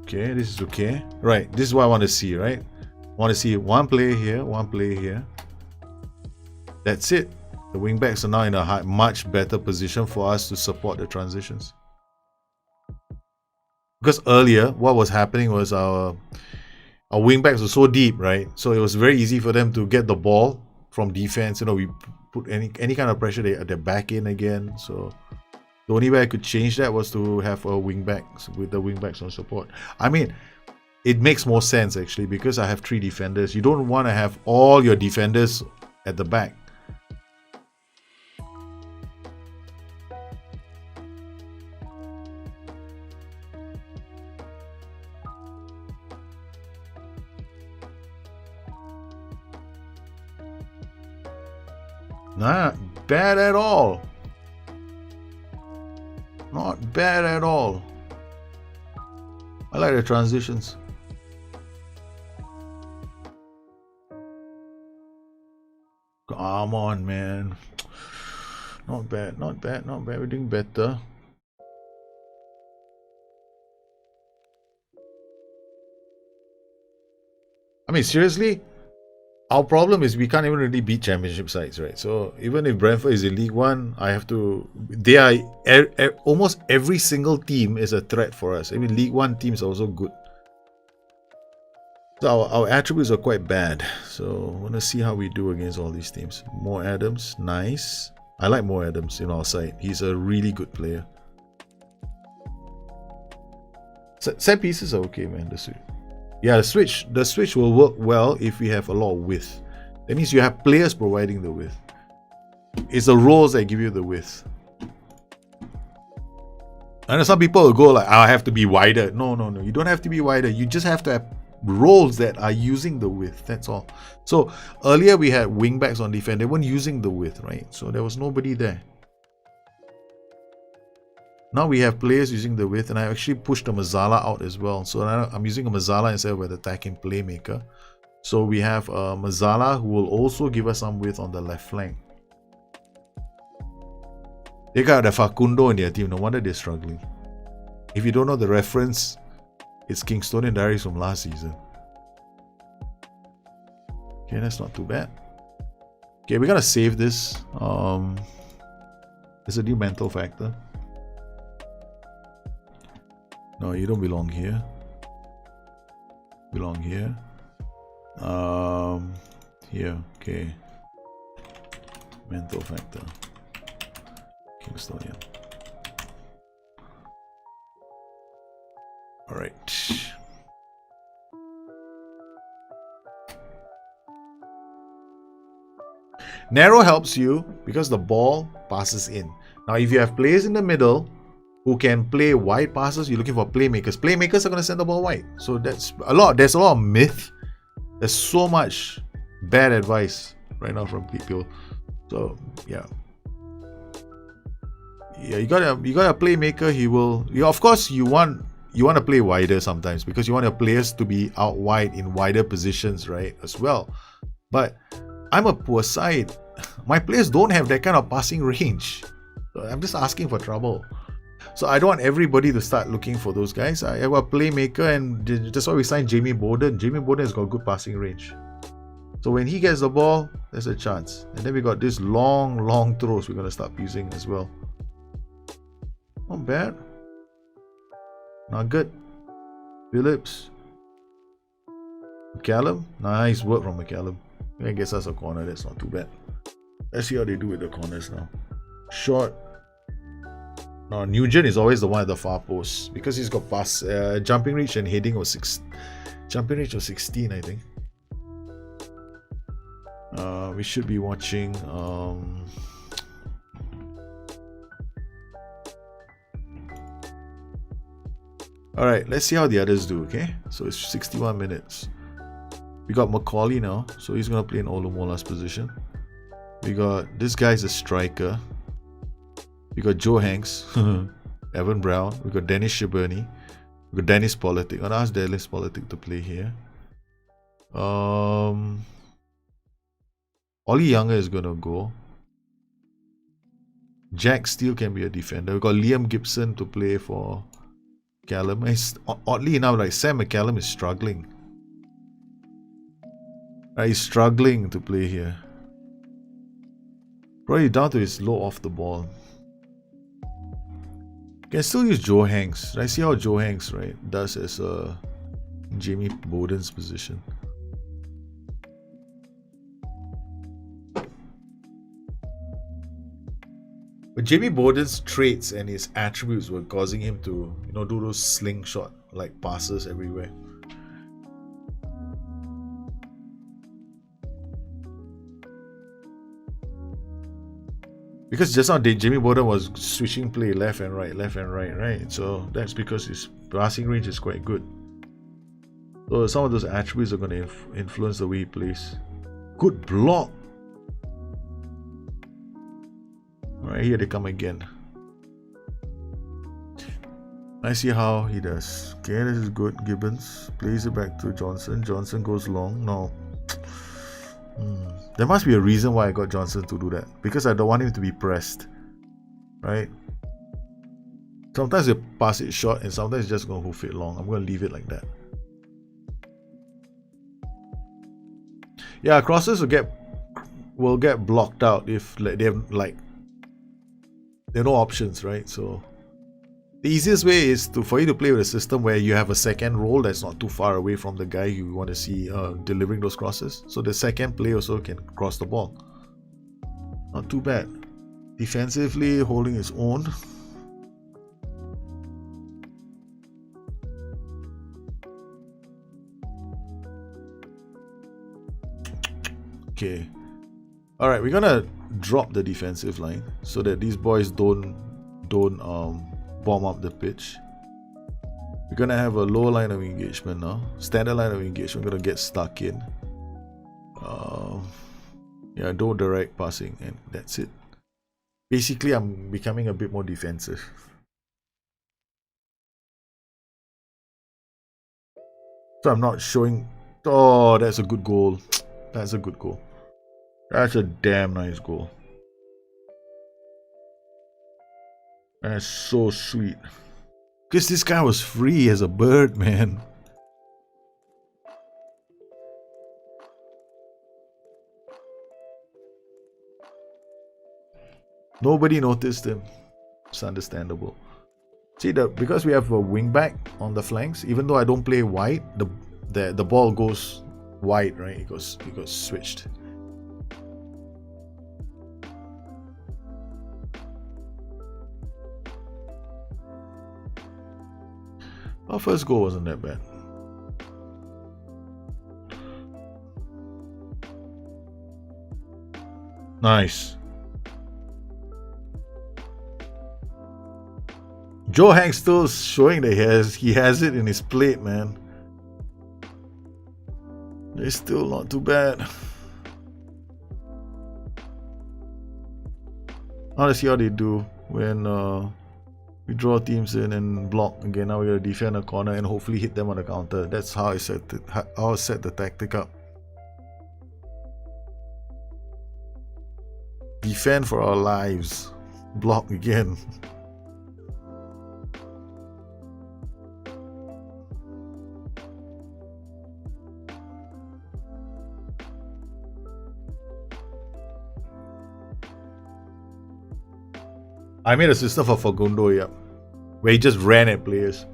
Okay, this is okay. Right, this is what I want to see, right? I want to see one player here, one player here. That's it. The wingbacks are now in a much better position for us to support the transitions. Because earlier, what was happening was our wingbacks were so deep, right? So it was very easy for them to get the ball from defense. You know, we put any kind of pressure, they're back in again. So the only way I could change that was to have a wingbacks with the wingbacks on support. I mean, it makes more sense actually because I have 3 defenders. You don't want to have all your defenders at the back. Not bad at all. Not bad at all. I like the transitions. Come on, man. Not bad, not bad, not bad. We're doing better. I mean, seriously, our problem is we can't even really beat championship sides, right? So even if Brentford is in League One, I have to. They are almost every single team is a threat for us. I mean, League One teams are also good. So our attributes are quite bad. So I want to see how we do against all these teams. More Adams, nice. I like More Adams in our side. He's a really good player. Set pieces are okay, man. The switch will work well if we have a lot of width. That means you have players providing the width. It's the roles that give you the width. I know some people will go like, I have to be wider. No. You don't have to be wider. You just have to have roles that are using the width. That's all. So earlier we had wingbacks on defense. They weren't using the width, right? So there was nobody there. Now we have players using the width, and I actually pushed a Mazzala out as well. So I'm using a Mazzala instead of an attacking playmaker. So we have a Mazzala who will also give us some width on the left flank. They got the Facundo in their team. No wonder they're struggling. If you don't know the reference, it's Kingstonian Diaries from last season. Okay, that's not too bad. Okay, we gotta save this. There's a new mental factor. No, you don't belong here. Belong here. Here, okay. Mental factor. Kingstonian. Alright. Narrow helps you because the ball passes in. Now, if you have players in the middle who can play wide passes, you're looking for playmakers. Playmakers are going to send the ball wide. So that's a lot. There's a lot of myth. There's so much bad advice right now from people. So yeah, you got a playmaker. He will. Of course, you want to play wider sometimes because you want your players to be out wide in wider positions, right? As well. But I'm a poor side. My players don't have that kind of passing range. So I'm just asking for trouble. So I don't want everybody to start looking for those guys. I have a playmaker, and that's why we signed Jamie Bowden. Jamie Bowden has got good passing range. So when he gets the ball, there's a chance. And then we got this long throws we're going to start using as well. Not bad. Not good. Phillips. McCallum. Nice work from McCallum. I guess that's a corner. That's not too bad. Let's see how they do with the corners now. Short. Now Nugent is always the one at the far post because he's got pass, jumping reach and heading was 16, I think. We should be watching. All right, let's see how the others do. Okay, so it's 61 minutes. We got Macaulay now, so he's gonna play in Olumola's position. We got this guy's a striker. We got Joe Hanks, Evan Brown. We got Dennis Shiberny. We got Dennis Politic. I'll ask Dennis Politic to play here. Ollie Younger is gonna go. Jack Steele can be a defender. We got Liam Gibson to play for Callum. Oddly enough, like Sam McCallum is struggling. He's struggling to play here. Probably down to his low off the ball. Can still use Joe Hanks. I see how Joe Hanks does as Jamie Bowden's position. But Jamie Bowden's traits and his attributes were causing him to, do those slingshot like passes everywhere. Because just now Jamie Bowden was switching play left and right, right? So that's because his passing range is quite good. So some of those attributes are going to influence the way he plays. Good block. Alright, here they come again. I see how he does. Okay, this is good. Gibbons plays it back to Johnson. Johnson goes long. No. There must be a reason why I got Johnson to do that. Because I don't want him to be pressed. Right? Sometimes they pass it short and sometimes it's just going to hoof it long. I'm going to leave it like that. Yeah, crosses will get blocked out if they have there are no options, right? So The easiest way is for you to play with a system where you have a second role that's not too far away from the guy you want to see delivering those crosses. So the second player also can cross the ball. Not too bad. Defensively, holding his own. Okay. Alright, we're gonna drop the defensive line so that these boys don't bomb up the pitch. We're gonna have a low line of engagement now. Standard line of engagement. We're gonna get stuck in. Yeah, no direct passing, and that's it. Basically, I'm becoming a bit more defensive. So I'm not showing. Oh, that's a good goal. That's a good goal. That's a damn nice goal. That's so sweet. Because this guy was free as a bird, man. Nobody noticed him. It's understandable. See, because we have a wing back on the flanks, even though I don't play wide, the ball goes wide, right? It goes switched. Our first goal wasn't that bad. Nice. Joe Hanks still showing that he has it in his plate, man. It's still not too bad. I want to see how they do when we draw teams in and block again. Now we're gonna defend a corner and hopefully hit them on the counter. That's how I set the tactic up. Defend for our lives. Block again. I made a system for Fagundo, yeah, where he just ran at players.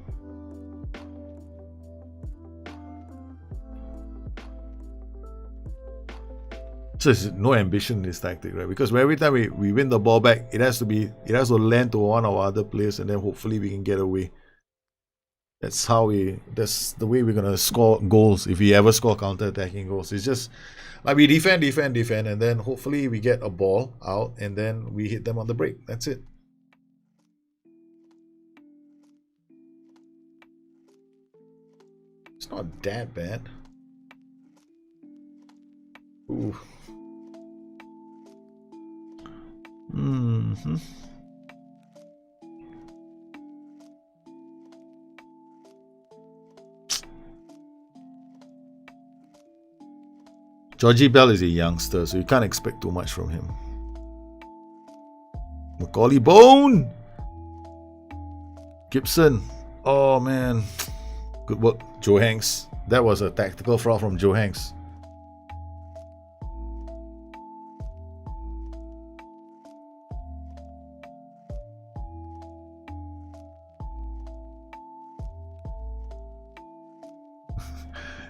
So there's no ambition in this tactic, right? Because every time we win the ball back, it has to land to one of our other players, and then hopefully we can get away. That's the way we're gonna score goals if we ever score counter-attacking goals. It's just like we defend, and then hopefully we get a ball out, and then we hit them on the break. That's it. It's not that bad. Ooh. Georgie Bell is a youngster, so you can't expect too much from him. Macaulay Bone! Gibson. Oh man. Good work, Joe Hanks. That was a tactical foul from Joe Hanks.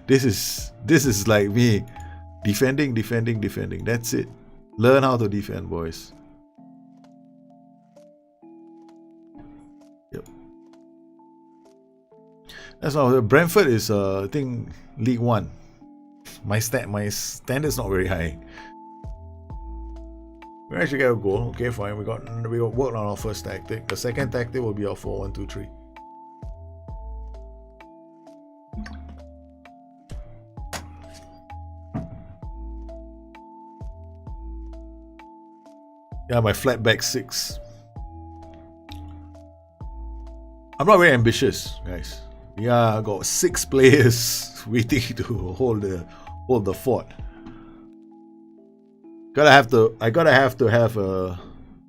This is like me. Defending. That's it. Learn how to defend, boys. Yep. That's all. Brentford is I think League One. My standard's not very high. We actually get a goal. Okay, fine. We got worked on our first tactic. The second tactic will be our 4-1-2-3. Yeah, my flat back 6. I'm not very ambitious, guys. Yeah, I got 6 players waiting to hold the fort. I gotta have to have a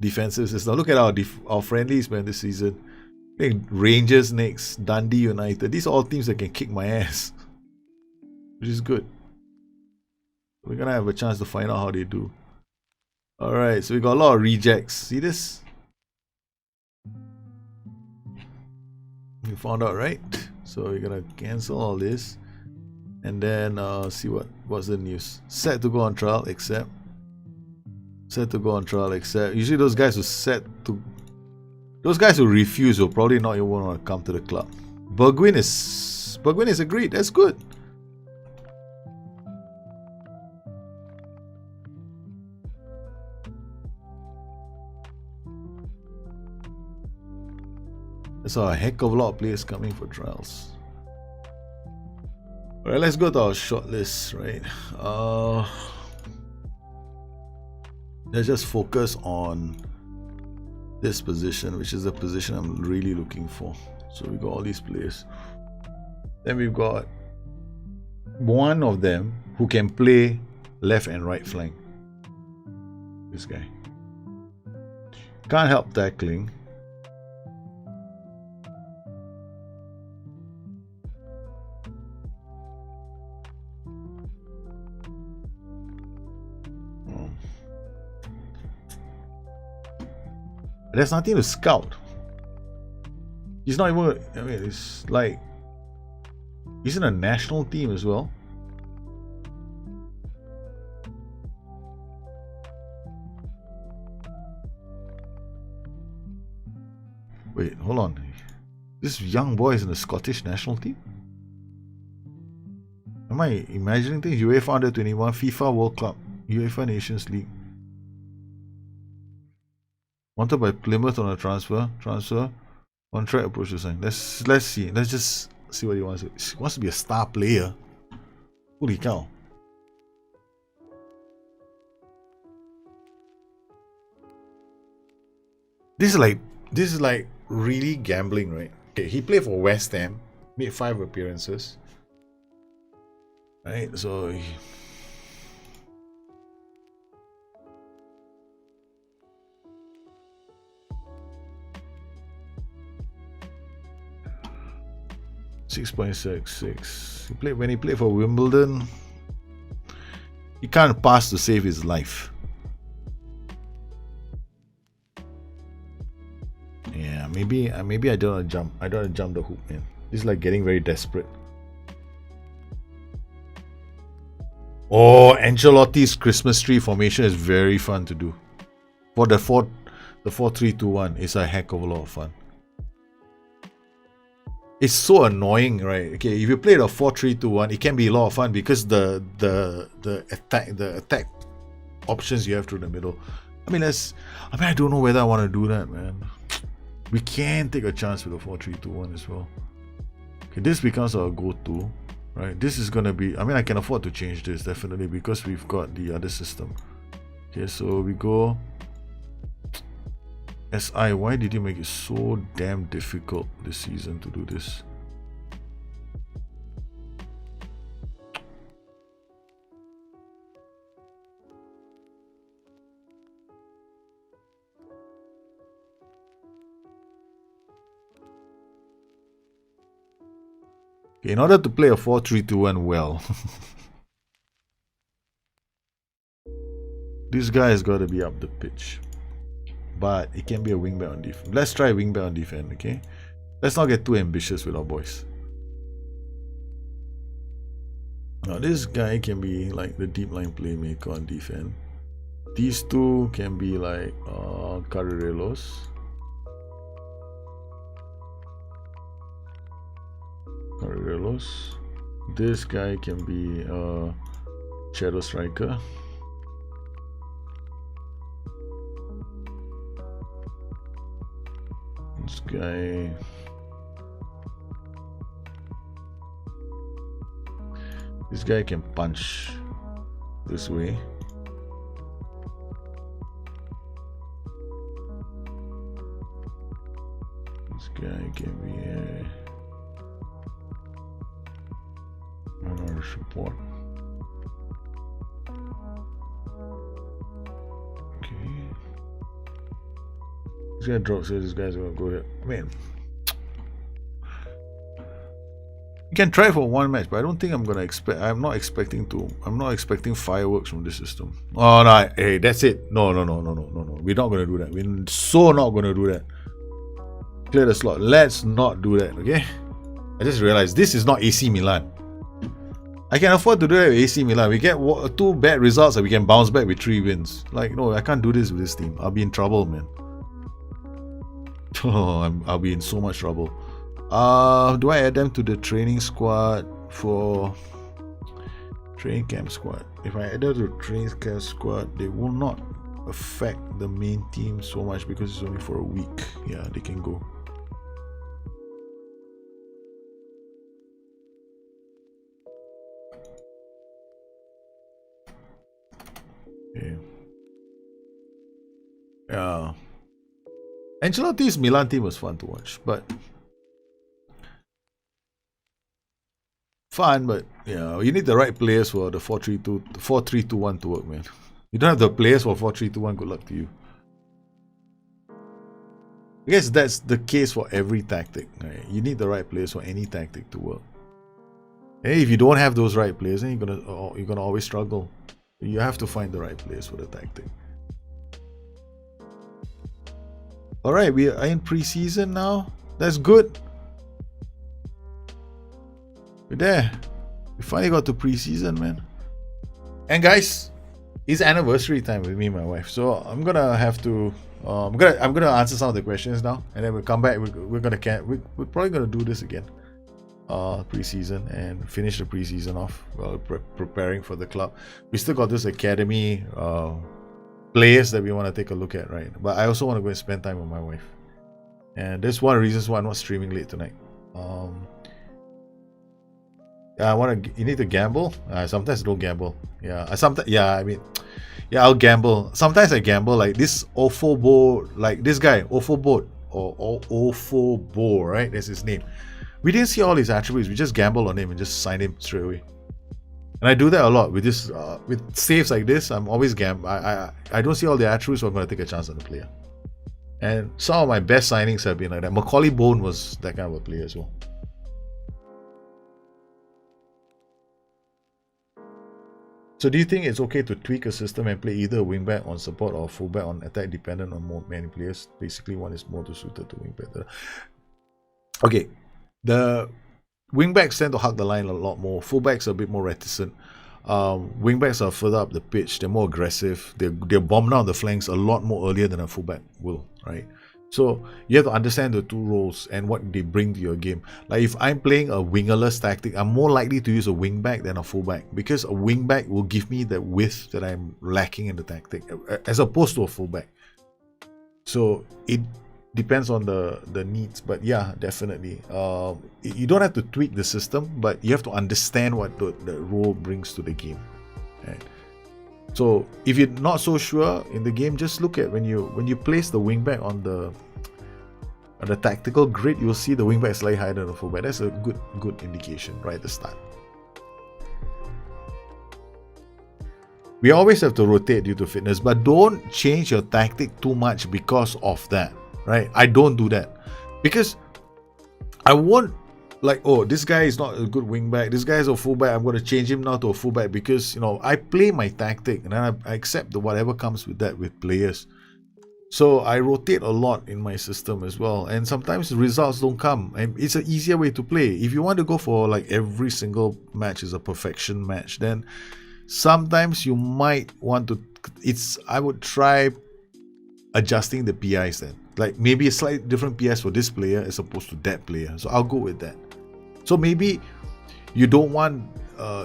defensive system. Look at our friendlies, man, this season. I think Rangers next, Dundee United. These are all teams that can kick my ass, which is good. We're gonna have a chance to find out how they do. Alright, so we got a lot of rejects. See this? we found out, right? So we're gonna cancel all this and then see what's the news. Set to go on trial, accept. Set to go on trial, accept. Usually those guys who refuse will probably not even want to come to the club. Bergwijn is agreed. That's good. There's a heck of a lot of players coming for trials. Alright, let's go to our short list, right? Let's just focus on this position, which is the position I'm really looking for. So we got all these players. Then we've got one of them who can play left and right flank. This guy. Can't help tackling. There's nothing to scout. He's not even, I mean, it's like, he's in a national team as well. Wait, hold on. This young boy is in the Scottish national team? Am I imagining things? UEFA Under 21, FIFA World Cup, UEFA Nations League. Wanted by Plymouth on a transfer. Contract approach to sign. Let's see. Let's just see what he wants. He wants to be a star player. Holy cow. This is like really gambling, right? Okay, he played for West Ham, made 5 appearances. Right, so 6.66. When he played for Wimbledon, he can't pass to save his life. Yeah, maybe I don't want to jump. I don't want to jump the hoop, man. This is like getting very desperate. Oh, Ancelotti's Christmas tree formation is very fun to do. For the 4-3-2-1, it's a heck of a lot of fun. It's so annoying, right? Okay, if you play the 4-3-2-1, it can be a lot of fun because the attack options you have through the middle. I don't know whether I want to do that, man. We can take a chance with the 4-3-2-1 as well. Okay, this becomes our go-to, right? This is gonna be. I can afford to change this definitely because we've got the other system. Okay, so we go. SI, why did you make it so damn difficult this season to do this? Okay, in order to play a 4-3-2-1 well, this guy has got to be up the pitch. But it can be a wingback on defense. Let's try wingback on defense, okay? Let's not get too ambitious with our boys. Now this guy can be like the deep line playmaker on defense. These two can be like Carreros. This guy can be shadow striker. This guy can punch this way. This guy can be another support. Okay. This guy drops here, this guy's gonna go here. You can try for one match, but I don't think I'm not expecting fireworks from this system. Oh no, hey, that's it. No. We're not gonna do that. We're so not gonna do that. clear the slot. Let's not do that, okay? I just realized this is not AC Milan. I can afford to do that with AC Milan. We get 2 bad results and we can bounce back with 3 wins. Like, no, I can't do this with this team. I'll be in trouble, man. Oh, I'll be in so much trouble. Do I add them to the training squad for training camp squad? If I add them to the training camp squad, they will not affect the main team so much because it's only for a week. Yeah, they can go. Okay. Yeah. Ancelotti's Milan team was fun to watch, but yeah, you need the right players for the 4-3-2-1 to work, man. You don't have the players for 4-3-2-1, good luck to you. I guess that's the case for every tactic, right? You need the right players for any tactic to work. And if you don't have those right players, then you're gonna always struggle. You have to find the right players for the tactic. Alright, we are in preseason now. That's good. We're there. We finally got to preseason, man. And guys, it's anniversary time with me and my wife. So I'm gonna have to I'm gonna answer some of the questions now, and then we'll come back. We're probably gonna do this again. Preseason and finish the preseason off while preparing for the club. We still got this academy players that we want to take a look at, right? But I also want to go and spend time with my wife, and that's one of the reasons why I'm not streaming late tonight. You need to gamble. Sometimes I don't gamble. I'll gamble. Sometimes I gamble, like this Ofobo, like this guy Ofobo or Ofobo, right? That's his name. We didn't see all his attributes. We just gamble on him and just sign him straight away. And I do that a lot with this, with saves like this. I'm always gamble. I don't see all the attributes, so I'm gonna take a chance on the player. And some of my best signings have been like that. Macaulay Bone was that kind of a player as well. So do you think it's okay to tweak a system and play either a wingback on support or fullback on attack, dependent on many players? Basically, one is more suited to wingback. Okay, the wingbacks tend to hug the line a lot more. Fullbacks are a bit more reticent. Wingbacks are further up the pitch. They're more aggressive. They're bomb down the flanks a lot more earlier than a fullback will, right? So you have to understand the two roles and what they bring to your game. Like if I'm playing a wingerless tactic, I'm more likely to use a wingback than a fullback, because a wingback will give me the width that I'm lacking in the tactic, as opposed to a fullback. So it depends on the needs, but yeah, definitely. You don't have to tweak the system, but you have to understand what the role brings to the game. Right? So if you're not so sure in the game, just look at when you place the wingback on the tactical grid, you'll see the wingback slightly higher than the fullback. That's a good indication right at the start. We always have to rotate due to fitness, but don't change your tactic too much because of that. Right? I don't do that, because I won't like, oh, this guy is not a good wingback, this guy is a fullback, I'm going to change him now to a fullback, because I play my tactic and I accept whatever comes with that with players. So I rotate a lot in my system as well, and sometimes the results don't come, and it's an easier way to play. If you want to go for like every single match is a perfection match, then sometimes you might want to, I would try adjusting the PIs then. Like maybe a slightly different PS for this player as opposed to that player. So I'll go with that. So maybe you don't want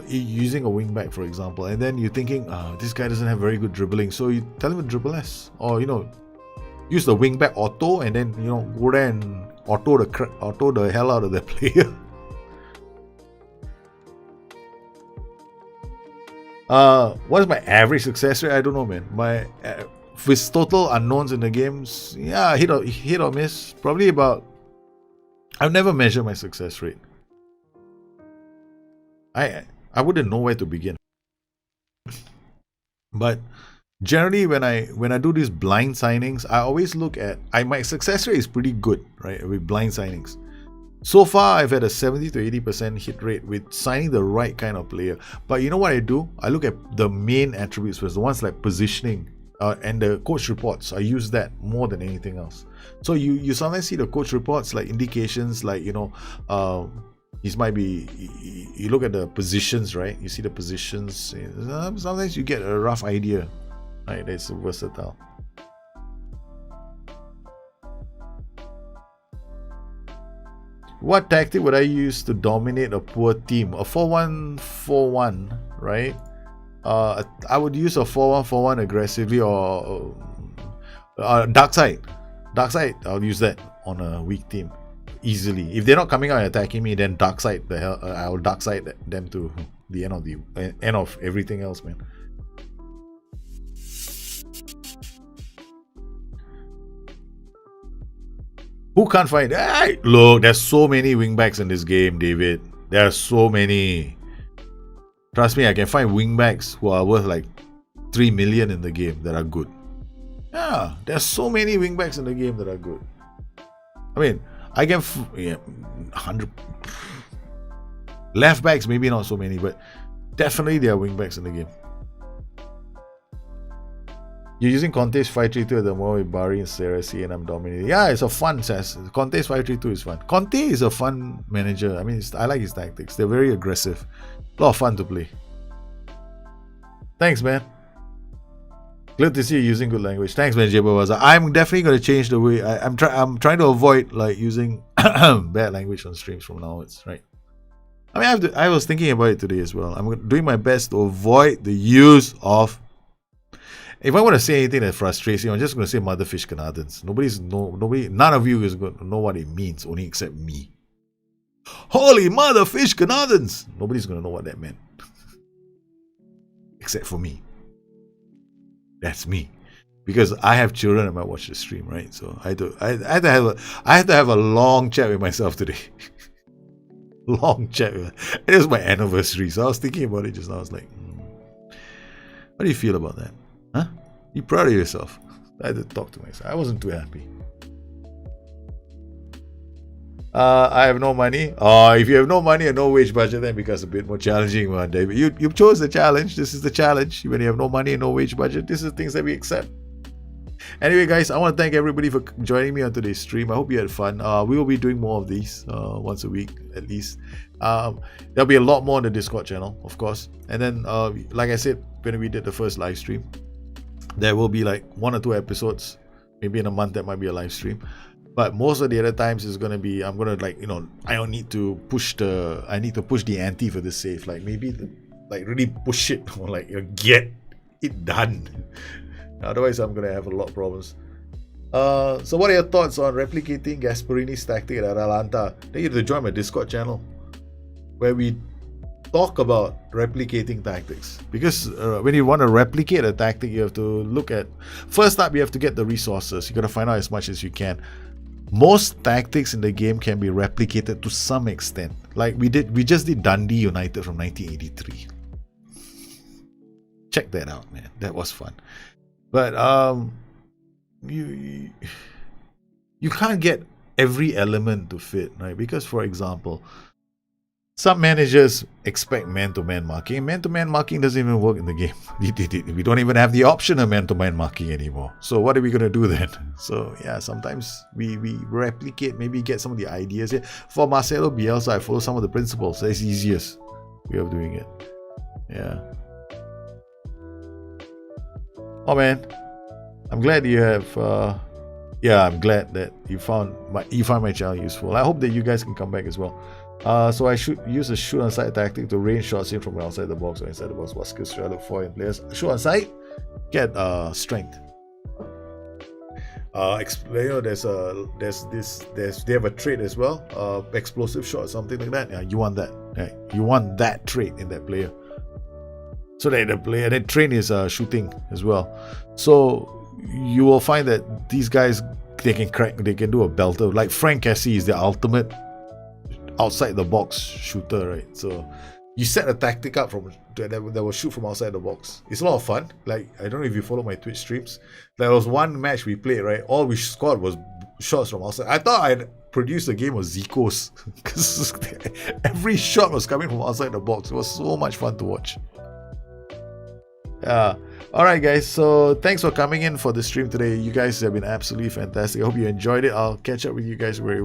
using a wingback, for example, and then you're thinking, this guy doesn't have very good dribbling, so you tell him to dribble less, or use the wingback auto, and then go there and auto the hell out of the player. What is my average success rate? I don't know, man. With total unknowns in the games, yeah, hit or miss. Probably about. I've never measured my success rate. I wouldn't know where to begin. But generally, when I do these blind signings, I always look at my success rate is pretty good, right? With blind signings. So far, I've had a 70 to 80% hit rate with signing the right kind of player. But you know what I do? I look at the main attributes first, the ones like positioning. and the coach reports. I use that more than anything else. So you sometimes see the coach reports like indications, like these might be. You look at the positions, right? You see the positions. Sometimes you get a rough idea, right? That's versatile. What tactic would I use to dominate a poor team? A 4-1-4-1, right? I would use a 4-1-4-1 aggressively, or dark side. Dark side, I'll use that on a weak team easily. If they're not coming out and attacking me, then dark side the hell. I'll dark side them to the end of everything else, man. Who can't find? Hey, look, there's so many wingbacks in this game, David. There are so many. Trust me, I can find wingbacks who are worth like 3 million in the game that are good. Yeah, there's so many wingbacks in the game that are good. I mean, I can 100 left backs, maybe not so many, but definitely there are wingbacks in the game. You're using Conte's 5-3-2 at the moment with Bari and Serasi, and I'm dominating. Yeah, it's a fun sass. Conte's 5-3-2 is fun. Conte is a fun manager. I mean, I like his tactics. They're very aggressive. A lot of fun to play. Thanks, man. Glad to see you using good language. Thanks, man, Jebawaza. I'm definitely going to change the way. I'm trying to avoid like using bad language on streams from now onwards, right? I mean, I was thinking about it today as well. I'm doing my best to avoid the use of. If I want to say anything that frustrates you, I'm just going to say motherfish canadans. None of you is going to know what it means, only except me. Holy motherfish canadans! Nobody's going to know what that meant. Except for me. That's me. Because I have children and might watch the stream, right? So I had to have a long chat with myself today. Long chat. It was my anniversary, so I was thinking about it just now. I was like, what do you feel about that? Huh? You proud of yourself? I had to talk to myself. I wasn't too happy. I have no money. If you have no money and no wage budget, then it becomes a bit more challenging, man, David. You chose the challenge. This is the challenge. When you have no money and no wage budget, this is things that we accept. Anyway, guys, I want to thank everybody for joining me on today's stream. I hope you had fun. We will be doing more of these once a week at least. There'll be a lot more on the Discord channel, of course. And then, like I said, when we did the first live stream, there will be like 1 or 2 episodes. Maybe in a month that might be a live stream. But most of the other times is gonna be, I'm gonna I don't need to push the ante for the save. Like maybe really push it or get it done. Otherwise, I'm gonna have a lot of problems. So what are your thoughts on replicating Gasparini's tactic at Atalanta? Then you have to join my Discord channel, where we talk about replicating tactics. Because when you want to replicate a tactic, you have to look at, first up, you have to get the resources. You got to find out as much as you can. Most tactics in the game can be replicated to some extent. Like we just did Dundee United from 1983. Check that out, man. That was fun. But you can't get every element to fit, right? Because, for example, some managers expect man-to-man marking. Man-to-man marking doesn't even work in the game. We don't even have the option of man-to-man marking anymore. So what are we going to do then? So yeah, sometimes we replicate, maybe get some of the ideas here. For Marcelo Bielsa, I follow some of the principles. That's the easiest way of doing it. Yeah. Oh man, I'm glad you have. I'm glad that you found my channel useful. I hope that you guys can come back as well. So I should use a shoot on sight tactic to range shots in from outside the box or inside the box. What skills should I look for in players? Shoot on sight, get strength. They have a trait as well. Explosive shot, something like that. Yeah, you want that. Yeah, you want that trait in that player. So that the player, that train is shooting as well. So you will find that these guys, they can do a belter. Like Frank Cassie is the ultimate outside the box shooter, right? So you set a tactic up that will shoot from outside the box. It's a lot of fun. Like, I don't know if you follow my Twitch streams. There was one match we played, right? All we scored was shots from outside. I thought I'd produced a game of Zikos because every shot was coming from outside the box. It was so much fun to watch. Yeah, Alright guys, so thanks for coming in for the stream today. You guys have been absolutely fantastic. I hope you enjoyed it. I'll catch up with you guys very, very